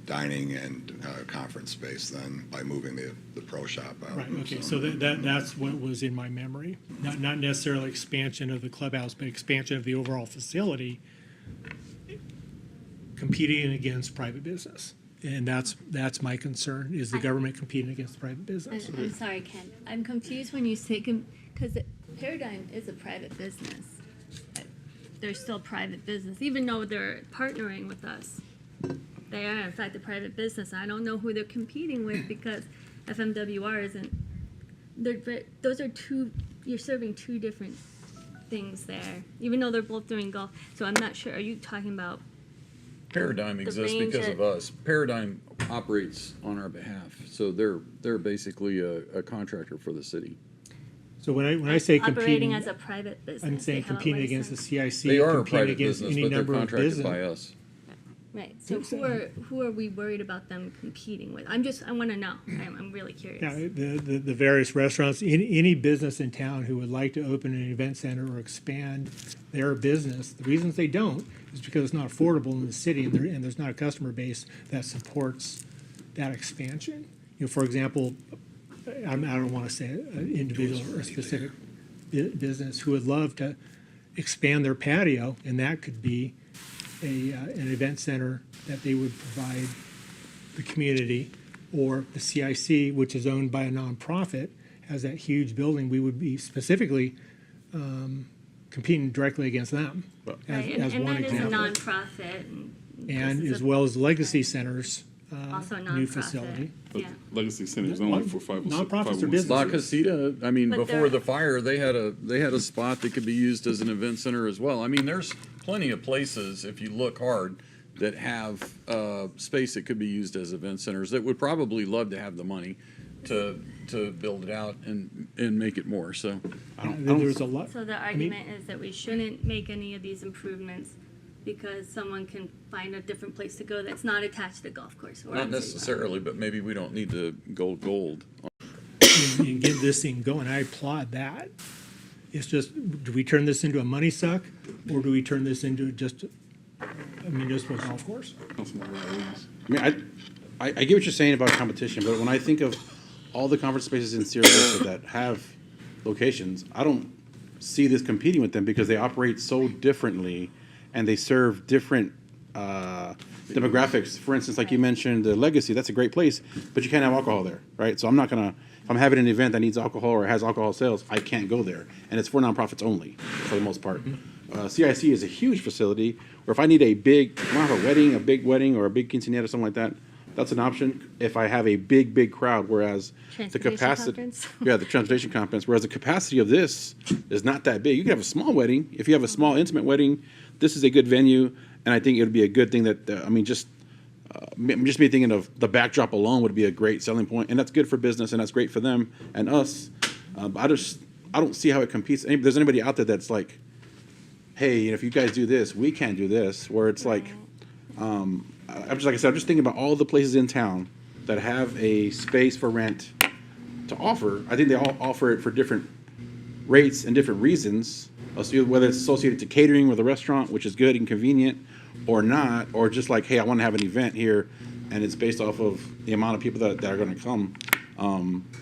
dining and conference space then by moving the pro shop out. Right, okay, so that's what was in my memory. Not necessarily expansion of the clubhouse, but expansion of the overall facility, competing against private business. And that's my concern, is the government competing against private business. I'm sorry, Ken. I'm confused when you say, because Paradigm is a private business. They're still private business, even though they're partnering with us. They are, in fact, a private business. I don't know who they're competing with because FMWR isn't. Those are you're serving two different things there, even though they're both doing golf. So I'm not sure, are you talking about Paradigm exists because of us. Paradigm operates on our behalf, so they're basically a contractor for the city. So when I say operating competing, as a private business? I'm saying they have a competing against the license? CIC, They are a competing private against business, any but they're number of contracted business. by us. Right, so who are we worried about them competing with? I want to know. I'm really curious. Yeah, the various restaurants, any business in town who would like to open an event center or expand their business, the reasons they don't is because it's not affordable in the city and there's not a customer base that supports that expansion. You know, for example, I don't want to say an individual or a specific business who would love to expand their patio, and that could be an event center that they would provide the community, or the CIC, which is owned by a nonprofit, has that huge building. We would be specifically competing directly against them as and one that example. is a nonprofit. And this is as well as Legacy Center's also a new nonprofit. facility. Yeah. Legacy Center is only for Nonprofits are 501c. business. La Casita, I mean, But before they're- the fire, they had a spot that could be used as an event center as well. I mean, there's plenty of places, if you look hard, that have space that could be used as event centers that would probably love to have the money to build it out and make it more, so. There's a lot. So the argument is that we shouldn't make any of these improvements because someone can find a different place to go that's not attached to the golf course. or Not on city property. necessarily, but maybe we don't need to go gold. And get this thing going. I applaud that. It's just, do we turn this into a money suck, or do we turn this into just a municipal golf course? I mean, I get what you're saying about competition, but when I think of all the conference spaces in Sierra Vista that have locations, I don't see this competing with them because they operate so differently and they serve different demographics. For instance, like you mentioned, the Legacy, that's a great place, but you can't have alcohol there, right? So I'm not gonna, if I'm having an event that needs alcohol or has alcohol sales, I can't go there. And it's for nonprofits only, for the most part. CIC is a huge facility, where if I need a big, I have a big wedding or a big quinceañera, something like that, that's an option if I have a big crowd, whereas the Transportation capacity, conference? yeah, the transportation conference, whereas the capacity of this is not that big. You can have a small wedding. If you have a small intimate wedding, this is a good venue, and I think it would be a good thing that, just me thinking of the backdrop alone would be a great selling point, and that's good for business, and that's great for them and us. I don't see how it competes. If there's anybody out there that's like, hey, if you guys do this, we can't do this, where it's like, I'm just, like I said, I'm just thinking about all the places in town that have a space for rent to offer. I think they all offer it for different rates and different reasons, whether it's associated to catering with a restaurant, which is good and convenient, or not, or just like, hey, I want to have an event here, and it's based off of the amount of people that are going to come.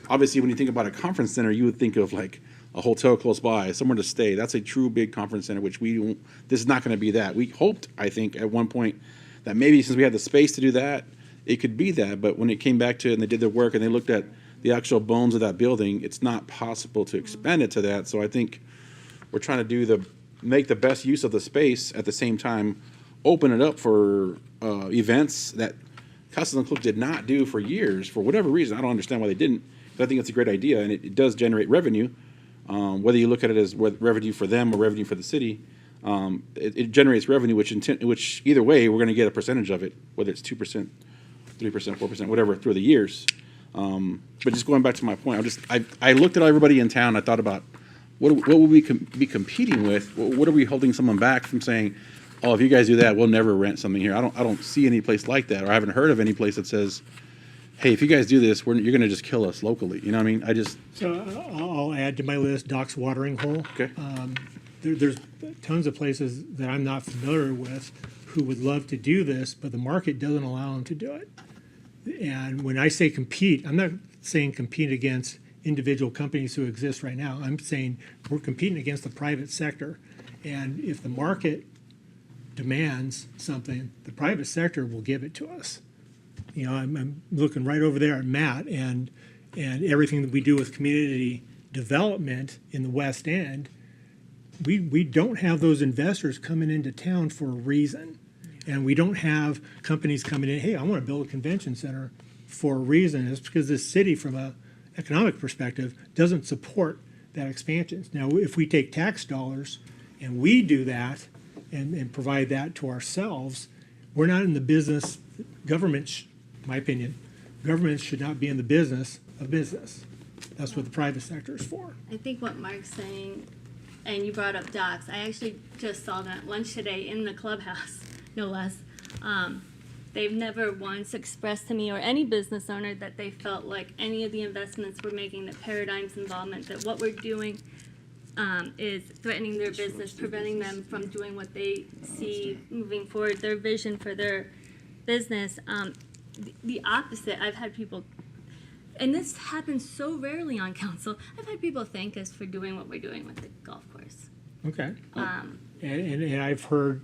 Obviously, when you think about a conference center, you would think of like a hotel close by, somewhere to stay. That's a true big conference center, which this is not going to be that. We hoped, I think, at one point that maybe since we had the space to do that, it could be that. But when it came back to it and they did their work and they looked at the actual bones of that building, it's not possible to expand it to that. So I think we're trying to make the best use of the space at the same time, open it up for events that Castleton Club did not do for years, for whatever reason. I don't understand why they didn't. I think it's a great idea, and it does generate revenue. Whether you look at it as revenue for them or revenue for the city, it generates revenue, which either way, we're going to get a percentage of it, whether it's 2%, 3%, 4%, whatever, through the years. But just going back to my point, I looked at everybody in town. I thought about what would we be competing with? What are we holding someone back from saying, oh, if you guys do that, we'll never rent something here. I don't see any place like that, or I haven't heard of any place that says, hey, if you guys do this, you're going to just kill us locally. You know what I mean? So I'll add to my list Doc's Watering Hole. Okay. There's tons of places that I'm not familiar with who would love to do this, but the market doesn't allow them to do it. And when I say compete, I'm not saying compete against individual companies who exist right now. I'm saying we're competing against the private sector. And if the market demands something, the private sector will give it to us. You know, I'm looking right over there at Matt and everything that we do with community development in the West End. We don't have those investors coming into town for a reason. And we don't have companies coming in, hey, I want to build a convention center for a reason. It's because this city, from an economic perspective, doesn't support that expansion. Now, if we take tax dollars and we do that and provide that to ourselves, we're not in the business, my opinion, government should not be in the business of business. That's what the private sector is for. I think what Mark's saying, and you brought up Docs, I actually just saw them at lunch today in the clubhouse, no less. They've never once expressed to me or any business owner that they felt like any of the investments we're making, that Paradigm's involvement, that what we're doing is threatening their business, preventing them from doing what they see moving forward, their vision for their business. The opposite, I've had people, and this happens so rarely on council, I've had people thank us for doing what we're doing with the golf course. Okay. And I've heard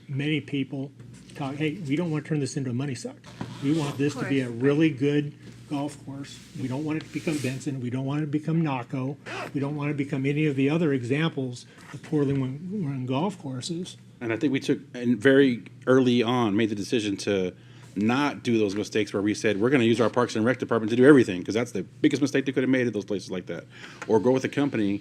many people talk, hey, we don't want to turn this into a money suck. We want this to be a really good golf course. We don't want it to become Benson. We don't want it to become Naco. We don't want it to become any of the other examples of poorly run golf courses. And I think we took, and very early on, made the decision to not do those mistakes where we said, we're going to use our Parks and Rec department to do everything, because that's the biggest mistake they could have made at those places like that. Or go with a company,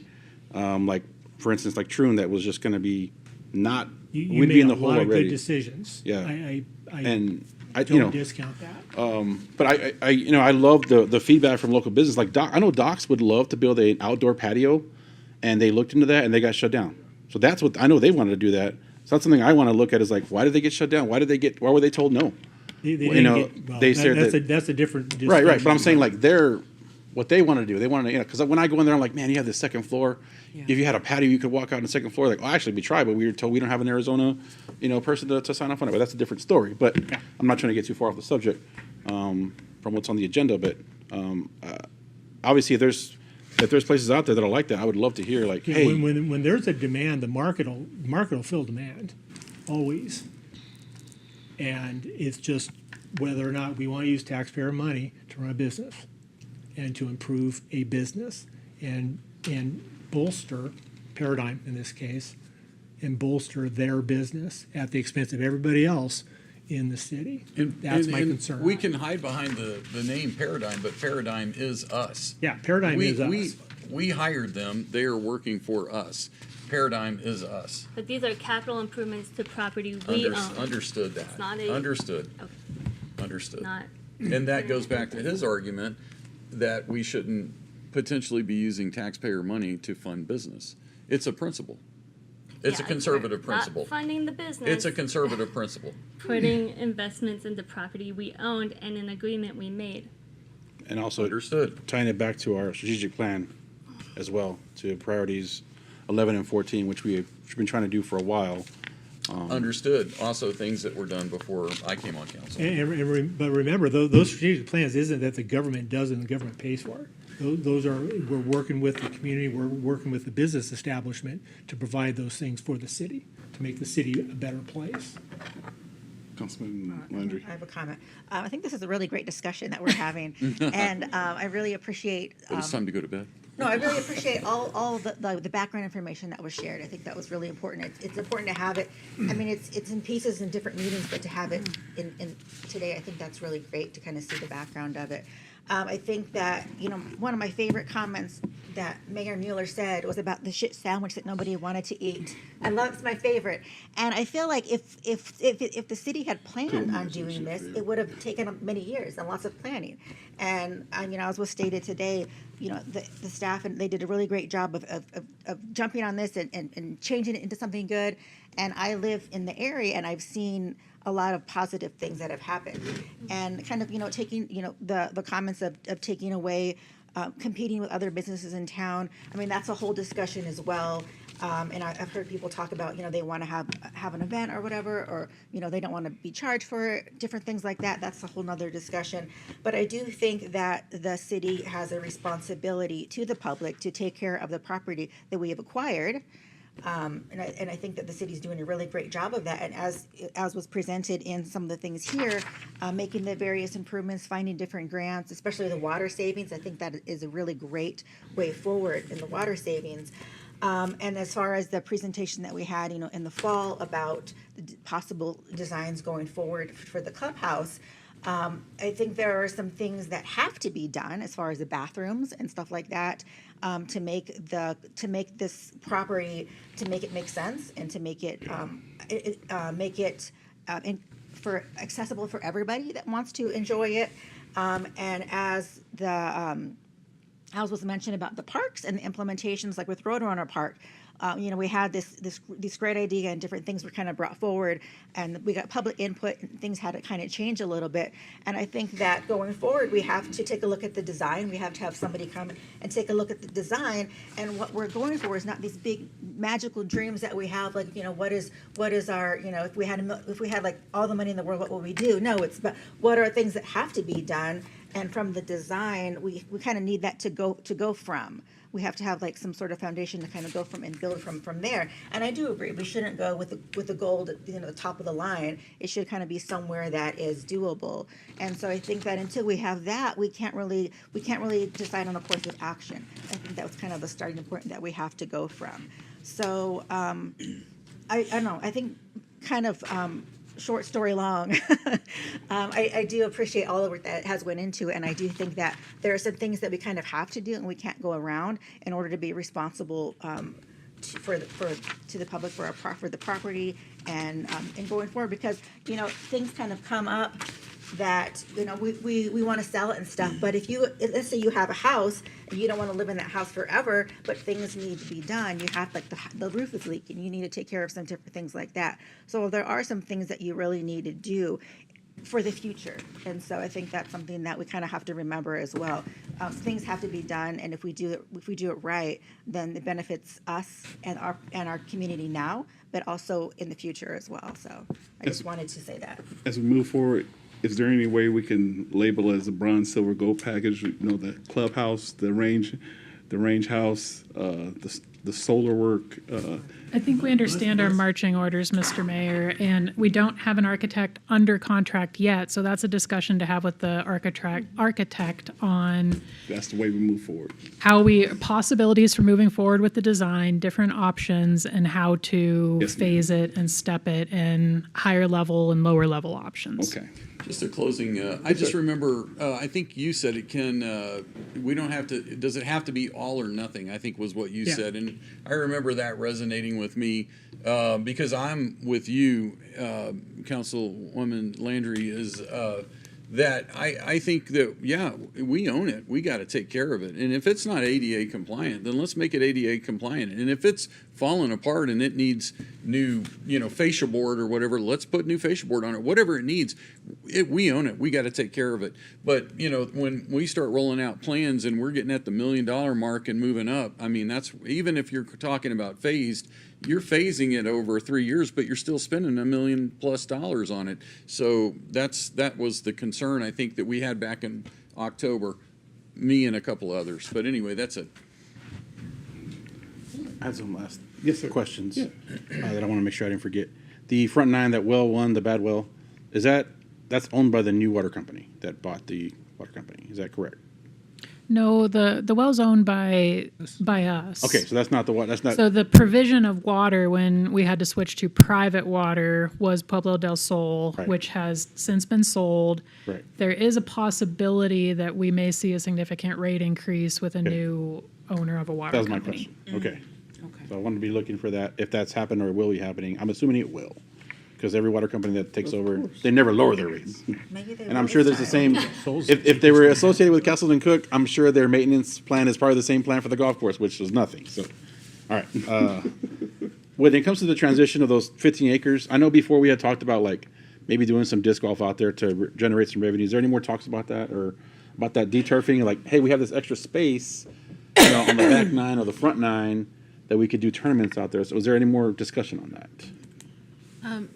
like, for instance, like Troon, that was just going to be not, You we'd made be in a the hole lot of already. good decisions. Yeah. I don't discount that. But I love the feedback from local business. Like I know Docs would love to build an outdoor patio, and they looked into that and they got shut down. So that's what I know, they wanted to do that. So that's something I want to look at, is like, why did they get shut down? Why were they told no? That's a different. Right. But I'm saying, like, what they want to do. They want to, because when I go in there, I'm like, man, you have this second floor. Yeah. If you had a patio, you could walk out on the second floor. Like, actually, we tried, but we were told we don't have an Arizona, person to sign off on it. But that's a different story. But I'm not trying to get too far off the subject from what's on the agenda. But obviously, if there's places out there that are like that, I would love to hear, like, hey, when there's a demand, the market will fill demand, always. And it's just whether or not we want to use taxpayer money to run a business and to improve a business and bolster Paradigm in this case, and bolster their business at the expense of everybody else in the city. That's my concern. We can hide behind the name Paradigm, but Paradigm is us. Yeah, Paradigm is us. We hired them. They are working for us. Paradigm is us. But these are capital improvements to property we own. Understood that. It's not Understood. Okay. Understood. Not. And that goes back to his argument that we shouldn't potentially be using taxpayer money to fund business. It's a principle. It's a conservative principle. Not funding the business. It's a conservative principle. Putting investments into property we owned and an agreement we made. and also tying it back to our strategic plan as well, to priorities 11 and 14, which we've been trying to do for a while. Understood. Also, things that were done before I came on council. But remember, those strategic plans isn't that the government does and the government pays for it. Those are, we're working with the community, we're working with the business establishment to provide those things for the city, to make the city a better place. Councilman Landry. I have a comment. I think this is a really great discussion that we're having, and I really appreciate. But it's time to go to bed. No, I really appreciate all the background information that was shared. I think that was really important. It's important to have it. I mean, it's in pieces in different meetings, but to have it in today, I think that's really great to kind of see the background of it. I think that, one of my favorite comments that Mayor Mueller said was about the shit sandwich that nobody wanted to eat. It's my favorite. And I feel like if the city had planned on doing this, it would have taken many years and lots of planning. And, as was stated today, the staff, and they did a really great job of jumping on this and changing it into something good. And I live in the area, and I've seen a lot of positive things that have happened. And kind of, taking, the comments of taking away competing with other businesses in town. I mean, that's a whole discussion as well. And I've heard people talk about, they want to have an event or whatever, or, they don't want to be charged for it, different things like that. That's a whole nother discussion. But I do think that the city has a responsibility to the public to take care of the property that we have acquired. And I think that the city's doing a really great job of that. And as was presented in some of the things here, making the various improvements, finding different grants, especially the water savings, I think that is a really great way forward in the water savings. And as far as the presentation that we had, in the fall about the possible designs going forward for the clubhouse, I think there are some things that have to be done as far as the bathrooms and stuff like that, to make this property, to make it make sense and to make it accessible for everybody that wants to enjoy it. And as as was mentioned about the parks and the implementations, like with Roadrunner Park, we had this great idea and different things were kind of brought forward, and we got public input and things had to kind of change a little bit. And I think that going forward, we have to take a look at the design. We have to have somebody come and take a look at the design. And what we're going for is not these big magical dreams that we have, like, what is our, if we had like all the money in the world, what will we do? No, it's about what are things that have to be done. And from the design, we kind of need that to go from. We have to have like some sort of foundation to kind of go from and build from there. And I do agree, we shouldn't go with the gold at the top of the line. It should kind of be somewhere that is doable. And so I think that until we have that, we can't really decide on a course of action. I think that was kind of the starting point that we have to go from. So I don't know. I think kind of. Short story long, I do appreciate all the work that has went into it, and I do think that there are some things that we kind of have to do and we can't go around in order to be responsible to the public for the property and going forward, because things kind of come up that we want to sell it and stuff. But let's say you have a house and you don't want to live in that house forever, but things need to be done. You have, like, the roof is leaking, you need to take care of some different things like that. So there are some things that you really need to do for the future. And so I think that's something that we kind of have to remember as well. Things have to be done, and if we do it right, then it benefits us and our community now, but also in the future as well. So I just wanted to say that. As we move forward, is there any way we can label as a bronze, silver, gold package? The clubhouse, the range house, the solar work. I think we understand our marching orders, Mr. Mayor, and we don't have an architect under contract yet, so that's a discussion to have with the architect on That's the way we move forward. possibilities for moving forward with the design, different options, and how to phase it and step it, and higher level and lower level options. Okay. Just a closing, I just remember, I think you said it we don't have to, does it have to be all or nothing, I think was what you said. And I remember that resonating with me, because I'm with you, Councilwoman Landry, is that I think that, we own it. We got to take care of it. And if it's not ADA compliant, then let's make it ADA compliant. And if it's falling apart and it needs new, fascia board or whatever, let's put new fascia board on it. Whatever it needs, we own it. We got to take care of it. But, when we start rolling out plans and we're getting at the $1 million mark and moving up, I mean, that's, even if you're talking about phased, you're phasing it over 3 years, but you're still spending $1 million+ on it. So that was the concern, I think, that we had back in October, me and a couple others. But anyway, that's it. I had some last questions that I want to make sure I didn't forget. The front nine, that well one, the bad well, that's owned by the new water company that bought the water company. Is that correct? No, the well's owned by us. Okay, so that's not the one, that's not, So the provision of water when we had to switch to private water was Pueblo del Sol, Right. which has since been sold. right. There is a possibility that we may see a significant rate increase with a Okay. new owner of a water That was my company. question. Okay. Okay. So I want to be looking for that, if that's happened or will be happening. I'm assuming it will. Because every water company that takes over, they never lower their rates. Maybe they And I'm will sure this there's the time. same, if they were associated with Castleton Cook, I'm sure their maintenance plan is probably the same plan for the golf course, which was nothing, so. All right, when it comes to the transition of those 15 acres, I know before we had talked about like maybe doing some disc golf out there to generate some revenue. Is there any more talks about that or about that deturfing? Like, hey, we have this extra space, you know, on the back nine or the front nine that we could do tournaments out there. So is there any more discussion on that?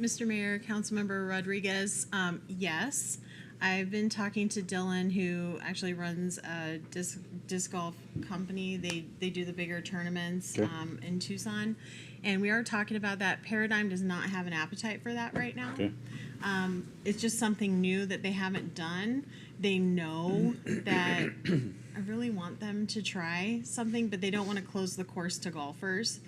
Mr. Mayor, Councilmember Rodriguez, yes. I've been talking to Dylan, who actually runs a disc golf company. They do the bigger tournaments Okay. in Tucson. And we are talking about that. Paradigm does not have an appetite for that right now. Okay. It's just something new that they haven't done. They know that I really want them to try something, but they don't want to close the course to golfers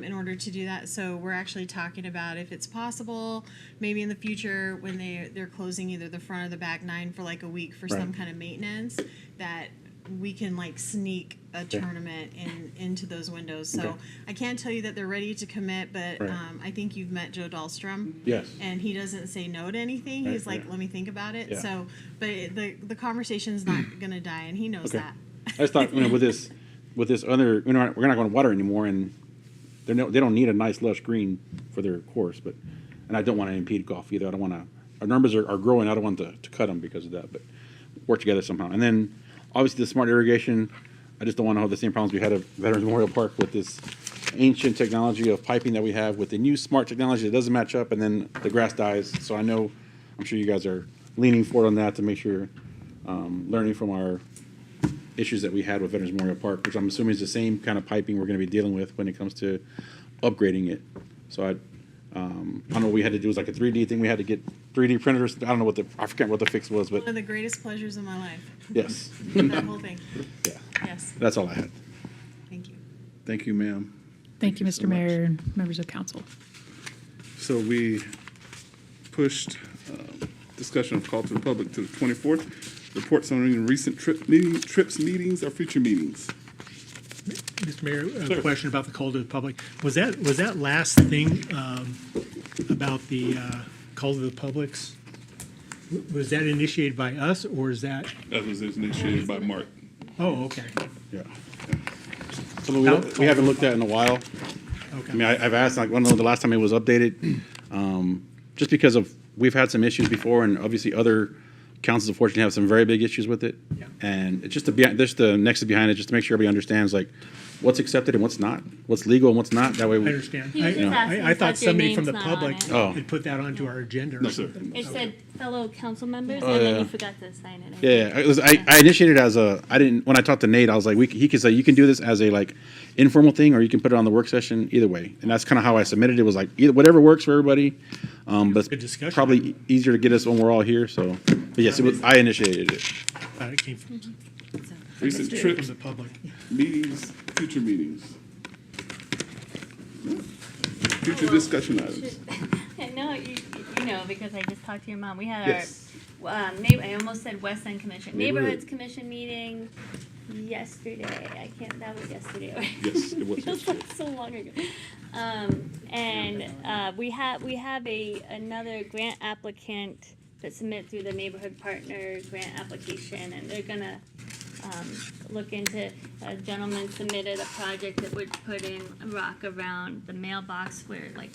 in order to do that. So we're actually talking about if it's possible, maybe in the future when they're closing either the front or the back nine for like a week for some Right. kind of maintenance, that we can like sneak a tournament into those windows. So Okay. I can't tell you that they're ready to commit, but Right. I think you've met Joe Dahlstrom. Yes. And he doesn't say no to anything. Right, He's like, right. let me think about it. Yeah. So, but the conversation's not gonna die, and he knows Okay. that. I just thought, you know, with this other, you know, we're not going to water anymore, and they don't need a nice lush green for their course, but, and I don't want to impede golf either. I don't want to. Our numbers are growing. I don't want to cut them because of that, but work together somehow. And then obviously the smart irrigation. I just don't want to have the same problems we had at Veterans Memorial Park with this ancient technology of piping that we have with the new smart technology that doesn't match up, and then the grass dies. So I know, I'm sure you guys are leaning forward on that to make sure, learning from our issues that we had with Veterans Memorial Park, which I'm assuming is the same kind of piping we're going to be dealing with when it comes to upgrading it. So I don't know what we had to do. It was like a 3D thing. We had to get 3D printers. I don't know I forget what the fix was, but One of the greatest pleasures of my life. yes. That whole thing. Yeah. Yes. That's all I had. Thank you. Thank you, ma'am. Thank you, so Mr. much. Mayor and members of council. So we pushed discussion of call to the public to the 24th. Reports on recent trips, meetings, or future meetings. Mr. Mayor, Sure. a question about the call to the public. Was that last thing about the call to the publics? Was that initiated by us, or is that? That was initiated by Mark. Oh, okay. Yeah. Something we haven't looked at in a while. Okay. I mean, I've asked, like, when the last time it was updated, just because we've had some issues before, and obviously other councils unfortunately have some very big issues with it. Yeah. And it's just the nexus behind it, just to make sure everybody understands, like, what's accepted and what's not, what's legal and what's not. That way, I understand. He was just asking I if thought that's your somebody from name's the not on public it. Oh. had put that onto our agenda No, or sir. something. It said fellow council members, Oh, and then yeah. you forgot to sign it. Yeah, I initiated as when I talked to Nate, I was like, he could say, you can do this as a, like, informal thing, or you can put it on the work session, either way. And that's kind of how I submitted it, was like, whatever works for everybody. But Good discussion. probably easier to get us when we're all here, so. But yes, I initiated it. It came from Recent from trips, the public. meetings, future meetings. Future discussion items. No, you know, because I just talked to your mom. We had Yes. our I almost said West End Commission, Neighborhood. Neighborhoods Commission meeting yesterday. That was yesterday. Right? Yes, it was Feels like so long ago. We have another grant applicant that submit through the Neighborhood Partner grant application, and they're gonna look into, a gentleman submitted a project that would put in a rock around the mailbox where like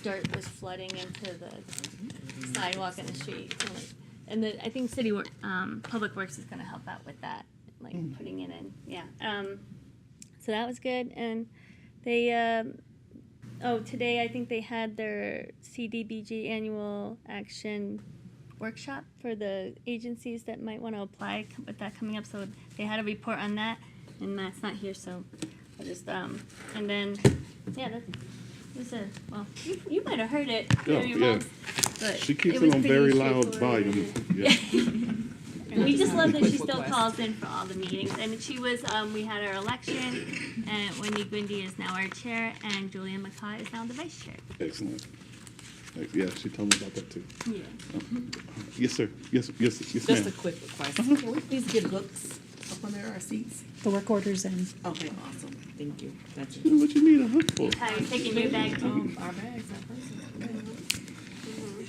dirt was flooding into the sidewalk in the street. And I think Public Works is gonna help out with that, like putting it in, yeah. So that was good, and they, today I think they had their CDBG annual action workshop for the agencies that might want to apply with that coming up. So they had a report on that, and Matt's not here, so I'll just and then that was you might have heard it. Yeah, your yeah. mom's, but She keeps it it was on pretty very loud straightforward. volume. Yeah. We just love that she Quick still request. calls in for all the meetings. And she was, we had our election, and Wendy Gwindy is now our chair, and Julia McCaw is now the vice chair. Excellent. Yeah, she told me about that too. Yeah. Yes, sir. Yes, yes, yes, Just ma'am. a quick request. Can we please get hooks up on there, our seats? The work order's in. Okay, awesome. Thank you. That's it. What you need a hook for? How you taking your bag too? Our bags, our purses.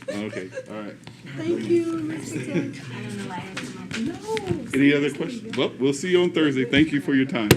Okay, all right. Thank you, Mr. Ted. I don't know why I had to come up. No. Any other questions? Well, we'll see you on Thursday. Thank you for your time.